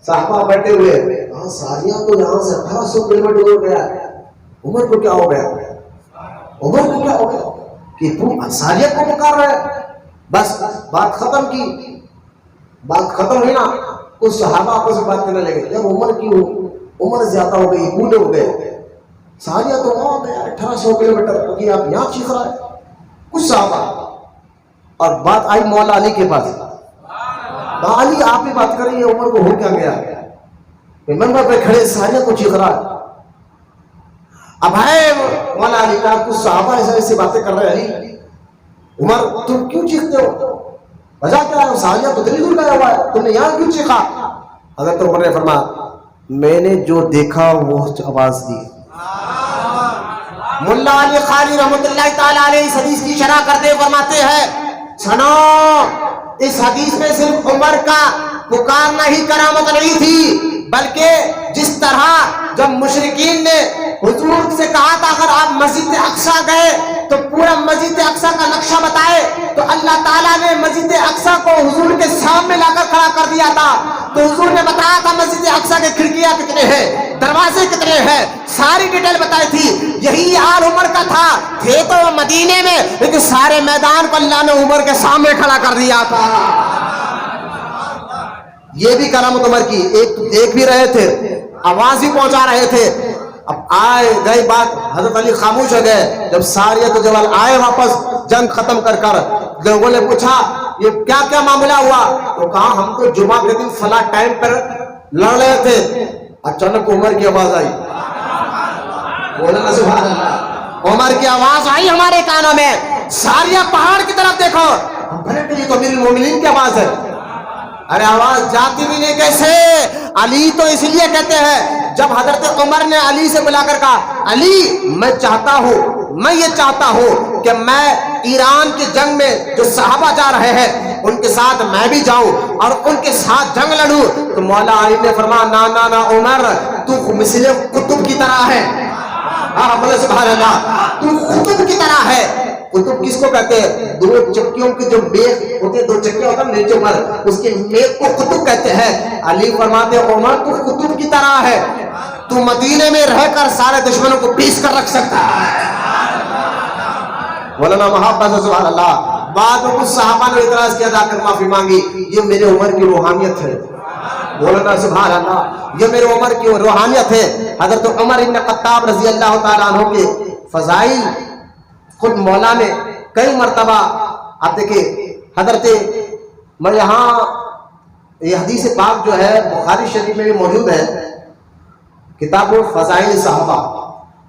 صحابہ بیٹھے ہوئے، ہاں ساریہ تو یہاں سے 1800 کلومیٹر دور گیا، عمر کو کیا ہو گیا؟ عمر کو کیا ہو گیا کہ تم ساریہ کو پکار رہے؟ بس بات ختم کی، بات ختم ہوئی نا، کچھ صحابہ آپس میں بات کرنے لگے، جب عمر کی عمر زیادہ ہو گئی، بوڑھے ہو گئے، ساریہ تو وہاں گیا 1800 کلومیٹر، کیونکہ آپ یہاں چیخ رہا ہے کچھ صحابہ. اور بات آئی مولا علی کے پاس، علی آپ ہی بات کر رہی ہے، عمر کو ہو کیا گیا؟ منبر پہ کھڑے ساریہ کو چیخ رہا ہے. اب ہے مولا علی کا کچھ صحابہ ایسے باتیں کر رہے ہیں، علی عمر تم کیوں چیختے ہو؟ وجہ کیا ہے؟ ساریہ تو دلی دور گیا ہوا ہے، تم نے یہاں کیوں چیخا؟ حضرت عمر نے فرمایا میں نے جو دیکھا وہ آواز دی. ملا علی قاری رحمۃ اللہ تعالی علیہ اس حدیث کی شرح کرتے فرماتے ہیں سنو، اس حدیث میں صرف عمر کا پکارنا ہی کرامت نہیں تھی، بلکہ جس طرح جب مشرکین نے حضور سے کہا تھا اگر آپ مسجد اقصی گئے تو پورا مسجد اقصی کا نقشہ بتائے، تو اللہ تعالیٰ نے مسجد اقصی کو حضور کے سامنے لا کر کھڑا کر دیا تھا. تو حضور نے بتایا تھا مسجد اقصی کے کھڑکیاں کتنے ہیں، دروازے کتنے ہیں، ساری ڈیٹیل بتائی تھی. یہی حال عمر کا تھا، تھے تو وہ مدینے میں، لیکن سارے میدان کو اللہ نے عمر کے سامنے کھڑا کر دیا تھا. یہ بھی کرامت عمر کی، ایک بھی رہے تھے، آواز بھی پہنچا رہے تھے. اب آئے گئی بات، حضرت علی خاموش ہو گئے. جب ساریہ تو جبل آئے واپس جنگ ختم کر لوگوں نے پوچھا یہ کیا کیا معاملہ ہوا؟ تو کہا ہم تو جمعہ کے دن فلاں ٹائم پر لڑ رہے تھے، اچانک عمر کی آواز آئی. بولنا سبحان اللہ. عمر کی آواز آئی ہمارے کانوں میں، ساریہ پہاڑ کی طرف دیکھو، ہم بھلے کہ یہ تو امیر المومنین کی آواز ہے. ارے آواز جاتی بھی نہیں کیسے؟ علی تو اس لیے کہتے ہیں جب حضرت عمر نے علی سے بلا کر کہا علی میں یہ چاہتا ہوں کہ میں ایران کی جنگ میں جو صحابہ جا رہے ہیں ان کے ساتھ میں بھی جاؤں اور ان کے ساتھ جنگ لڑوں، تو مولا علی نے فرمایا نا عمر تو مثل قطب کی طرح ہے. بولے سبحان اللہ. تو قطب کی طرح ہے. قطب کس کو کہتے ہیں؟ دو چکیوں کی جو میخ ہوتے ہیں، دو چکیاں ہوتا ہے نیچے پر، اس کے میخ کو قطب کہتے ہیں. علی فرماتے ہیں عمر تو قطب کی طرح ہے، تو مدینے میں رہ کر سارے دشمنوں کو پیس کر رکھ سکتا ہے. مولانا محبت سبحان اللہ. بعد میں کچھ صحابہ نے اعتراض کیا، جا کر معافی مانگی، یہ میرے عمر کی روحانیت ہے. مولانا سبحان اللہ، یہ میرے عمر کی روحانیت ہے. حضرت عمر ابن خطاب رضی اللہ تعالیٰ عنہ کے فضائل خود مولا نے کئی مرتبہ، آپ دیکھیں حضرت، میں یہاں یہ حدیث پاک جو ہے بخاری شریف میں بھی موجود ہے، کتاب فضائل صحابہ،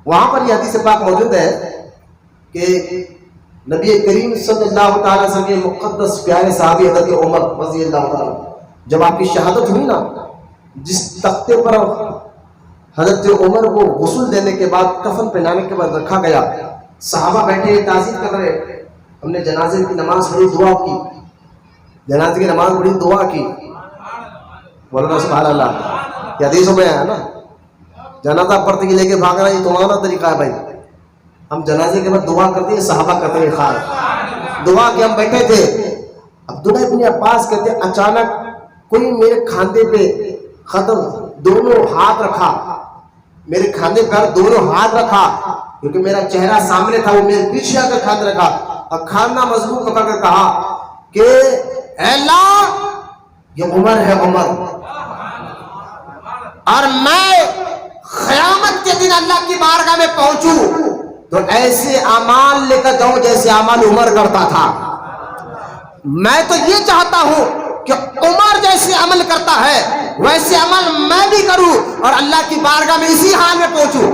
وہاں پر یہ حدیث پاک موجود ہے کہ نبی کریم صلی اللہ تعالیٰ وسلم کے مقدس پیارے صحابی حضرت عمر رضی اللہ تعالیٰ، جب آپ کی شہادت ہوئی نا، جس تختے پر حضرت عمر کو غسل دینے کے بعد کفن پہنانے کے بعد رکھا گیا، صحابہ بیٹھے تعزیت کر رہے، ہم نے جنازے کی نماز پڑھی، دعا کی، جنازے کی نماز پڑھی، دعا کی. مولانا سبحان اللہ. یہ حدیثوں میں ہے نا، جنازہ پڑھتے لے کے بھاگنا یہ تمہارا طریقہ ہے بھائی. ہم جنازے کے بعد دعا کرتے ہیں، صحابہ کرتے ہیں خیر دعا کے. ہم بیٹھے تھے، عبداللہ ابن عباس کہتے ہیں اچانک کوئی میرے کھاندے پہ ختم دونوں ہاتھ رکھا، میرے کھاندے پر دونوں ہاتھ رکھا، کیونکہ میرا چہرہ سامنے تھا، وہ میرے پیچھے آ کر کھاندے رکھا اور کھانا مضبوط پکڑ کر کہا کہ اے اللہ یہ عمر ہے، عمر، اور میں قیامت کے دن اللہ کی بارگاہ میں پہنچوں تو ایسے اعمال لے کر جاؤں جیسے اعمال عمر کرتا تھا. میں تو یہ چاہتا ہوں کہ عمر جیسے عمل کرتا ہے ویسے عمل میں بھی کروں اور اللہ کی بارگاہ میں اسی حال میں پہنچوں.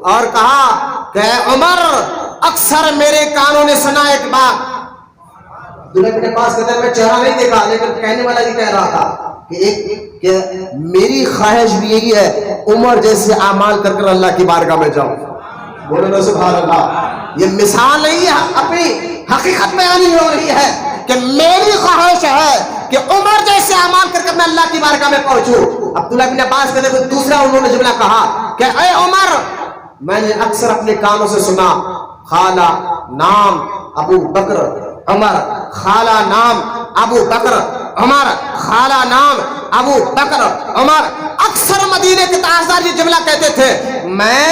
اور کہا کہ عمر اکثر میرے کانوں نے سنا ایک بات، عبداللہ کے پاس کہتا ہے میں چہرہ نہیں دیکھا لیکن کہنے والا یہ کہہ رہا تھا کہ میری خواہش بھی یہی ہے عمر جیسے اعمال کر کر اللہ کی بارگاہ میں جاؤں. بولو نا سبحان اللہ. یہ مثال نہیں ہے، اپنی حقیقت بیانی ہو رہی ہے کہ میری خواہش ہے کہ عمر جیسے اعمال کر کر میں اللہ کی بارگاہ میں پہنچوں. عبداللہ بن عباس کہتے ہیں دوسرا انہوں نے جملہ کہا کہ اے عمر میں نے اکثر اپنے کانوں سے سنا خالہ نام ابو بکر، عمر خالہ نام ابو بکر، عمر، خالہ نام ابو بکر عمر. اکثر مدینے کے تاجدار یہ جملہ کہتے تھے، میں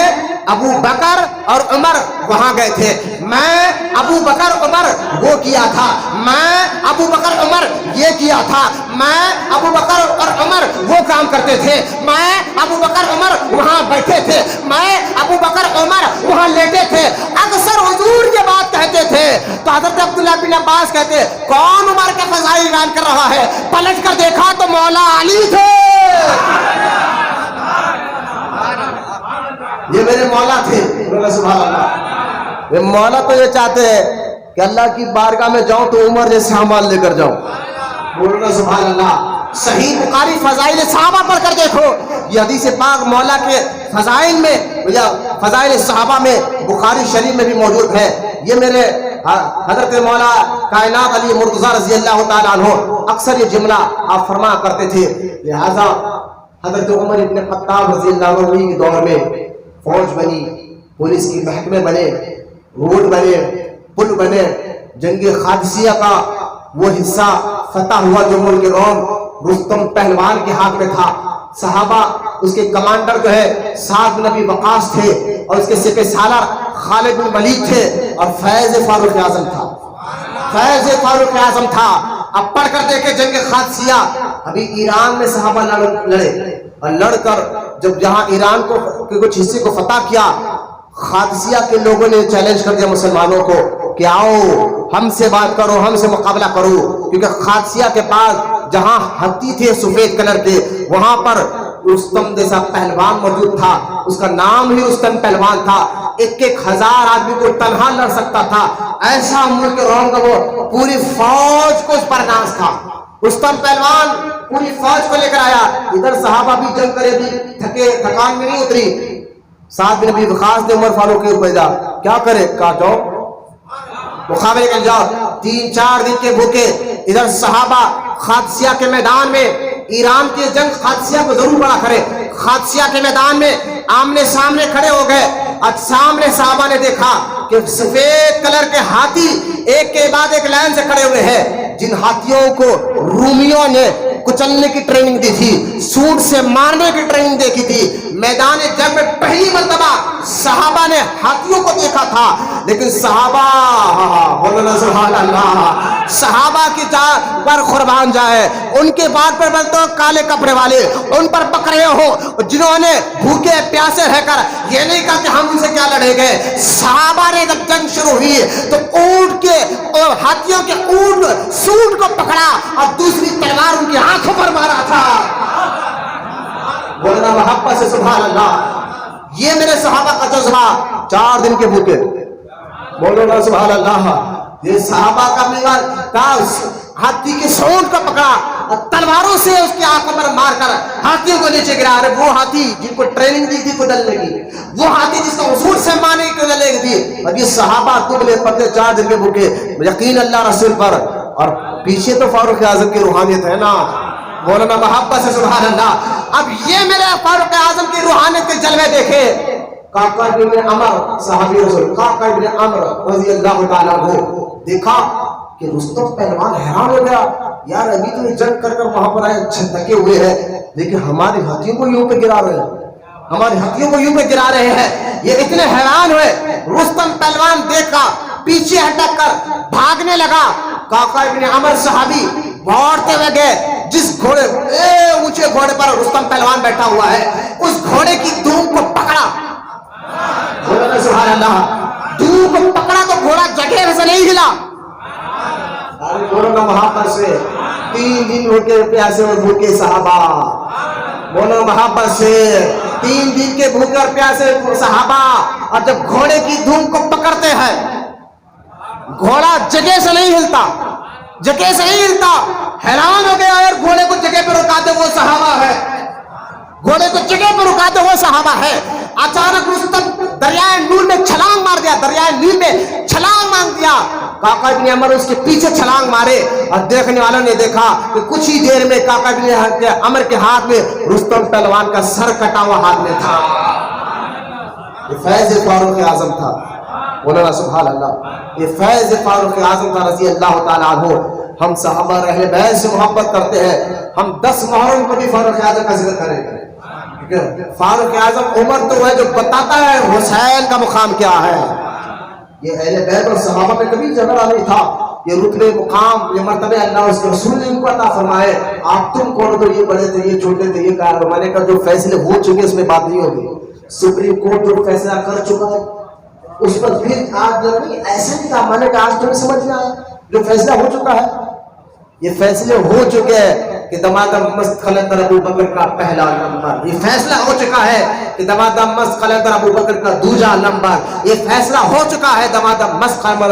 ابو بکر اور عمر وہاں گئے تھے، میں ابو بکر عمر وہ کیا تھا، میں ابو بکر عمر یہ کیا تھا، میں ابو بکر اور عمر وہ کام کرتے تھے، میں ابو بکر عمر وہاں بیٹھے تھے، میں ابو بکر عمر وہاں لیٹے تھے. اکثر حضور یہ بات کہتے تھے تو حضرت عبداللہ بن عباس کہتے کون عمر کے فضائل بیان کر رہا ہے؟ پلٹ کر دیکھا تو مولا علی تھے. یہ میرے مولا تھے. سبحان اللہ. یہ مولا تو یہ چاہتے ہیں کہ اللہ کی بارگاہ میں جاؤں تو عمر جیسے اعمال لے کر جاؤں. بولنا سبحان اللہ. صحیح بخاری فضائل صحابہ پڑھ کر دیکھو، یہ حدیث پاک مولا کے فضائل میں یا فضائل صحابہ میں بخاری شریف میں بھی موجود ہے. یہ میرے حضرت مولا کائنات علی مرتضیٰ رضی اللہ تعالیٰ عنہ اکثر یہ جملہ آپ فرما کرتے تھے. لہذا حضرت عمر ابن خطاب رضی اللہ عنہ کے دور میں فوج بنی، پولیس کی محکمے بنے، روڈ بنے، پل بنے. جنگ قادسیہ کا وہ حصہ فتح ہوا جو ملک روم رستم پہلوان کے ہاتھ میں تھا. صحابہ اس کے کمانڈر جو ہے سعد بن ابی وقاص تھے اور اس کے سپہ سالار خالد بن ولید تھے اور فیض فاروق اعظم تھا. فیض فاروق اعظم تھا. اب پڑھ کر دیکھیں جنگ قادسیہ. ابھی ایران میں صحابہ لڑے اور لڑ کر جب جہاں ایران کو کچھ حصے کو فتح کیا، قادسیہ کے لوگوں نے چیلنج کر دیا مسلمانوں کو کہ آؤ ہم سے بات کرو، ہم سے مقابلہ کرو. کیونکہ قادسیہ کے پاس جہاں ہتھی تھے سفید کلر کے، وہاں پر رستم جیسا پہلوان موجود تھا. اس کا نام ہی رستم پہلوان تھا. 1,000 آدمی کو تنہا لڑ سکتا تھا. ایسا ملک روم کا وہ پوری فوج کو اس پر ناز تھا. رستم پہلوان پوری فوج کو لے کر آیا. ادھر صحابہ بھی جنگ کرے بھی تھکان میں نہیں اتری. سعد بن ابی وقاص نے عمر فاروق کے اوپر بھیجا، کیا کرے؟ کہا جاؤ مقابلے کے جاؤ. 3-4 دن کے بھوکے. ادھر صحابہ قادسیہ کے میدان میں، ایران کی جنگ قادسیہ کو ضرور بڑا کرے، قادسیہ کے میدان میں آمنے سامنے کھڑے ہو گئے. اور سامنے صحابہ نے دیکھا کہ سفید کلر کے ہاتھی ایک کے بعد ایک لائن سے کھڑے ہوئے ہیں. جن ہاتھیوں کو رومیوں نے کچلنے کی ٹریننگ دی تھی، سوٹ سے مارنے کی ٹریننگ دیکھی تھی. میدان جنگ میں پہلی مرتبہ صحابہ نے ہاتھیوں کو دیکھا تھا. لیکن صحابہ، بولنا سبحان اللہ، صحابہ کی جان پر قربان جائے، ان کے بات پر بلتے ہو کالے کپڑے والے، ان پر پکڑے ہو جنہوں نے بھوکے پیاسے رہ کر یہ نہیں کہا کہ ہم ان سے کیا لڑے گئے. صحابہ نے جب جنگ شروع ہوئی تو اونٹ کے ہاتھیوں کے اونٹ سوٹ کو پکڑا اور دوسری تلوار ان کی آنکھوں پر مارا تھا. بولنا محبت سے سبحان اللہ. یہ میرے صحابہ کا جذبہ. 4 دن کے بھوکے، بولنا سبحان اللہ. یہ صحابہ کا میوہ کا ہاتھی کے سونٹ کو پکڑا اور تلواروں سے اس کی آنکھوں پر مار کر ہاتھیوں کو نیچے گرا. وہ ہاتھی جن کو ٹریننگ دی تھی کودلنے کی، وہ ہاتھی جس کو اصول سے مارنے کی کودلنے کی تھی. اور یہ صحابہ دبلے پتلے 4 دن کے بھوکے. یقین اللہ رسول پر. اور پیچھے تو فاروق اعظم کی روحانیت ہے نا. مولانا محبت سے سبحان اللہ. اب یہ میرے فاروق اعظم کی روحانیت کے جلوے دیکھے. قعقاع بن عمر صحابی رسول، قعقاع بن عمر رضی اللہ تعالیٰ عنہ دیکھا کہ رستم پہلوان حیران ہو گیا. یار ابھی تو یہ جنگ کر کر وہاں پر آئے چھتکے ہوئے ہیں، لیکن ہماری ہاتھیوں کو یوں پہ گرا رہے ہیں، ہماری ہاتھیوں کو یوں پہ گرا رہے ہیں. یہ اتنے حیران ہوئے. رستم پہلوان دیکھا، پیچھے ہٹک کر بھاگنے لگا. قعقاع بن عمر صحابی دوڑتے ہوئے گئے. جس گھوڑے اونچے گھوڑے پر رستم پہلوان بیٹھا ہوا ہے، اس گھوڑے کی دھوم کو پکڑا. سبحان اللہ. دھوم کو پکڑا تو گھوڑا جگہ سے نہیں ہلا. بولنا محبت سے. 3 دن ہو کے پیاسے اور بھوکے صحابہ. بولنا محبت سے. 3 دن کے بھوکے اور پیاسے صحابہ. اور جب گھوڑے کی دھوم کو پکڑتے ہیں، گھوڑا جگہ سے نہیں ہلتا، جگہ سے نہیں ہلتا. حیران ہو گیا اور گھوڑے کو جگہ پہ رکاتے وہ صحابہ ہے، گھوڑے کو جگہ پہ رکاتے وہ صحابہ ہے. اچانک رستم دریائے نیل میں چھلانگ مار دیا، دریائے نیل میں چھلانگ مار دیا. قعقاع بن عمر اس کے پیچھے چھلانگ مارے اور دیکھنے والوں نے دیکھا کہ کچھ ہی دیر میں قعقاع بن عمر کے ہاتھ میں رستم پہلوان کا سر کٹا ہوا ہاتھ میں تھا. یہ فیض فاروق اعظم تھا. مولانا سبحان اللہ. یہ فیض فاروق اعظم تھا رضی اللہ تعالیٰ عنہ. ہم صحابہ اہل بیت سے محبت کرتے ہیں. ہم 10 محرم کو بھی فاروق اعظم کا ذکر کریں گے. فاروق اعظم عمر تو ہے جو بتاتا ہے حسین کا مقام کیا ہے. یہ اہل بیت اور صحابہ میں کبھی جھگڑا نہیں تھا. یہ رتبے مقام یہ مرتبے اللہ اس کے رسول نے ان کو عطا فرمائے. آپ تم کون تو یہ بڑے تھے یہ چھوٹے تھے یہ کہا. میں نے کہا جو فیصلے ہو چکے اس میں بات نہیں ہوگی. سپریم کورٹ جو فیصلہ کر چکا ہے اس پر پھر آج نہیں ایسا نہیں تھا. میں نے کہا آج تمہیں سمجھ میں آیا جو فیصلہ ہو چکا ہے. یہ فیصلے ہو چکے ہیں کہ دمادم مست خلندر ابو بکر کا پہلا نمبر. یہ فیصلہ ہو چکا ہے کہ دمادم مست خلندر ابو بکر کا دوسرا نمبر. یہ فیصلہ ہو چکا ہے دمادم مست خلندر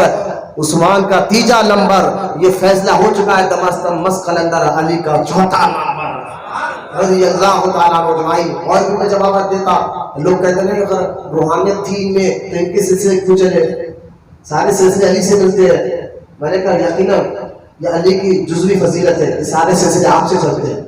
عثمان کا تیجا نمبر. یہ فیصلہ ہو چکا ہے دمادم مست خلندر علی کا چوتھا نمبر رضی اللہ تعالیٰ عنہ اجمعین. اور بھی میں جوابات دیتا. لوگ کہتے ہیں اگر روحانیت تھی ان میں تو ان کے سلسلے کیوں چلے؟ سارے سلسلے علی سے ملتے ہیں. میں نے کہا یقیناً یہ علی کی جزوی فضیلت ہے. یہ سارے سلسلے آپ سے چلتے ہیں.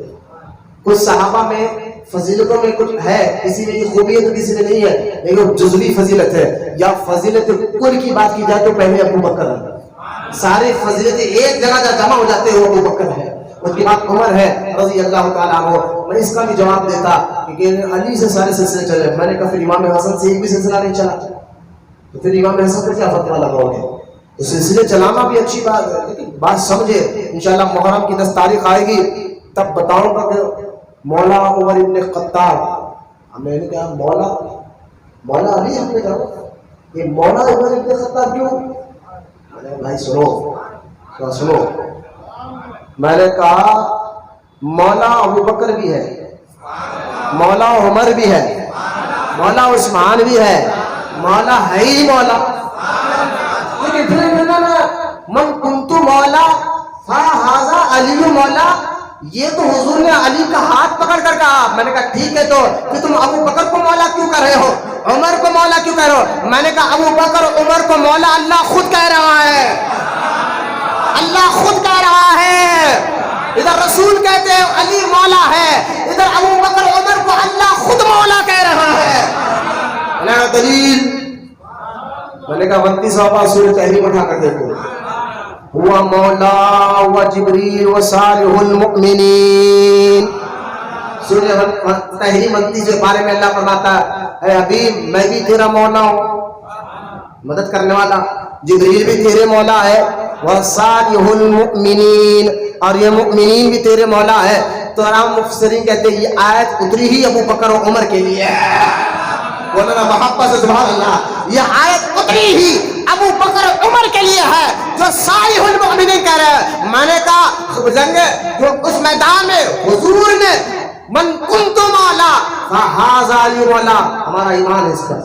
کچھ صحابہ میں فضیلتوں میں کچھ ہے, کسی میں یہ خوبی ہے تو کسی میں نہیں ہے, لیکن جزوی فضیلت ہے. یا فضیلت کل کی بات کی جائے تو پہلے ابو بکر ہے. ساری فضیلتیں ایک جگہ جمع ہو جاتے ہیں وہ ابو بکر ہے. اس کے بعد عمر ہے رضی اللہ تعالیٰ عنہ. میں اس کا بھی جواب دیتا کہ علی سے سارے سلسلے چلے. میں نے کہا پھر امام حسن سے ایک بھی سلسلہ نہیں چلا تو پھر امام حسن پر کیا فتویٰ لگاؤ گے؟ تو سلسلے چلانا بھی اچھی بات ہے لیکن بات سمجھے. انشاءاللہ محرم کی 10 تاریخ آئے گی تب بتاؤں گا کہ مولا عمر ابن خطاب. میں نے کہا مولا علی. ہم نے کہا یہ مولا عمر ابن خطاب کیوں؟ میں نے بھائی سنو. میں نے کہا مولا ابو بکر بھی ہے, مولا عمر بھی ہے, مولا عثمان بھی ہے, مولا ہے ہی مولا. من کنت مولا فہذا علی مولا. یہ تو حضور نے علی کا ہاتھ پکڑ کر کہا. میں نے کہا ٹھیک ہے تو پھر تم ابو بکر کو مولا کیوں کر رہے ہو, عمر کو مولا کیوں کہہ رہے ہو؟ میں نے کہا ابو بکر عمر کو مولا اللہ خود کہہ رہا ہے. اللہ خود کہہ رہا ہے. ادھر رسول کہتے ہیں علی مولا ہے, ادھر ابو بکر عمر کو اللہ خود مولا کہہ رہا ہے. دلیل میں نے کہا 29واں پارہ سورہ تحریم اٹھا کر دیکھو. ہوا مولا و جبریل و صالح المؤمنین. سورہ تحریم 29 کے بارے میں اللہ فرماتا ہے اے حبیب میں بھی تیرا مولا ہوں, مدد کرنے والا. جبریل بھی تیرے مولا ہے, وصالح المؤمنین, اور یہ مؤمنین بھی تیرے مولا ہے. تو عام مفسرین کہتے ہیں یہ آیت اتری ہی ابو بکر و عمر کے لیے ہے. بولنا محبت سے سبحان اللہ. یہ آیت اتری ہی ابو بکر و عمر کے لیے ہے جو صالح المؤمنین کہہ رہے ہیں. میں نے کہا جنگ جو اس میدان میں حضور نے من کنت مولا فہذا علی مولا. ہمارا ایمان ہے اس پر,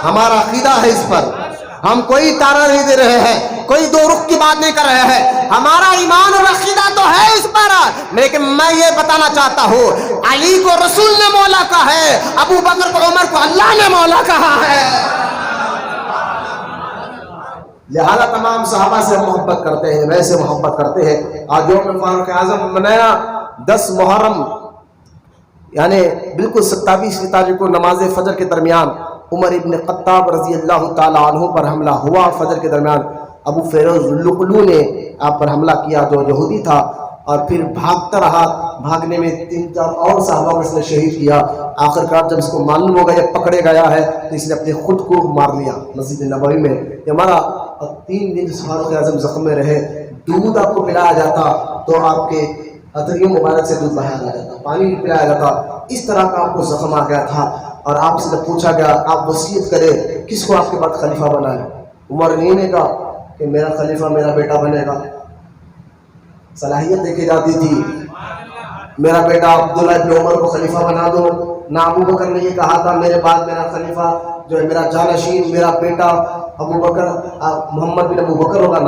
ہمارا عقیدہ ہے اس پر. ہم کوئی تارہ نہیں دے رہے ہیں, کوئی دو رخ کی بات نہیں کر رہے ہیں. ہمارا ایمان اور عقیدہ تو ہے اس پر. لیکن میں یہ بتانا چاہتا ہوں علی کو رسول نے مولا کہا ہے, ابو بکر کو عمر کو اللہ نے مولا کہا ہے. لہذا تمام صحابہ سے محبت کرتے ہیں, ویسے محبت کرتے ہیں. آج یوم فاروق اعظم منایا 10 محرم یعنی بالکل 27 تاریخ کو نماز فجر کے درمیان عمر ابن خطاب رضی اللہ تعالیٰ عنہ پر حملہ ہوا. فجر کے درمیان ابو فیروز لقلو نے آپ پر حملہ کیا جو یہودی تھا, اور پھر بھاگتا رہا. بھاگنے میں 3-4 اور صحابہ کو اس نے شہید کیا. آخرکار جب اس کو معلوم ہو گیا یہ پکڑے گیا ہے تو اس نے اپنے خود کو مار لیا مسجد نبوی میں. یہ ہمارا 3 دن فاروق اعظم زخم میں رہے. دودھ آپ کو پلایا جاتا تو آپ کے اتریوں مبارک سے دودھ بہایا جاتا, پانی پلایا جاتا. اس طرح کا آپ کو زخم آ گیا تھا. اور آپ سے پوچھا گیا آپ وصیت کریں کس کو آپ کے بعد خلیفہ بنائے. عمر نے کہا کہ میرا خلیفہ میرا بیٹا بنے گا. صلاحیت دیکھی جاتی تھی, میرا بیٹا عبداللہ ابن عمر کو خلیفہ بنا دو. نہ ابو بکر نے یہ کہا تھا میرے بعد میرا خلیفہ جو ہے میرا جانشین میرا بیٹا ابو بکر محمد بن ابو بکر ہوگا.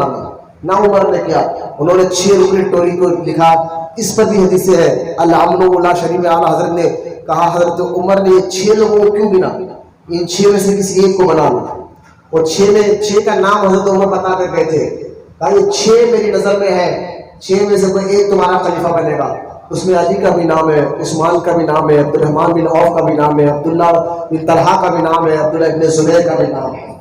نہ عمر نے کیا. انہوں نے 6 رکن ٹوری کو لکھا. اس پر بھی حدیث ہے الامن لا شریف میں اعلیٰ حضرت نے کہا حضرت عمر نے 6 لوگوں کو کیوں گنا, ان 6 میں سے کسی ایک کو بنا لو. اور 6 کا نام حضرت عمر بتا کر گئے تھے. کہا یہ 6 میری نظر میں ہے, 6 میں سے کوئی ایک تمہارا خلیفہ بنے گا. اس میں علی کا بھی نام ہے, عثمان کا بھی نام ہے, عبد الرحمن بن عوف کا بھی نام ہے, عبداللہ بن طلحہ کا بھی نام ہے, عبداللہ بن زبیر کا بھی نام ہے,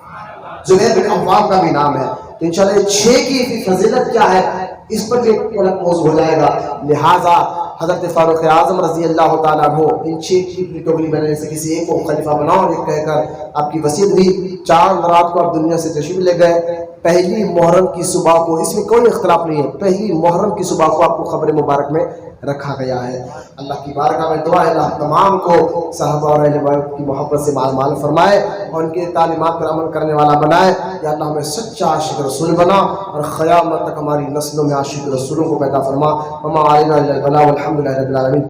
زبیر بن عوام کا بھی نام ہے. تو انشاءاللہ 6 کی فضیلت کیا ہے اس پر بھی ایک الگ موضوع ہو جائے گا. لہٰذا حضرت فاروق اعظم رضی اللہ تعالیٰ عنہ ان 6 کی ٹوکری بنانے سے کسی ایک کو خلیفہ بناؤ اور ایک کہہ کر آپ کی وصیت ہوئی. 4 رات کو آپ دنیا سے تشریف لے گئے. پہلی محرم کی صبح کو، اس میں کوئی اختلاف نہیں ہے، پہلی محرم کی صبح کو آپ کو قبر مبارک میں رکھا گیا ہے. اللہ کی بارگاہ میں دعا ہے اللہ تمام کو صحابہ اور اہل بیت کی محبت سے مال فرمائے اور ان کے تعلیمات پر عمل کرنے والا بنائے. یا اللہ ہمیں سچا عاشق رسول بنا اور قیامت تک ہماری نسلوں میں عاشق رسولوں کو پیدا فرما. وما علینا الا البلاغ والحمد للہ رب العالمین.